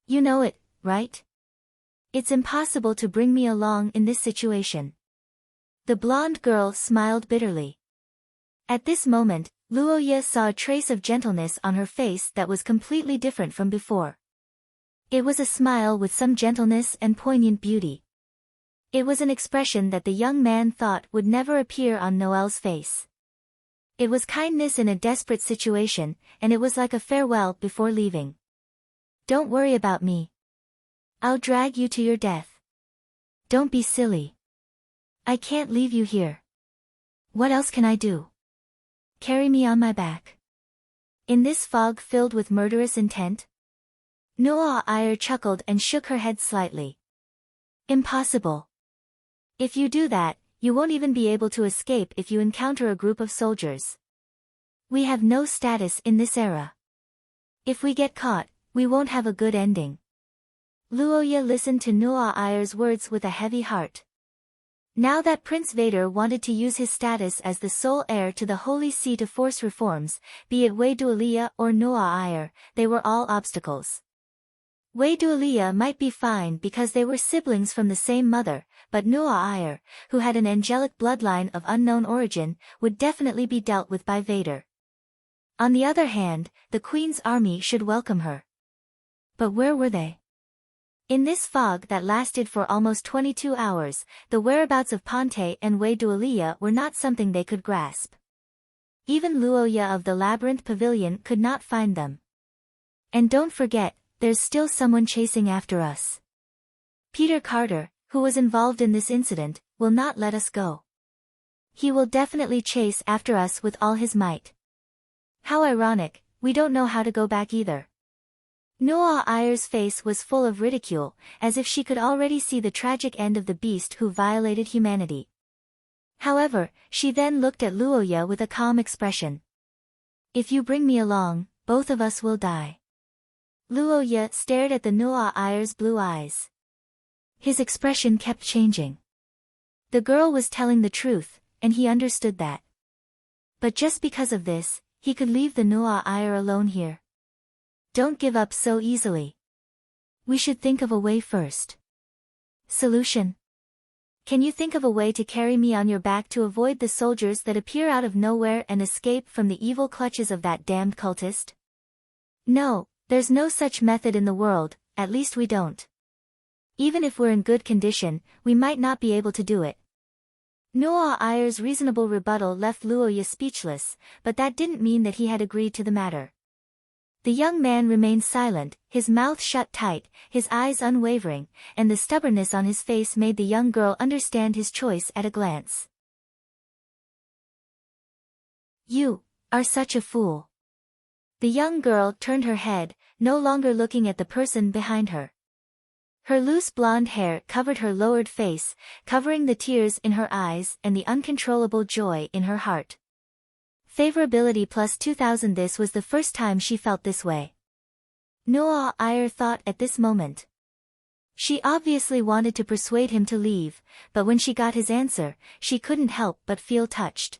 You know it, right? It's impossible to bring me along in this situation. The blonde girl smiled bitterly. At this moment, Luo Ye saw a trace of gentleness on her face that was completely different from before. It was a smile with some gentleness and poignant beauty. It was an expression that the young man thought would never appear on Noel's face. It was kindness in a desperate situation, and it was like a farewell before leaving. Don't worry about me. I'll drag you to your death. Don't be silly. I can't leave you here. What else can I do? Carry me on my back. In this fog filled with murderous intent? Noah Ayer chuckled and shook her head slightly. Impossible. If you do that, you won't even be able to escape if you encounter a group of soldiers. We have no status in this era. If we get caught, we won't have a good ending. Luo Ye listened to Noah Ayer's words with a heavy heart. Now that Prince Vader wanted to use his status as the sole heir to the Holy See to force reforms, be it Wei Dualia or Noah Ayer, they were all obstacles. Wei Dualia might be fine because they were siblings from the same mother, but Noah Ayer, who had an angelic bloodline of unknown origin, would definitely be dealt with by Vader. On the other hand, the Queen's army should welcome her. But where were they? In this fog that lasted for almost 22 hours, the whereabouts of Ponte and Wei Dualia were not something they could grasp. Even Luo Ye of the Labyrinth Pavilion could not find them. And don't forget, there's still someone chasing after us. Peter Carter, who was involved in this incident, will not let us go. He will definitely chase after us with all his might. How ironic, we don't know how to go back either. Noah Ayer's face was full of ridicule, as if she could already see the tragic end of the beast who violated humanity. However, she then looked at Luo Ye with a calm expression. If you bring me along, both of us will die. Luo Ye stared at the Noah Ayer's blue eyes. His expression kept changing. The girl was telling the truth, and he understood that. But just because of this, he could leave the Noah Ayer alone here. Don't give up so easily. We should think of a way first. Solution? Can you think of a way to carry me on your back to avoid the soldiers that appear out of nowhere and escape from the evil clutches of that damned cultist? No, there's no such method in the world, at least we don't. Even if we're in good condition, we might not be able to do it. Noah Ayer's reasonable rebuttal left Luo Ye speechless, but that didn't mean that he had agreed to the matter. The young man remained silent, his mouth shut tight, his eyes unwavering, and the stubbornness on his face made the young girl understand his choice at a glance. You are such a fool. The young girl turned her head, no longer looking at the person behind her. Her loose blonde hair covered her lowered face, covering the tears in her eyes and the uncontrollable joy in her heart. Favorability plus 2000. This was the first time she felt this way. Noah Ayer thought at this moment. She obviously wanted to persuade him to leave, but when she got his answer, she couldn't help but feel touched.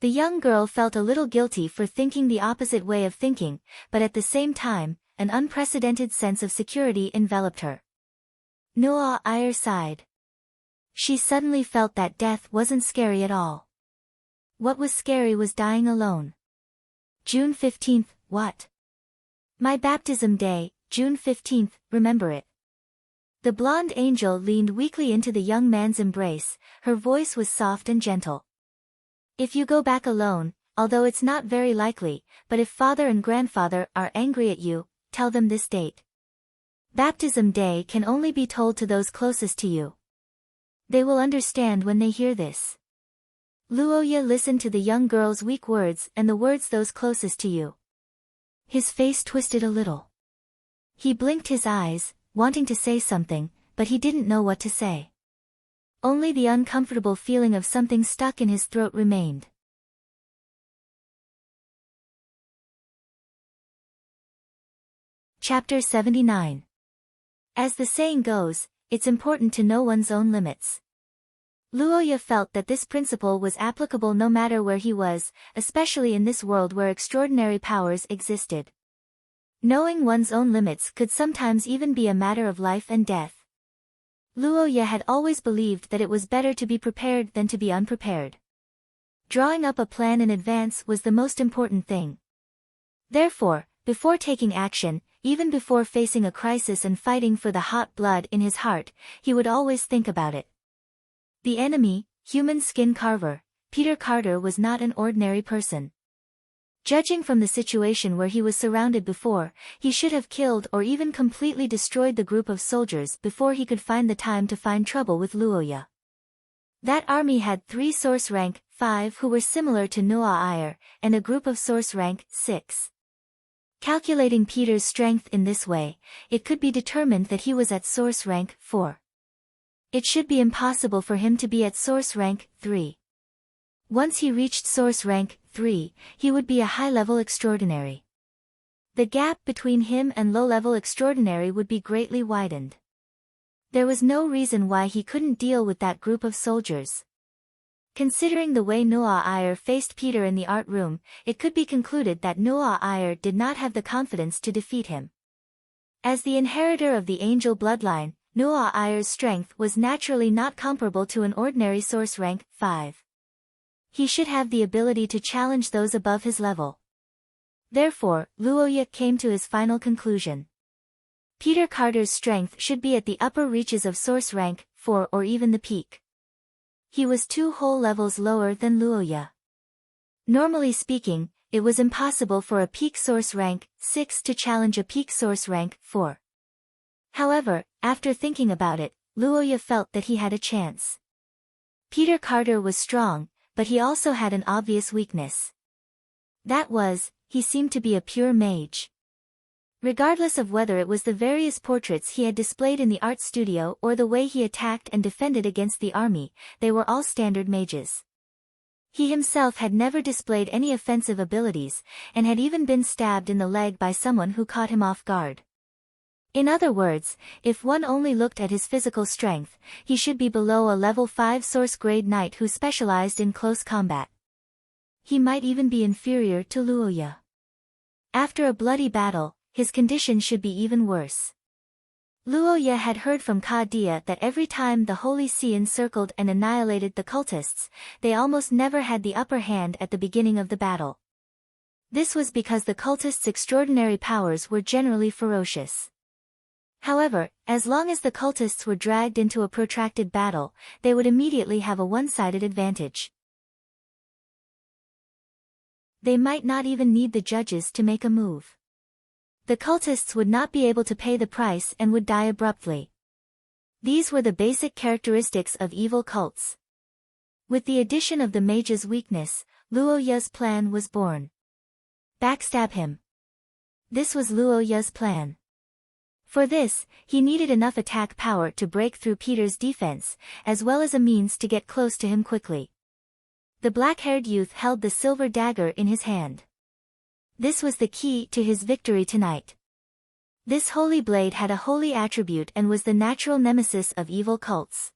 The young girl felt a little guilty for thinking the opposite way of thinking, but at the same time, an unprecedented sense of security enveloped her. Noah Iyer sighed. She suddenly felt that death wasn't scary at all. What was scary was dying alone. June 15th, what? My baptism day, June 15th, remember it. The blonde angel leaned weakly into the young man's embrace, her voice was soft and gentle. If you go back alone, although it's not very likely, but if father and grandfather are angry at you, tell them this date. Baptism day can only be told to those closest to you. They will understand when they hear this. Luoya listened to the young girl's weak words and the words those closest to you. His face twisted a little. He blinked his eyes, wanting to say something, but he didn't know what to say. Only the uncomfortable feeling of something stuck in his throat remained. Chapter 79. As the saying goes, it's important to know one's own limits. Luoya felt that this principle was applicable no matter where he was, especially in this world where extraordinary powers existed. Knowing one's own limits could sometimes even be a matter of life and death. Luoya had always believed that it was better to be prepared than to be unprepared. Drawing up a plan in advance was the most important thing. Therefore, before taking action, even before facing a crisis and fighting for the hot blood in his heart, he would always think about it. The enemy, human skin carver, Peter Carter was not an ordinary person. Judging from the situation where he was surrounded before, he should have killed or even completely destroyed the group of soldiers before he could find the time to find trouble with Luoya. That army had 3 source rank 5 who were similar to Noah Iyer, and a group of source rank 6. Calculating Peter's strength in this way, it could be determined that he was at source rank 4. It should be impossible for him to be at source rank 3. Once he reached source rank 3, he would be a high-level extraordinary. The gap between him and low-level extraordinary would be greatly widened. There was no reason why he couldn't deal with that group of soldiers. Considering the way Noah Iyer faced Peter in the art room, it could be concluded that Noah Iyer did not have the confidence to defeat him. As the inheritor of the angel bloodline, Noah Iyer's strength was naturally not comparable to an ordinary source rank 5. He should have the ability to challenge those above his level. Therefore, Luoya came to his final conclusion. Peter Carter's strength should be at the upper reaches of source rank 4 or even the peak. He was 2 whole levels lower than Luoya. Normally speaking, it was impossible for a peak source rank 6 to challenge a peak source rank 4. However, after thinking about it, Luoya felt that he had a chance. Peter Carter was strong, but he also had an obvious weakness. That was, he seemed to be a pure mage. Regardless of whether it was the various portraits he had displayed in the art studio or the way he attacked and defended against the army, they were all standard mages. He himself had never displayed any offensive abilities, and had even been stabbed in the leg by someone who caught him off guard. In other words, if one only looked at his physical strength, he should be below a level 5 source grade knight who specialized in close combat. He might even be inferior to Luoya. After a bloody battle, his condition should be even worse. Luoya had heard from Ka Dia that every time the Holy See encircled and annihilated the cultists, they almost never had the upper hand at the beginning of the battle. This was because the cultists' extraordinary powers were generally ferocious. However, as long as the cultists were dragged into a protracted battle, they would immediately have a one-sided advantage. They might not even need the judges to make a move. The cultists would not be able to pay the price and would die abruptly. These were the basic characteristics of evil cults. With the addition of the mage's weakness, Luoya's plan was born. Backstab him. This was Luoya's plan. For this, he needed enough attack power to break through Peter's defense, as well as a means to get close to him quickly. The black-haired youth held the silver dagger in his hand. This was the key to his victory tonight. This holy blade had a holy attribute and was the natural nemesis of evil cults.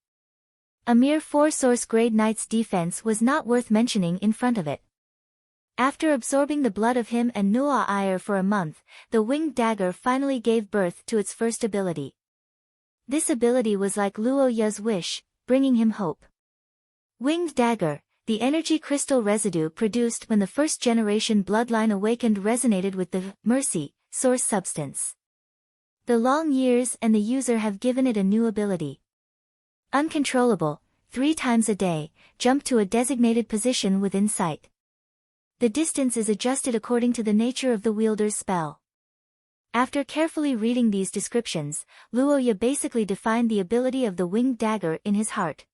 A mere 4 source grade knight's defense was not worth mentioning in front of it. After absorbing the blood of him and Nuo Ayer for a month, the winged dagger finally gave birth to its first ability. This ability was like Luo Ye's wish, bringing him hope. Winged dagger, the energy crystal residue produced when the first-generation bloodline awakened resonated with the mercy source substance. The long years and the user have given it a new ability. Uncontrollable, 3 times a day, jump to a designated position within sight. The distance is adjusted according to the nature of the wielder's spell. After carefully reading these descriptions, Luo Ye basically defined the ability of the winged dagger in his heart.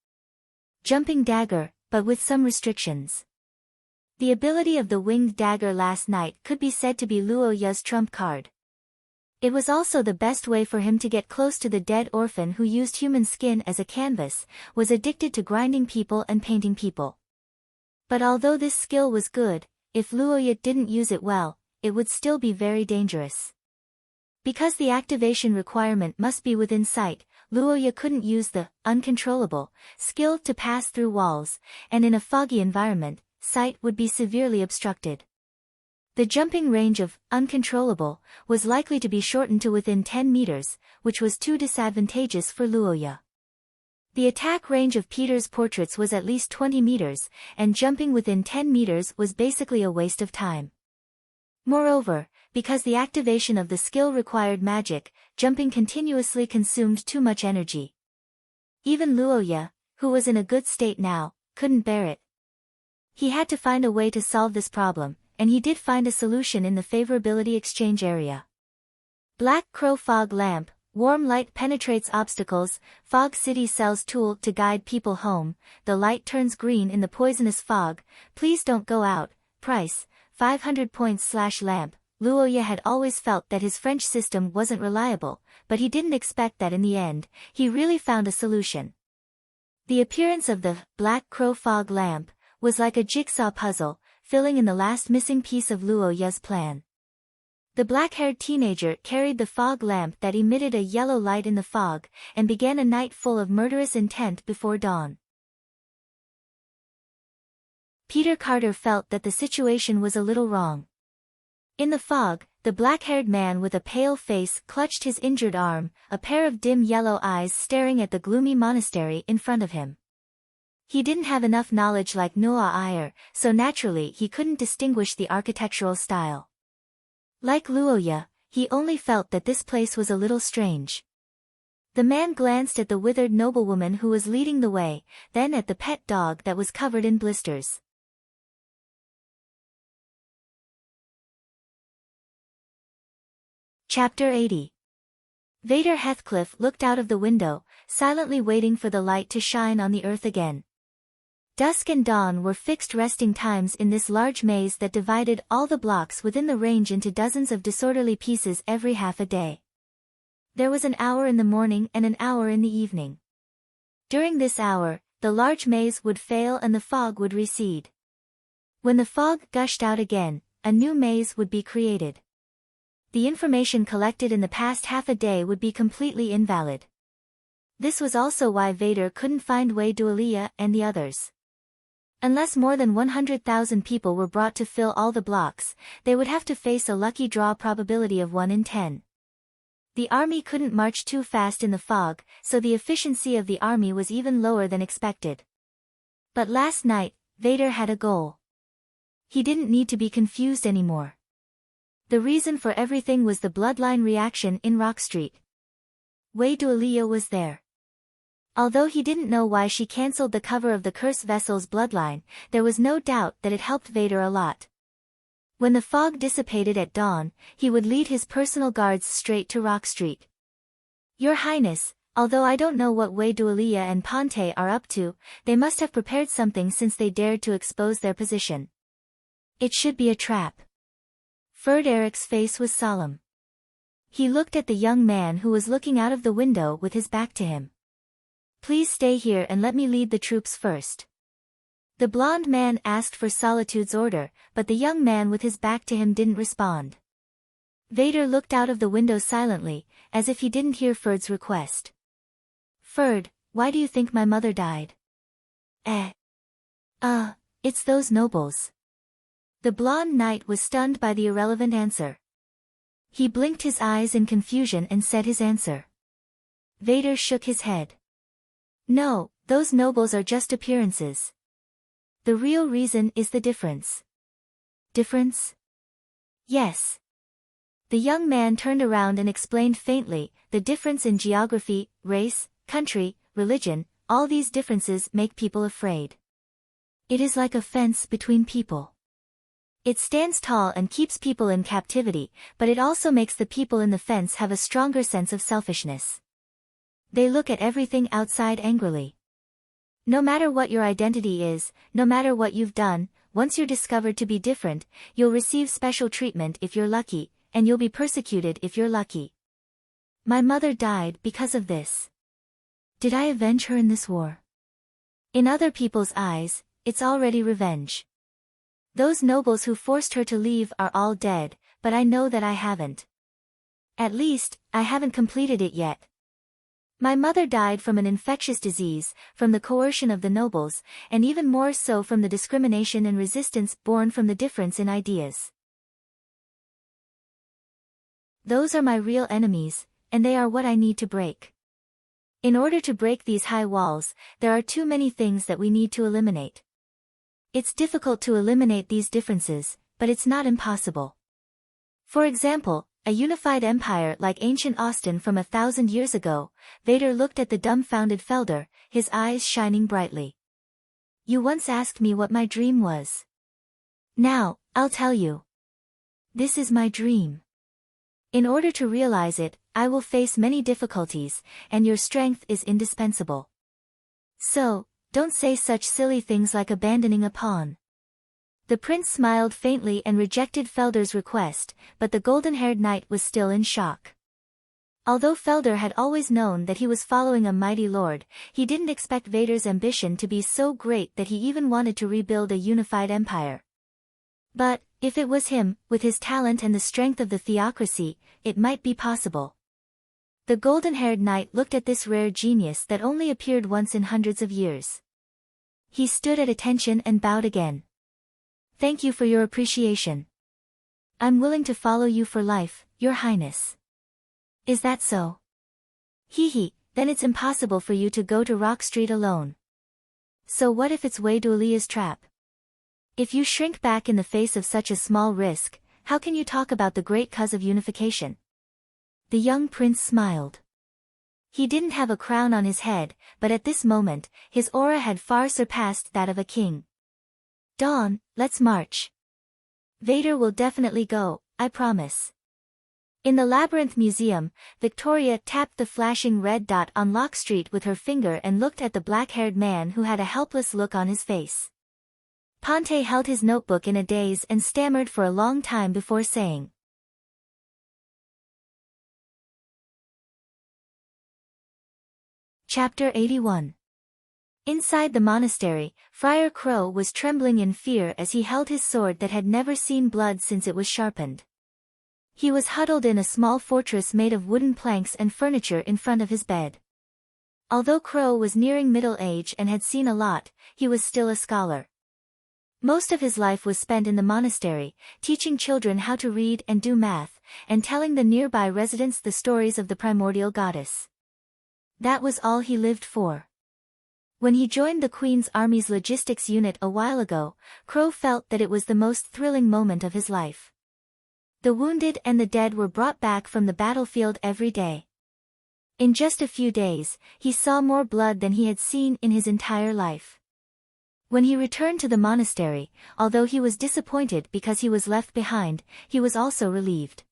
Jumping dagger, but with some restrictions. The ability of the winged dagger last night could be said to be Luo Ye's trump card. It was also the best way for him to get close to the dead orphan who used human skin as a canvas, was addicted to grinding people and painting people. But although this skill was good, if Luo Ye didn't use it well, it would still be very dangerous. Because the activation requirement must be within sight, Luo Ye couldn't use the uncontrollable skill to pass through walls, and in a foggy environment, sight would be severely obstructed. The jumping range of uncontrollable was likely to be shortened to within 10 meters, which was too disadvantageous for Luo Ye. The attack range of Peter's portraits was at least 20 meters, and jumping within 10 meters was basically a waste of time. Moreover, because the activation of the skill required magic, jumping continuously consumed too much energy. Even Luo Ye, who was in a good state now, couldn't bear it. He had to find a way to solve this problem, and he did find a solution in the favorability exchange area. Black Crow Fog Lamp. Warm light penetrates obstacles. Fog City sells tool to guide people home. The light turns green in the poisonous fog. Please don't go out. Price, 500 points/lamp. Luo Ye had always felt that his French system wasn't reliable, but he didn't expect that in the end, he really found a solution. The appearance of the Black Crow Fog Lamp was like a jigsaw puzzle, filling in the last missing piece of Luo Ye's plan. The black-haired teenager carried the fog lamp that emitted a yellow light in the fog, and began a night full of murderous intent before dawn. Peter Carter felt that the situation was a little wrong. In the fog, the black-haired man with a pale face clutched his injured arm, a pair of dim yellow eyes staring at the gloomy monastery in front of him. He didn't have enough knowledge like Nuo Ayer, so naturally he couldn't distinguish the architectural style. Like Luo Ye, he only felt that this place was a little strange. The man glanced at the withered noblewoman who was leading the way, then at the pet dog that was covered in blisters. Chapter 80. Vader Heathcliff looked out of the window, silently waiting for the light to shine on the earth again. Dusk and dawn were fixed resting times in this large maze that divided all the blocks within the range into dozens of disorderly pieces every half a day. There was an hour in the morning and an hour in the evening. During this hour, the large maze would fail and the fog would recede. When the fog gushed out again, a new maze would be created. The information collected in the past half a day would be completely invalid. This was also why Vader couldn't find Wei Dualia and the others. Unless more than 100,000 people were brought to fill all the blocks, they would have to face a lucky draw probability of 1 in 10. The army couldn't march too fast in the fog, so the efficiency of the army was even lower than expected. But last night, Vader had a goal. He didn't need to be confused anymore. The reason for everything was the bloodline reaction in Rock Street. Wei Dualia was there. Although he didn't know why she cancelled the cover of the Curse Vessel's bloodline, there was no doubt that it helped Vader a lot. When the fog dissipated at dawn, he would lead his personal guards straight to Rock Street. Your Highness, although I don't know what Wei Dualia and Ponte are up to, they must have prepared something since they dared to expose their position. It should be a trap. Ferd Eric's face was solemn. He looked at the young man who was looking out of the window with his back to him. Please stay here and let me lead the troops first. The blond man asked for Solitude's order, but the young man with his back to him didn't respond. Vader looked out of the window silently, as if he didn't hear Ferd's request. Ferd, why do you think my mother died? It's those nobles. The blonde knight was stunned by the irrelevant answer. He blinked his eyes in confusion and said his answer. Vader shook his head. No, those nobles are just appearances. The real reason is the difference. Difference? Yes. The young man turned around and explained faintly, the difference in geography, race, country, religion, all these differences make people afraid. It is like a fence between people. It stands tall and keeps people in captivity, but it also makes the people in the fence have a stronger sense of selfishness. They look at everything outside angrily. No matter what your identity is, no matter what you've done, once you're discovered to be different, you'll receive special treatment if you're lucky, and you'll be persecuted if you're lucky. My mother died because of this. Did I avenge her in this war? In other people's eyes, it's already revenge. Those nobles who forced her to leave are all dead, but I know that I haven't. At least, I haven't completed it yet. My mother died from an infectious disease, from the coercion of the nobles, and even more so from the discrimination and resistance born from the difference in ideas. Those are my real enemies, and they are what I need to break. In order to break these high walls, there are too many things that we need to eliminate. It's difficult to eliminate these differences, but it's not impossible. For example, a unified empire like ancient Austin from 1,000 years ago. Vader looked at the dumbfounded Felder, his eyes shining brightly. You once asked me what my dream was. Now, I'll tell you. This is my dream. In order to realize it, I will face many difficulties, and your strength is indispensable. So, don't say such silly things like abandoning a pawn. The prince smiled faintly and rejected Felder's request, but the golden-haired knight was still in shock. Although Felder had always known that he was following a mighty lord, he didn't expect Vader's ambition to be so great that he even wanted to rebuild a unified empire. But, if it was him, with his talent and the strength of the theocracy, it might be possible. The golden-haired knight looked at this rare genius that only appeared once in hundreds of years. He stood at attention and bowed again. Thank you for your appreciation. I'm willing to follow you for life, Your Highness. Is that so? Hee, then it's impossible for you to go to Rock Street alone. So what if it's Wei Duolia's trap? If you shrink back in the face of such a small risk, how can you talk about the great cause of unification? The young prince smiled. He didn't have a crown on his head, but at this moment, his aura had far surpassed that of a king. Dawn, let's march. Vader will definitely go, I promise. In the Labyrinth Museum, Victoria tapped the flashing red dot on Lock Street with her finger and looked at the black-haired man who had a helpless look on his face. Ponte held his notebook in a daze and stammered for a long time before saying. Chapter 81. Inside the monastery, Friar Crow was trembling in fear as he held his sword that had never seen blood since it was sharpened. He was huddled in a small fortress made of wooden planks and furniture in front of his bed. Although Crow was nearing middle age and had seen a lot, he was still a scholar. Most of his life was spent in the monastery, teaching children how to read and do math, and telling the nearby residents the stories of the primordial goddess. That was all he lived for. When he joined the Queen's Army's logistics unit a while ago, Crow felt that it was the most thrilling moment of his life. The wounded and the dead were brought back from the battlefield every day. In just a few days, he saw more blood than he had seen in his entire life. When he returned to the monastery, although he was disappointed because he was left behind, he was also relieved.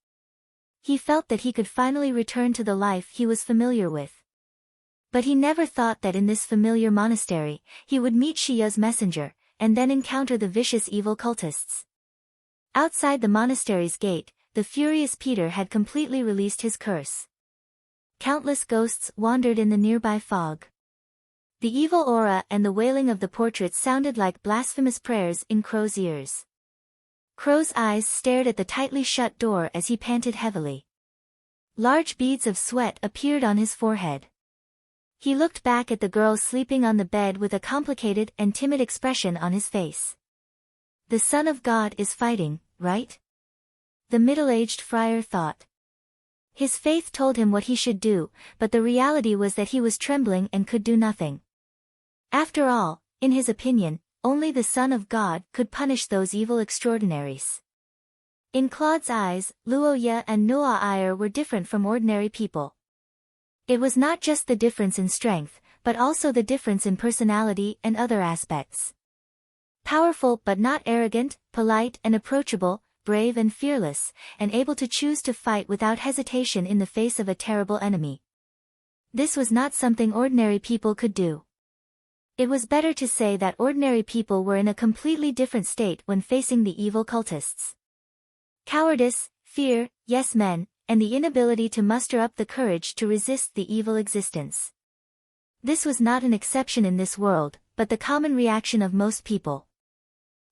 He felt that he could finally return to the life he was familiar with. But he never thought that in this familiar monastery, he would meet Shiya's messenger, and then encounter the vicious evil cultists. Outside the monastery's gate, the furious Peter had completely released his curse. Countless ghosts wandered in the nearby fog. The evil aura and the wailing of the portraits sounded like blasphemous prayers in Crow's ears. Crow's eyes stared at the tightly shut door as he panted heavily. Large beads of sweat appeared on his forehead. He looked back at the girl sleeping on the bed with a complicated and timid expression on his face. The Son of God is fighting, right? The middle-aged friar thought. His faith told him what he should do, but the reality was that he was trembling and could do nothing. After all, in his opinion, only the Son of God could punish those evil extraordinaries. In Claude's eyes, Luo Ye and Noah Iyer were different from ordinary people. It was not just the difference in strength, but also the difference in personality and other aspects. Powerful but not arrogant, polite and approachable, brave and fearless, and able to choose to fight without hesitation in the face of a terrible enemy. This was not something ordinary people could do. It was better to say that ordinary people were in a completely different state when facing the evil cultists. Cowardice, fear, yes men, and the inability to muster up the courage to resist the evil existence. This was not an exception in this world, but the common reaction of most people.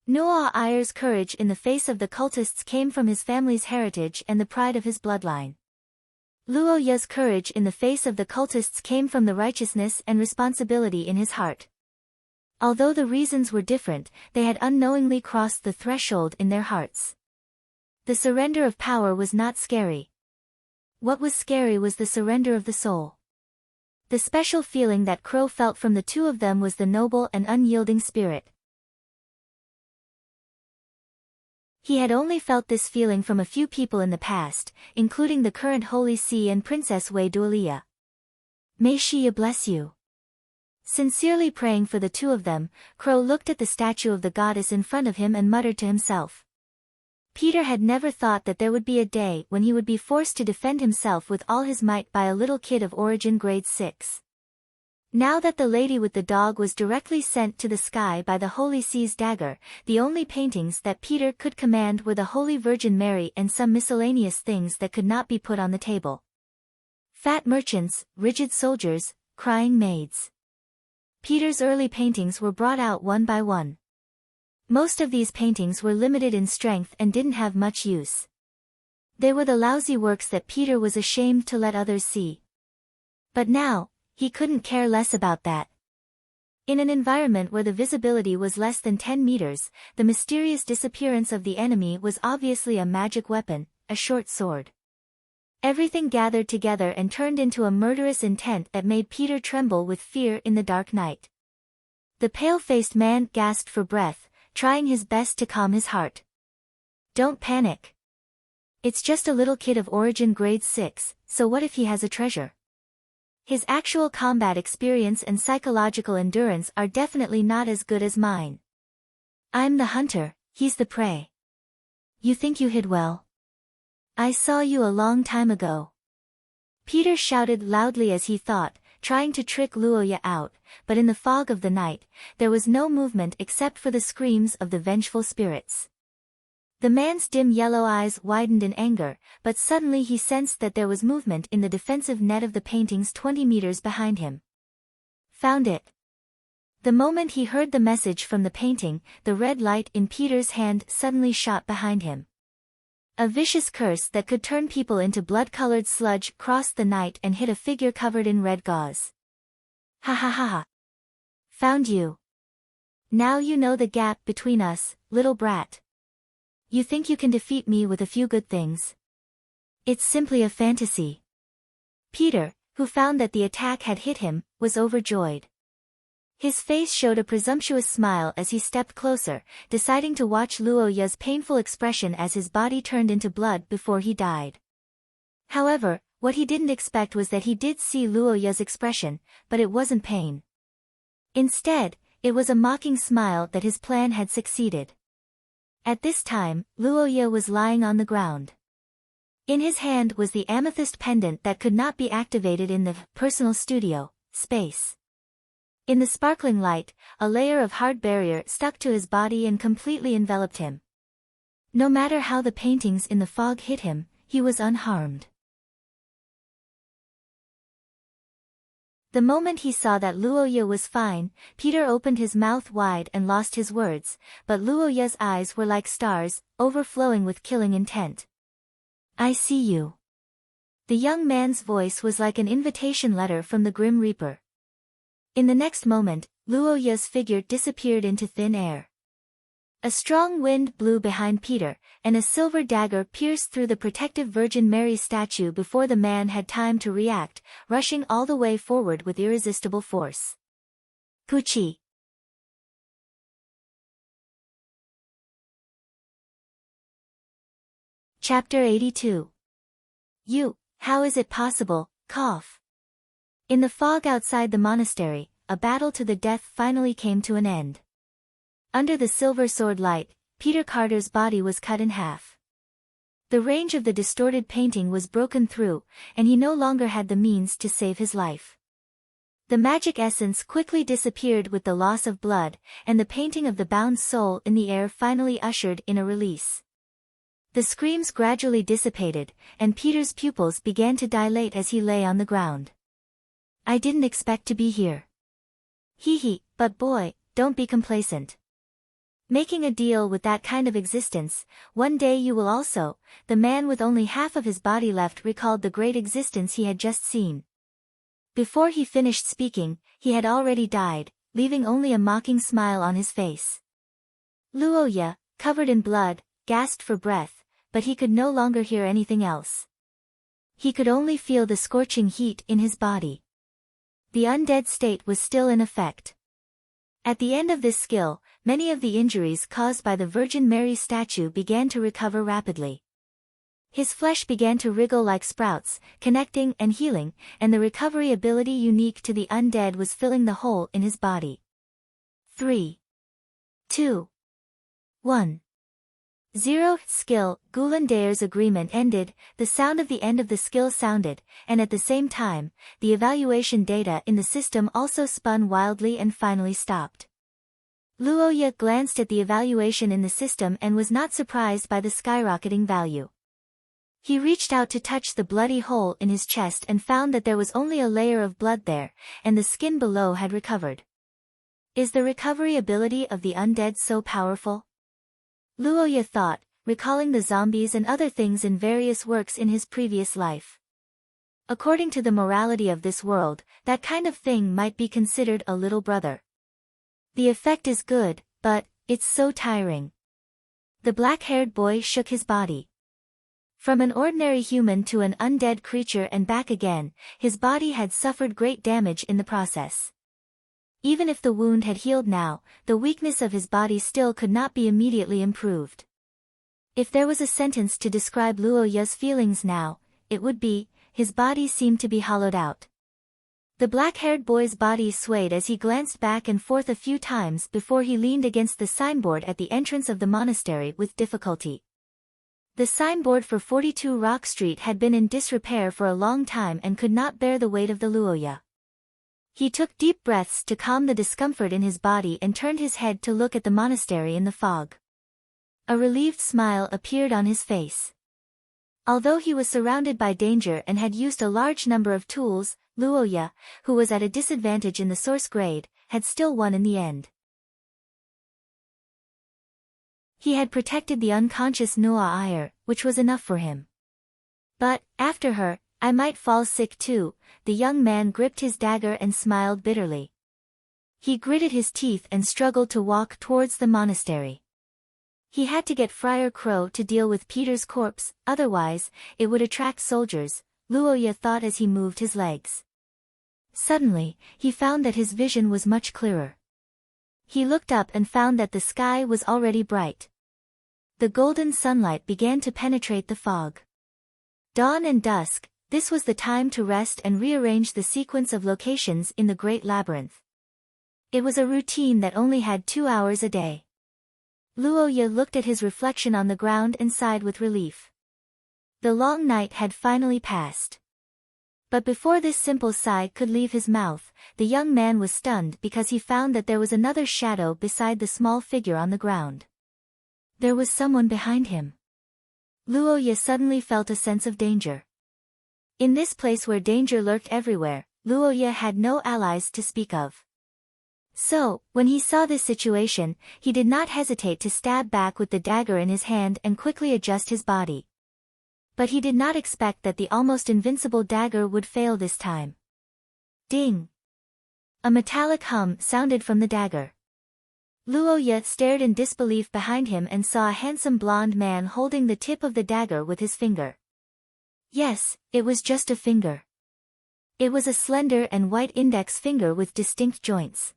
Noah Iyer's courage in the face of the cultists came from his family's heritage and the pride of his bloodline. Luo Ye's courage in the face of the cultists came from the righteousness and responsibility in his heart. Although the reasons were different, they had unknowingly crossed the threshold in their hearts. The surrender of power was not scary. What was scary was the surrender of the soul. The special feeling that Crow felt from the two of them was the noble and unyielding spirit. He had only felt this feeling from a few people in the past, including the current Holy See and Princess Wei Dualia. May she bless you. Sincerely praying for the two of them, Crow looked at the statue of the goddess in front of him and muttered to himself. Peter had never thought that there would be a day when he would be forced to defend himself with all his might by a little kid of origin grade 6. Now that the lady with the dog was directly sent to the sky by the Holy See's dagger, the only paintings that Peter could command were the Holy Virgin Mary and some miscellaneous things that could not be put on the table. Fat merchants, rigid soldiers, crying maids. Peter's early paintings were brought out one by one. Most of these paintings were limited in strength and didn't have much use. They were the lousy works that Peter was ashamed to let others see. But now, he couldn't care less about that. In an environment where the visibility was less than 10 meters, the mysterious disappearance of the enemy was obviously a magic weapon, a short sword. Everything gathered together and turned into a murderous intent that made Peter tremble with fear in the dark night. The pale-faced man gasped for breath, trying his best to calm his heart. Don't panic. It's just a little kid of origin grade 6, so what if he has a treasure? His actual combat experience and psychological endurance are definitely not as good as mine. I'm the hunter, he's the prey. You think you hid well? I saw you a long time ago. Peter shouted loudly as he thought, trying to trick Luo Ye out, but in the fog of the night, there was no movement except for the screams of the vengeful spirits. The man's dim yellow eyes widened in anger, but suddenly he sensed that there was movement in the defensive net of the paintings 20 meters behind him. Found it. The moment he heard the message from the painting, the red light in Peter's hand suddenly shot behind him. A vicious curse that could turn people into blood-colored sludge crossed the night and hit a figure covered in red gauze. Ha ha ha ha. Found you. Now you know the gap between us, little brat. You think you can defeat me with a few good things? It's simply a fantasy. Peter, who found that the attack had hit him, was overjoyed. His face showed a presumptuous smile as he stepped closer, deciding to watch Luo Ye's painful expression as his body turned into blood before he died. However, what he didn't expect was that he did see Luo Ye's expression, but it wasn't pain. Instead, it was a mocking smile that his plan had succeeded. At this time, Luo Ye was lying on the ground. In his hand was the amethyst pendant that could not be activated in the personal studio space. In the sparkling light, a layer of hard barrier stuck to his body and completely enveloped him. No matter how the paintings in the fog hit him, he was unharmed. The moment he saw that Luo Ye was fine, Peter opened his mouth wide and lost his words, but Luo Ye's eyes were like stars, overflowing with killing intent. I see you. The young man's voice was like an invitation letter from the Grim Reaper. In the next moment, Luo Ye's figure disappeared into thin air. A strong wind blew behind Peter, and a silver dagger pierced through the protective Virgin Mary statue before the man had time to react, rushing all the way forward with irresistible force. Pucci. Chapter 82. How is it possible, cough? In the fog outside the monastery, a battle to the death finally came to an end. Under the silver sword light, Peter Carter's body was cut in half. The range of the distorted painting was broken through, and he no longer had the means to save his life. The magic essence quickly disappeared with the loss of blood, and the painting of the bound soul in the air finally ushered in a release. The screams gradually dissipated, and Peter's pupils began to dilate as he lay on the ground. I didn't expect to be here. But boy, don't be complacent. Making a deal with that kind of existence, one day you will also. The man with only half of his body left recalled the great existence he had just seen. Before he finished speaking, he had already died, leaving only a mocking smile on his face. Luoya, covered in blood, gasped for breath, but he could no longer hear anything else. He could only feel the scorching heat in his body. The undead state was still in effect. At the end of this skill, many of the injuries caused by the Virgin Mary statue began to recover rapidly. His flesh began to wriggle like sprouts, connecting and healing, and the recovery ability unique to the undead was filling the hole in his body. 3, 2, 1. 0. Skill. Goulandier's agreement ended, the sound of the end of the skill sounded, and at the same time, the evaluation data in the system also spun wildly and finally stopped. Luoya glanced at the evaluation in the system and was not surprised by the skyrocketing value. He reached out to touch the bloody hole in his chest and found that there was only a layer of blood there, and the skin below had recovered. Is the recovery ability of the undead so powerful? Luoya thought, recalling the zombies and other things in various works in his previous life. According to the morality of this world, that kind of thing might be considered a little brother. The effect is good, but it's so tiring. The black-haired boy shook his body. From an ordinary human to an undead creature and back again, his body had suffered great damage in the process. Even if the wound had healed now, the weakness of his body still could not be immediately improved. If there was a sentence to describe Luoya's feelings now, it would be, his body seemed to be hollowed out. The black-haired boy's body swayed as he glanced back and forth a few times before he leaned against the signboard at the entrance of the monastery with difficulty. The signboard for 42 Rock Street had been in disrepair for a long time and could not bear the weight of the Luoya. He took deep breaths to calm the discomfort in his body and turned his head to look at the monastery in the fog. A relieved smile appeared on his face. Although he was surrounded by danger and had used a large number of tools, Luoya, who was at a disadvantage in the source grade, had still won in the end. He had protected the unconscious Noa Iyer, which was enough for him. But, after her, I might fall sick too. The young man gripped his dagger and smiled bitterly. He gritted his teeth and struggled to walk towards the monastery. He had to get Friar Crow to deal with Peter's corpse, otherwise, it would attract soldiers, Luoya thought as he moved his legs. Suddenly, he found that his vision was much clearer. He looked up and found that the sky was already bright. The golden sunlight began to penetrate the fog. Dawn and dusk. This was the time to rest and rearrange the sequence of locations in the Great Labyrinth. It was a routine that only had 2 hours a day. Luoya looked at his reflection on the ground and sighed with relief. The long night had finally passed. But before this simple sigh could leave his mouth, the young man was stunned because he found that there was another shadow beside the small figure on the ground. There was someone behind him. Luoya suddenly felt a sense of danger. In this place where danger lurked everywhere, Luoya had no allies to speak of. So, when he saw this situation, he did not hesitate to stab back with the dagger in his hand and quickly adjust his body. But he did not expect that the almost invincible dagger would fail this time. Ding! A metallic hum sounded from the dagger. Luo Ye stared in disbelief behind him and saw a handsome blonde man holding the tip of the dagger with his finger. Yes, it was just a finger. It was a slender and white index finger with distinct joints.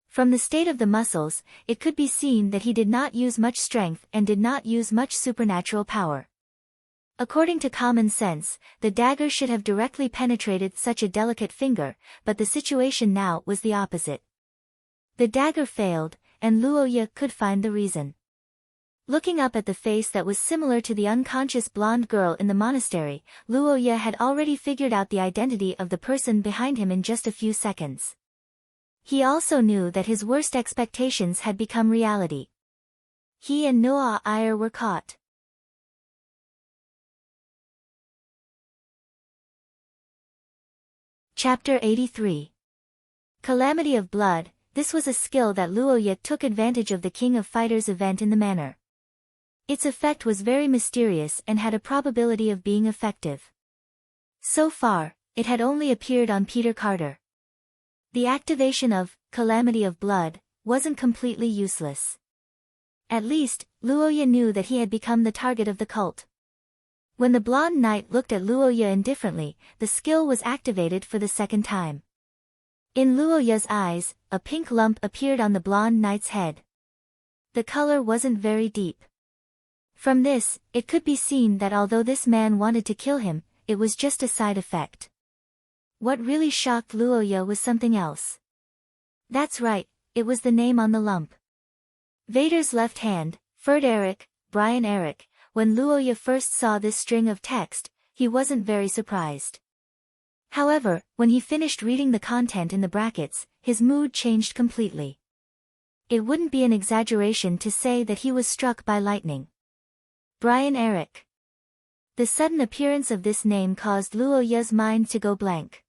From the state of the muscles, it could be seen that he did not use much strength and did not use much supernatural power. According to common sense, the dagger should have directly penetrated such a delicate finger, but the situation now was the opposite. The dagger failed, and Luo Ye could find the reason. Looking up at the face that was similar to the unconscious blonde girl in the monastery, Luo Ye had already figured out the identity of the person behind him in just a few seconds. He also knew that his worst expectations had become reality. He and Noah Iyer were caught. Chapter 83. Calamity of Blood. This was a skill that Luo Ye took advantage of the King of Fighters event in the manner. Its effect was very mysterious and had a probability of being effective. So far, it had only appeared on Peter Carter. The activation of Calamity of Blood wasn't completely useless. At least, Luo Ye knew that he had become the target of the cult. When the blonde knight looked at Luo Ye indifferently, the skill was activated for the second time. In Luo Ye's eyes, a pink lump appeared on the blonde knight's head. The color wasn't very deep. From this, it could be seen that although this man wanted to kill him, it was just a side effect. What really shocked Luo Ye was something else. That's right, it was the name on the lump. Vader's left hand, Ferd Eric, Brian Eric. When Luo Ye first saw this string of text, he wasn't very surprised. However, when he finished reading the content in the brackets, his mood changed completely. It wouldn't be an exaggeration to say that he was struck by lightning. Brian Eric. The sudden appearance of this name caused Luo Ye's mind to go blank.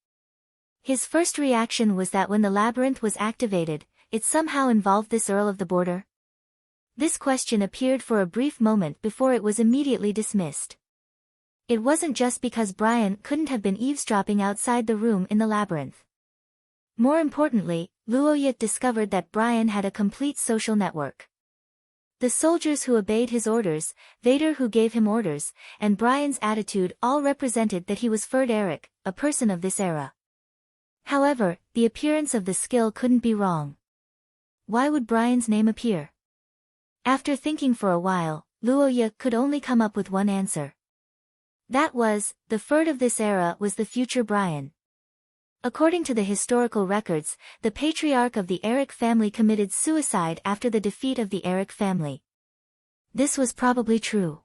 His first reaction was that when the labyrinth was activated, it somehow involved this Earl of the Border. This question appeared for a brief moment before it was immediately dismissed. It wasn't just because Brian couldn't have been eavesdropping outside the room in the labyrinth. More importantly, Luo Ye discovered that Brian had a complete social network. The soldiers who obeyed his orders, Vader who gave him orders, and Brian's attitude all represented that he was Ferd Eric, a person of this era. However, the appearance of the skill couldn't be wrong. Why would Brian's name appear? After thinking for a while, Luo Ye could only come up with one answer. That was, the Ferd of this era was the future Brian. According to the historical records, the patriarch of the Eric family committed suicide after the defeat of the Eric family. This was probably true.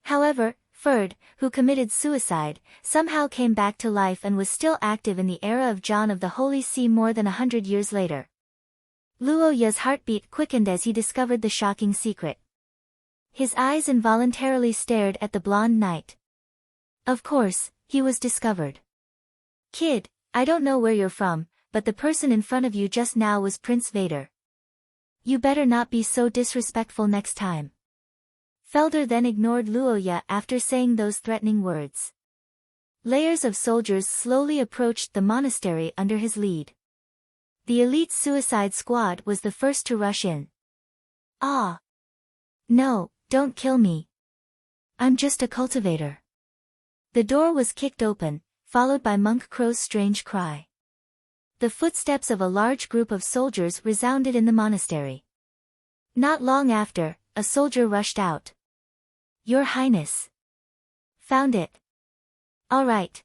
However, Ferd, who committed suicide, somehow came back to life and was still active in the era of John of the Holy See more than 100 years later. Luo Ye's heartbeat quickened as he discovered the shocking secret. His eyes involuntarily stared at the blonde knight. Of course, he was discovered. Kid, I don't know where you're from, but the person in front of you just now was Prince Vader. You better not be so disrespectful next time. Felder then ignored Luo Ye after saying those threatening words. Layers of soldiers slowly approached the monastery under his lead. The elite suicide squad was the first to rush in. Ah! No, don't kill me. I'm just a cultivator. The door was kicked open, followed by Monk Crow's strange cry. The footsteps of a large group of soldiers resounded in the monastery. Not long after, a soldier rushed out. Your Highness. Found it. All right.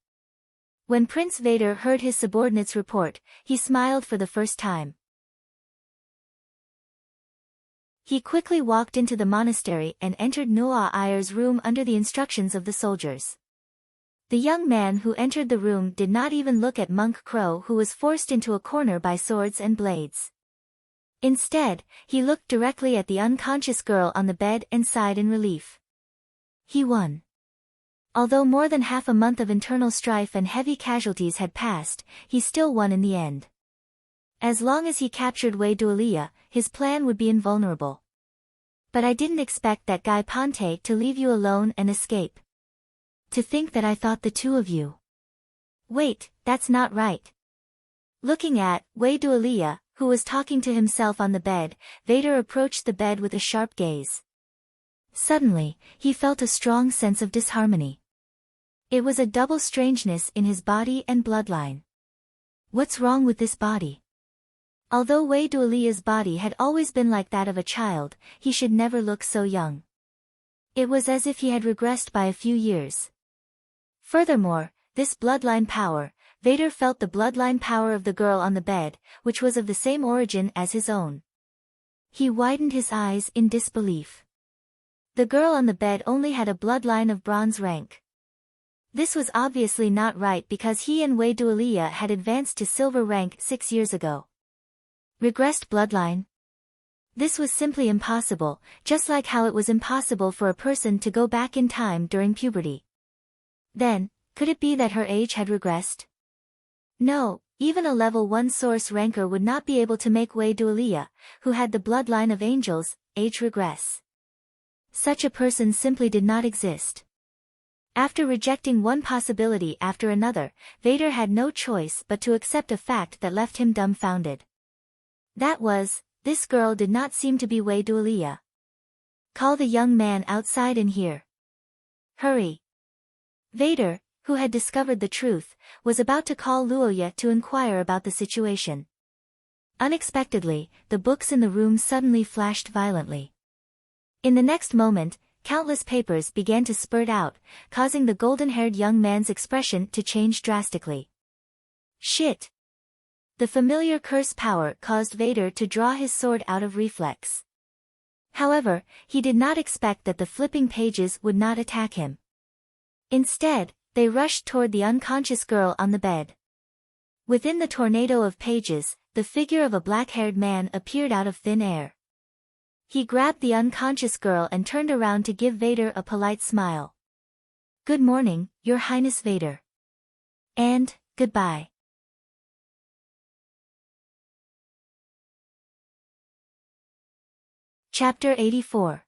When Prince Vader heard his subordinate's report, he smiled for the first time. He quickly walked into the monastery and entered Noah Iyer's room under the instructions of the soldiers. The young man who entered the room did not even look at Monk Crow, who was forced into a corner by swords and blades. Instead, he looked directly at the unconscious girl on the bed and sighed in relief. He won. Although more than half a month of internal strife and heavy casualties had passed, he still won in the end. As long as he captured Wei Dualia, his plan would be invulnerable. But I didn't expect that guy Ponte to leave you alone and escape. To think that I thought the two of you. Wait, that's not right. Looking at Wei Dualia, who was talking to himself on the bed, Vader approached the bed with a sharp gaze. Suddenly, he felt a strong sense of disharmony. It was a double strangeness in his body and bloodline. What's wrong with this body? Although Wei Duolia's body had always been like that of a child, he should never look so young. It was as if he had regressed by a few years. Furthermore, this bloodline power, Vader felt the bloodline power of the girl on the bed, which was of the same origin as his own. He widened his eyes in disbelief. The girl on the bed only had a bloodline of bronze rank. This was obviously not right because he and Wei Duolia had advanced to silver rank 6 years ago. Regressed bloodline? This was simply impossible, just like how it was impossible for a person to go back in time during puberty. Then, could it be that her age had regressed? No, even a level 1 source ranker would not be able to make Wei Duolia, who had the bloodline of angels, age regress. Such a person simply did not exist. After rejecting one possibility after another, Vader had no choice but to accept a fact that left him dumbfounded. That was, this girl did not seem to be Wei Duolia. Call the young man outside and here. Hurry. Vader, who had discovered the truth, was about to call Luoya to inquire about the situation. Unexpectedly, the books in the room suddenly flashed violently. In the next moment, countless papers began to spurt out, causing the golden-haired young man's expression to change drastically. Shit! The familiar curse power caused Vader to draw his sword out of reflex. However, he did not expect that the flipping pages would not attack him. Instead, they rushed toward the unconscious girl on the bed. Within the tornado of pages, the figure of a black-haired man appeared out of thin air. He grabbed the unconscious girl and turned around to give Vader a polite smile. Good morning, Your Highness Vader. And, goodbye. Chapter 84.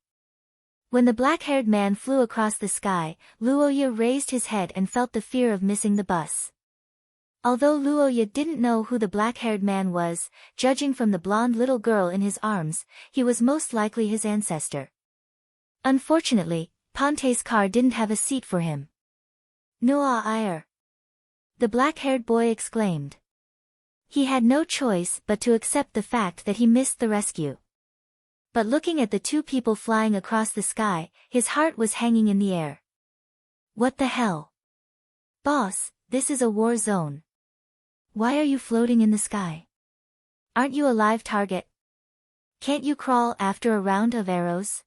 When the black-haired man flew across the sky, Luoya raised his head and felt the fear of missing the bus. Although Luoya didn't know who the black-haired man was, judging from the blonde little girl in his arms, he was most likely his ancestor. Unfortunately, Ponte's car didn't have a seat for him. Noah Iyer! The black-haired boy exclaimed. He had no choice but to accept the fact that he missed the rescue. But looking at the two people flying across the sky, his heart was hanging in the air. What the hell? Boss, this is a war zone. Why are you floating in the sky? Aren't you a live target? Can't you crawl after a round of arrows?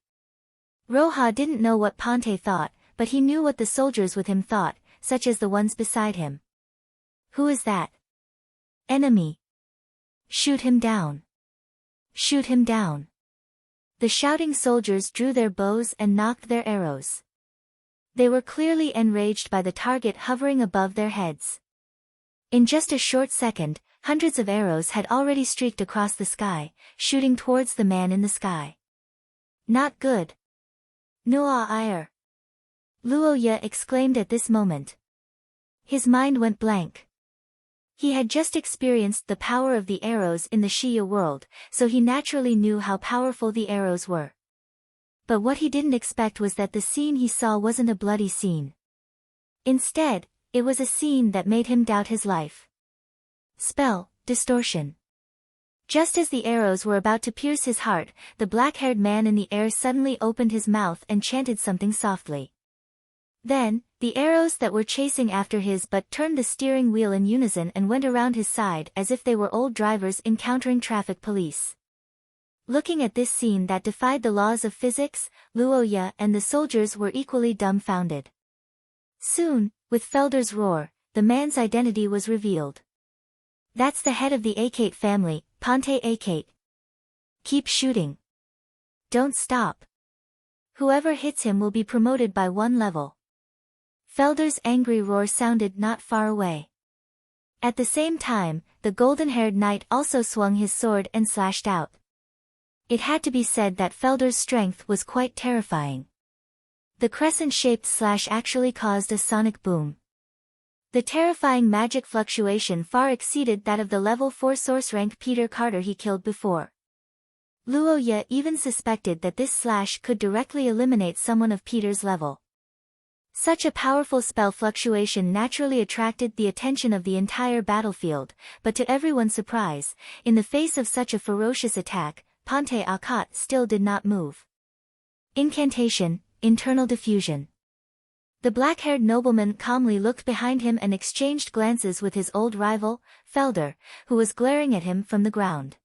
Roja didn't know what Ponte thought, but he knew what the soldiers with him thought, such as the ones beside him. Who is that? Enemy. Shoot him down. Shoot him down. The shouting soldiers drew their bows and nocked their arrows. They were clearly enraged by the target hovering above their heads. In just a short second, hundreds of arrows had already streaked across the sky, shooting towards the man in the sky. Not good. Noah Iyer! Luoya exclaimed at this moment. His mind went blank. He had just experienced the power of the arrows in the Shia world, so he naturally knew how powerful the arrows were. But what he didn't expect was that the scene he saw wasn't a bloody scene. Instead, it was a scene that made him doubt his life. Spell, distortion. Just as the arrows were about to pierce his heart, the black-haired man in the air suddenly opened his mouth and chanted something softly. Then, the arrows that were chasing after his butt turned the steering wheel in unison and went around his side as if they were old drivers encountering traffic police. Looking at this scene that defied the laws of physics, Luoya and the soldiers were equally dumbfounded. Soon, with Felder's roar, the man's identity was revealed. That's the head of the Akate family, Ponte Akate. Keep shooting. Don't stop. Whoever hits him will be promoted by 1 level. Felder's angry roar sounded not far away. At the same time, the golden-haired knight also swung his sword and slashed out. It had to be said that Felder's strength was quite terrifying. The crescent-shaped slash actually caused a sonic boom. The terrifying magic fluctuation far exceeded that of the level 4 source rank Peter Carter he killed before. Luo Ye even suspected that this slash could directly eliminate someone of Peter's level. Such a powerful spell fluctuation naturally attracted the attention of the entire battlefield, but to everyone's surprise, in the face of such a ferocious attack, Ponte Akat still did not move. Incantation, Internal Diffusion. The black-haired nobleman calmly looked behind him and exchanged glances with his old rival, Felder, who was glaring at him from the ground.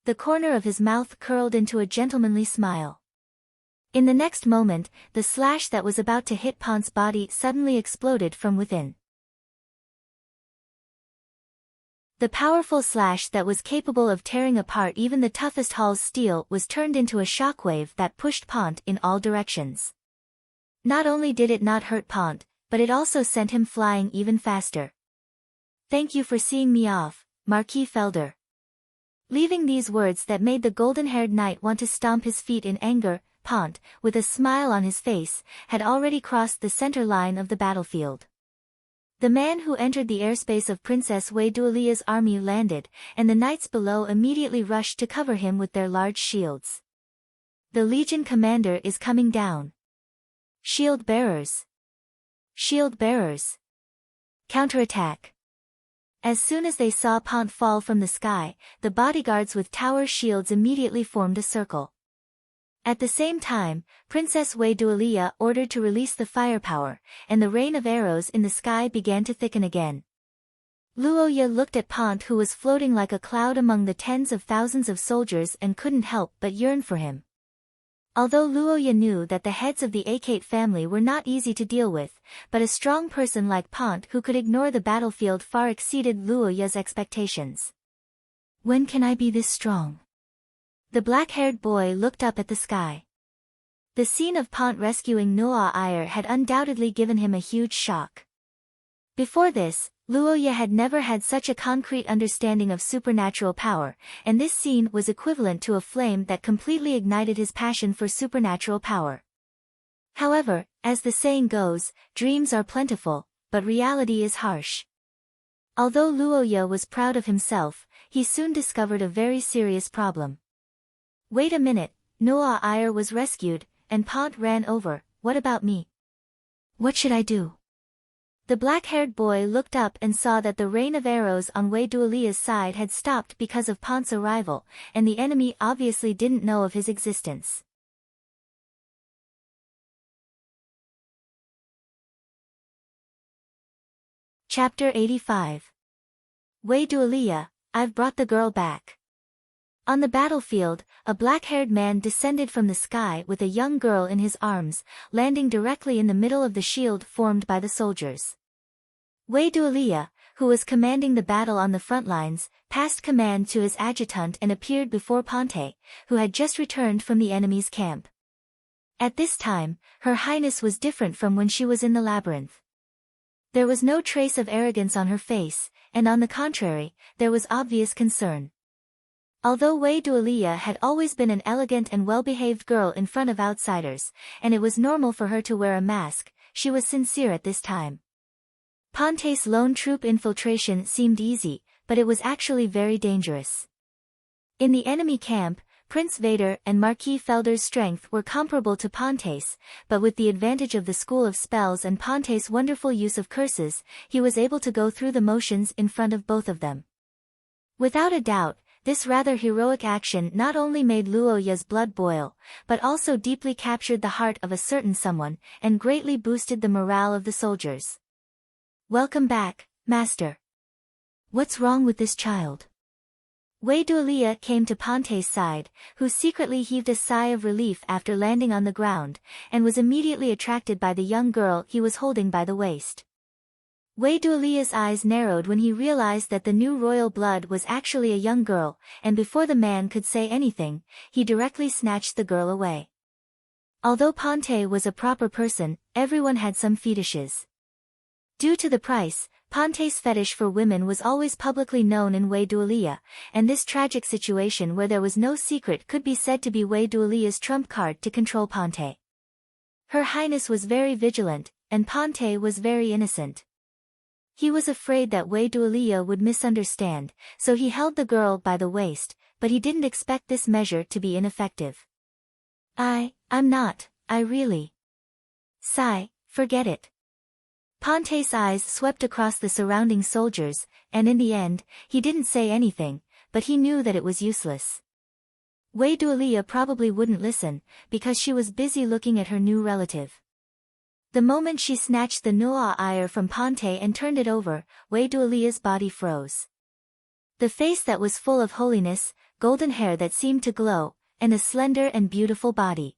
The corner of his mouth curled into a gentlemanly smile. In the next moment, the slash that was about to hit Ponte's body suddenly exploded from within. The powerful slash that was capable of tearing apart even the toughest Hall's steel was turned into a shockwave that pushed Ponte in all directions. Not only did it not hurt Ponte, but it also sent him flying even faster. "Thank you for seeing me off, Marquis Felder." Leaving these words that made the golden-haired knight want to stomp his feet in anger, Ponte, with a smile on his face, had already crossed the center line of the battlefield. The man who entered the airspace of Princess Wei Dualia's army landed, and the knights below immediately rushed to cover him with their large shields. "The Legion commander is coming down. Shield bearers! Shield bearers! Counterattack!" As soon as they saw Ponte fall from the sky, the bodyguards with tower shields immediately formed a circle. At the same time, Princess Wei Dualia ordered to release the firepower, and the rain of arrows in the sky began to thicken again. Luo Ye looked at Ponte, who was floating like a cloud among the tens of thousands of soldiers, and couldn't help but yearn for him. Although Luo Ye knew that the heads of the Akate family were not easy to deal with, but a strong person like Ponte who could ignore the battlefield far exceeded Luo Ye's expectations. "When can I be this strong?" The black-haired boy looked up at the sky. The scene of Ponte rescuing Noa Iyer had undoubtedly given him a huge shock. Before this, Luo Ye had never had such a concrete understanding of supernatural power, and this scene was equivalent to a flame that completely ignited his passion for supernatural power. However, as the saying goes, dreams are plentiful, but reality is harsh. Although Luo Ye was proud of himself, he soon discovered a very serious problem. "Wait a minute," Noa Iyer was rescued, and Ponte ran over. "What about me? What should I do?" The black-haired boy looked up and saw that the rain of arrows on Wei Dualia's side had stopped because of Ponte's arrival, and the enemy obviously didn't know of his existence. Chapter 85. Wei Dualia, I've brought the girl back. On the battlefield, a black-haired man descended from the sky with a young girl in his arms, landing directly in the middle of the shield formed by the soldiers. Wei Dualia, who was commanding the battle on the front lines, passed command to his adjutant and appeared before Ponte, who had just returned from the enemy's camp. At this time, Her Highness was different from when she was in the labyrinth. There was no trace of arrogance on her face, and on the contrary, there was obvious concern. Although Wei Dualia had always been an elegant and well-behaved girl in front of outsiders, and it was normal for her to wear a mask, she was sincere at this time. Ponte's lone troop infiltration seemed easy, but it was actually very dangerous. In the enemy camp, Prince Vader and Marquis Felder's strength were comparable to Ponte's, but with the advantage of the School of Spells and Ponte's wonderful use of curses, he was able to go through the motions in front of both of them. Without a doubt, this rather heroic action not only made Luo Ye's blood boil, but also deeply captured the heart of a certain someone, and greatly boosted the morale of the soldiers. "Welcome back, Master. What's wrong with this child?" Wei Dualia came to Ponte's side, who secretly heaved a sigh of relief after landing on the ground, and was immediately attracted by the young girl he was holding by the waist. Wei Dualia's eyes narrowed when he realized that the new royal blood was actually a young girl, and before the man could say anything, he directly snatched the girl away. Although Ponte was a proper person, everyone had some fetishes. Due to the price, Ponte's fetish for women was always publicly known in Wei Dualia, and this tragic situation where there was no secret could be said to be Wei Dualia's trump card to control Ponte. Her Highness was very vigilant, and Ponte was very innocent. He was afraid that Wei Duolia would misunderstand, so he held the girl by the waist, but he didn't expect this measure to be ineffective. I'm not, I really. Sigh, forget it. Ponte's eyes swept across the surrounding soldiers, and in the end, he didn't say anything, but he knew that it was useless. Wei Duolia probably wouldn't listen, because she was busy looking at her new relative. The moment she snatched the Noa Iyer from Ponte and turned it over, Wei Duolia's body froze. The face that was full of holiness, golden hair that seemed to glow, and a slender and beautiful body.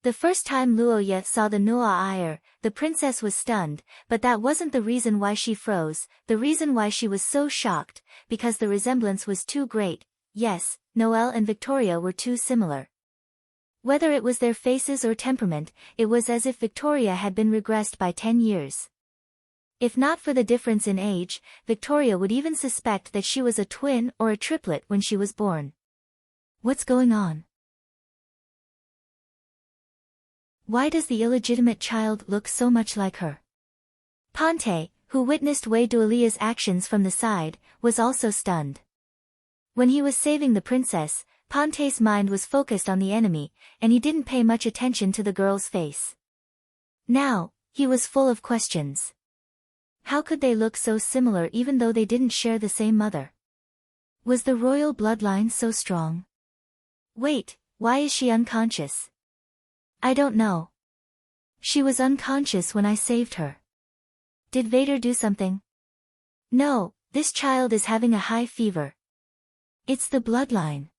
The first time Luoya saw the Noa Iyer, the princess was stunned, but that wasn't the reason why she froze. The reason why she was so shocked, because the resemblance was too great. Yes, Noelle and Victoria were too similar. Whether it was their faces or temperament, it was as if Victoria had been regressed by 10 years. If not for the difference in age, Victoria would even suspect that she was a twin or a triplet when she was born. What's going on? Why does the illegitimate child look so much like her? Ponte, who witnessed Wei Duolia's actions from the side, was also stunned. When he was saving the princess, Ponte's mind was focused on the enemy, and he didn't pay much attention to the girl's face. Now, he was full of questions. How could they look so similar even though they didn't share the same mother? Was the royal bloodline so strong? Wait, why is she unconscious? I don't know. She was unconscious when I saved her. Did Vader do something? No, this child is having a high fever. It's the bloodline.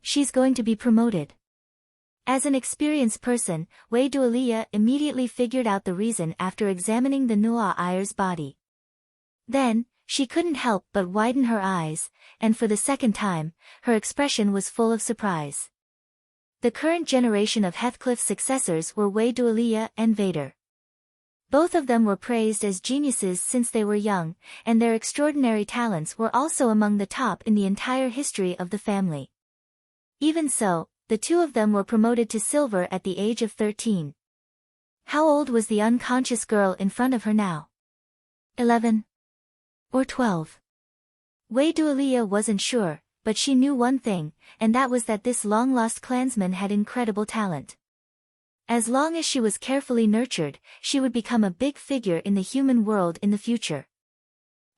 She's going to be promoted. As an experienced person, Wei Duolia immediately figured out the reason after examining the Noa Iyer's body. Then, she couldn't help but widen her eyes, and for the second time, her expression was full of surprise. The current generation of Heathcliff's successors were Wei Duolia and Vader. Both of them were praised as geniuses since they were young, and their extraordinary talents were also among the top in the entire history of the family. Even so, the two of them were promoted to silver at the age of 13. How old was the unconscious girl in front of her now? 11? Or 12? Wei Duolia wasn't sure, but she knew one thing, and that was that this long-lost clansman had incredible talent. As long as she was carefully nurtured, she would become a big figure in the human world in the future.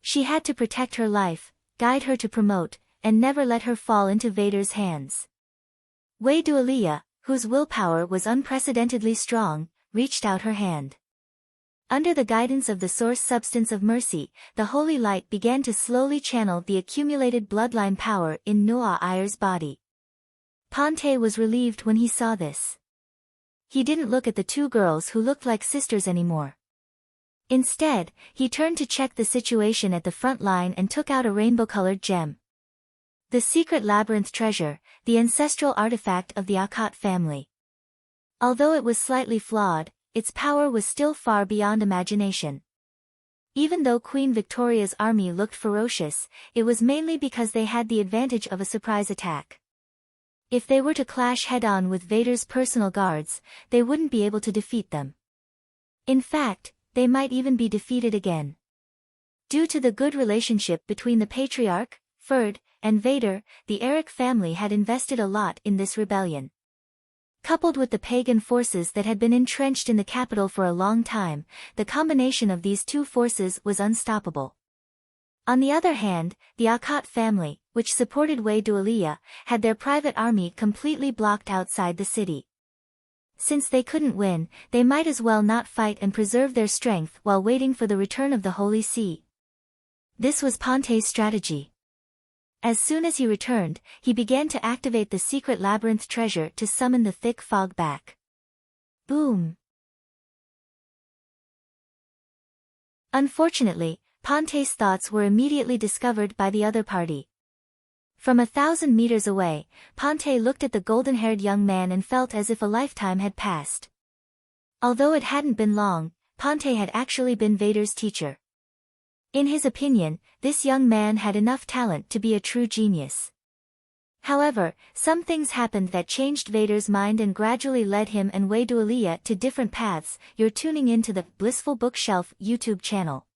She had to protect her life, guide her to promote, and never let her fall into Vader's hands. Wei Duolia, whose willpower was unprecedentedly strong, reached out her hand. Under the guidance of the source substance of mercy, the holy light began to slowly channel the accumulated bloodline power in Noa Iyer's body. Ponte was relieved when he saw this. He didn't look at the two girls who looked like sisters anymore. Instead, he turned to check the situation at the front line and took out a rainbow-colored gem. The secret labyrinth treasure, the ancestral artifact of the Akkad family. Although it was slightly flawed, its power was still far beyond imagination. Even though Queen Victoria's army looked ferocious, it was mainly because they had the advantage of a surprise attack. If they were to clash head-on with Vader's personal guards, they wouldn't be able to defeat them. In fact, they might even be defeated again. Due to the good relationship between the Patriarch, Ferd, and Vader, the Eric family had invested a lot in this rebellion. Coupled with the pagan forces that had been entrenched in the capital for a long time, the combination of these two forces was unstoppable. On the other hand, the Akkad family, which supported Wei Duolia, had their private army completely blocked outside the city. Since they couldn't win, they might as well not fight and preserve their strength while waiting for the return of the Holy See. This was Ponte's strategy. As soon as he returned, he began to activate the secret labyrinth treasure to summon the thick fog back. Boom! Unfortunately, Ponte's thoughts were immediately discovered by the other party. From 1,000 meters away, Ponte looked at the golden-haired young man and felt as if a lifetime had passed. Although it hadn't been long, Ponte had actually been Vader's teacher. In his opinion, this young man had enough talent to be a true genius. However, some things happened that changed Vader's mind and gradually led him and Wei Duolia to different paths. You're tuning into the Blissful Bookshelf YouTube channel.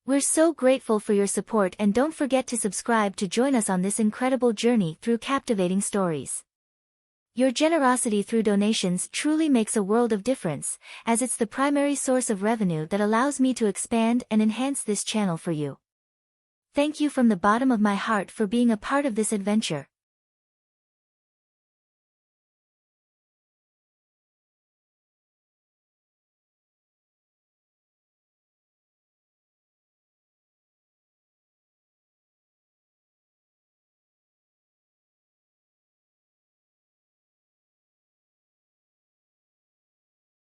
We're so grateful for your support, and don't forget to subscribe to join us on this incredible journey through captivating stories. Your generosity through donations truly makes a world of difference, as it's the primary source of revenue that allows me to expand and enhance this channel for you. Thank you from the bottom of my heart for being a part of this adventure.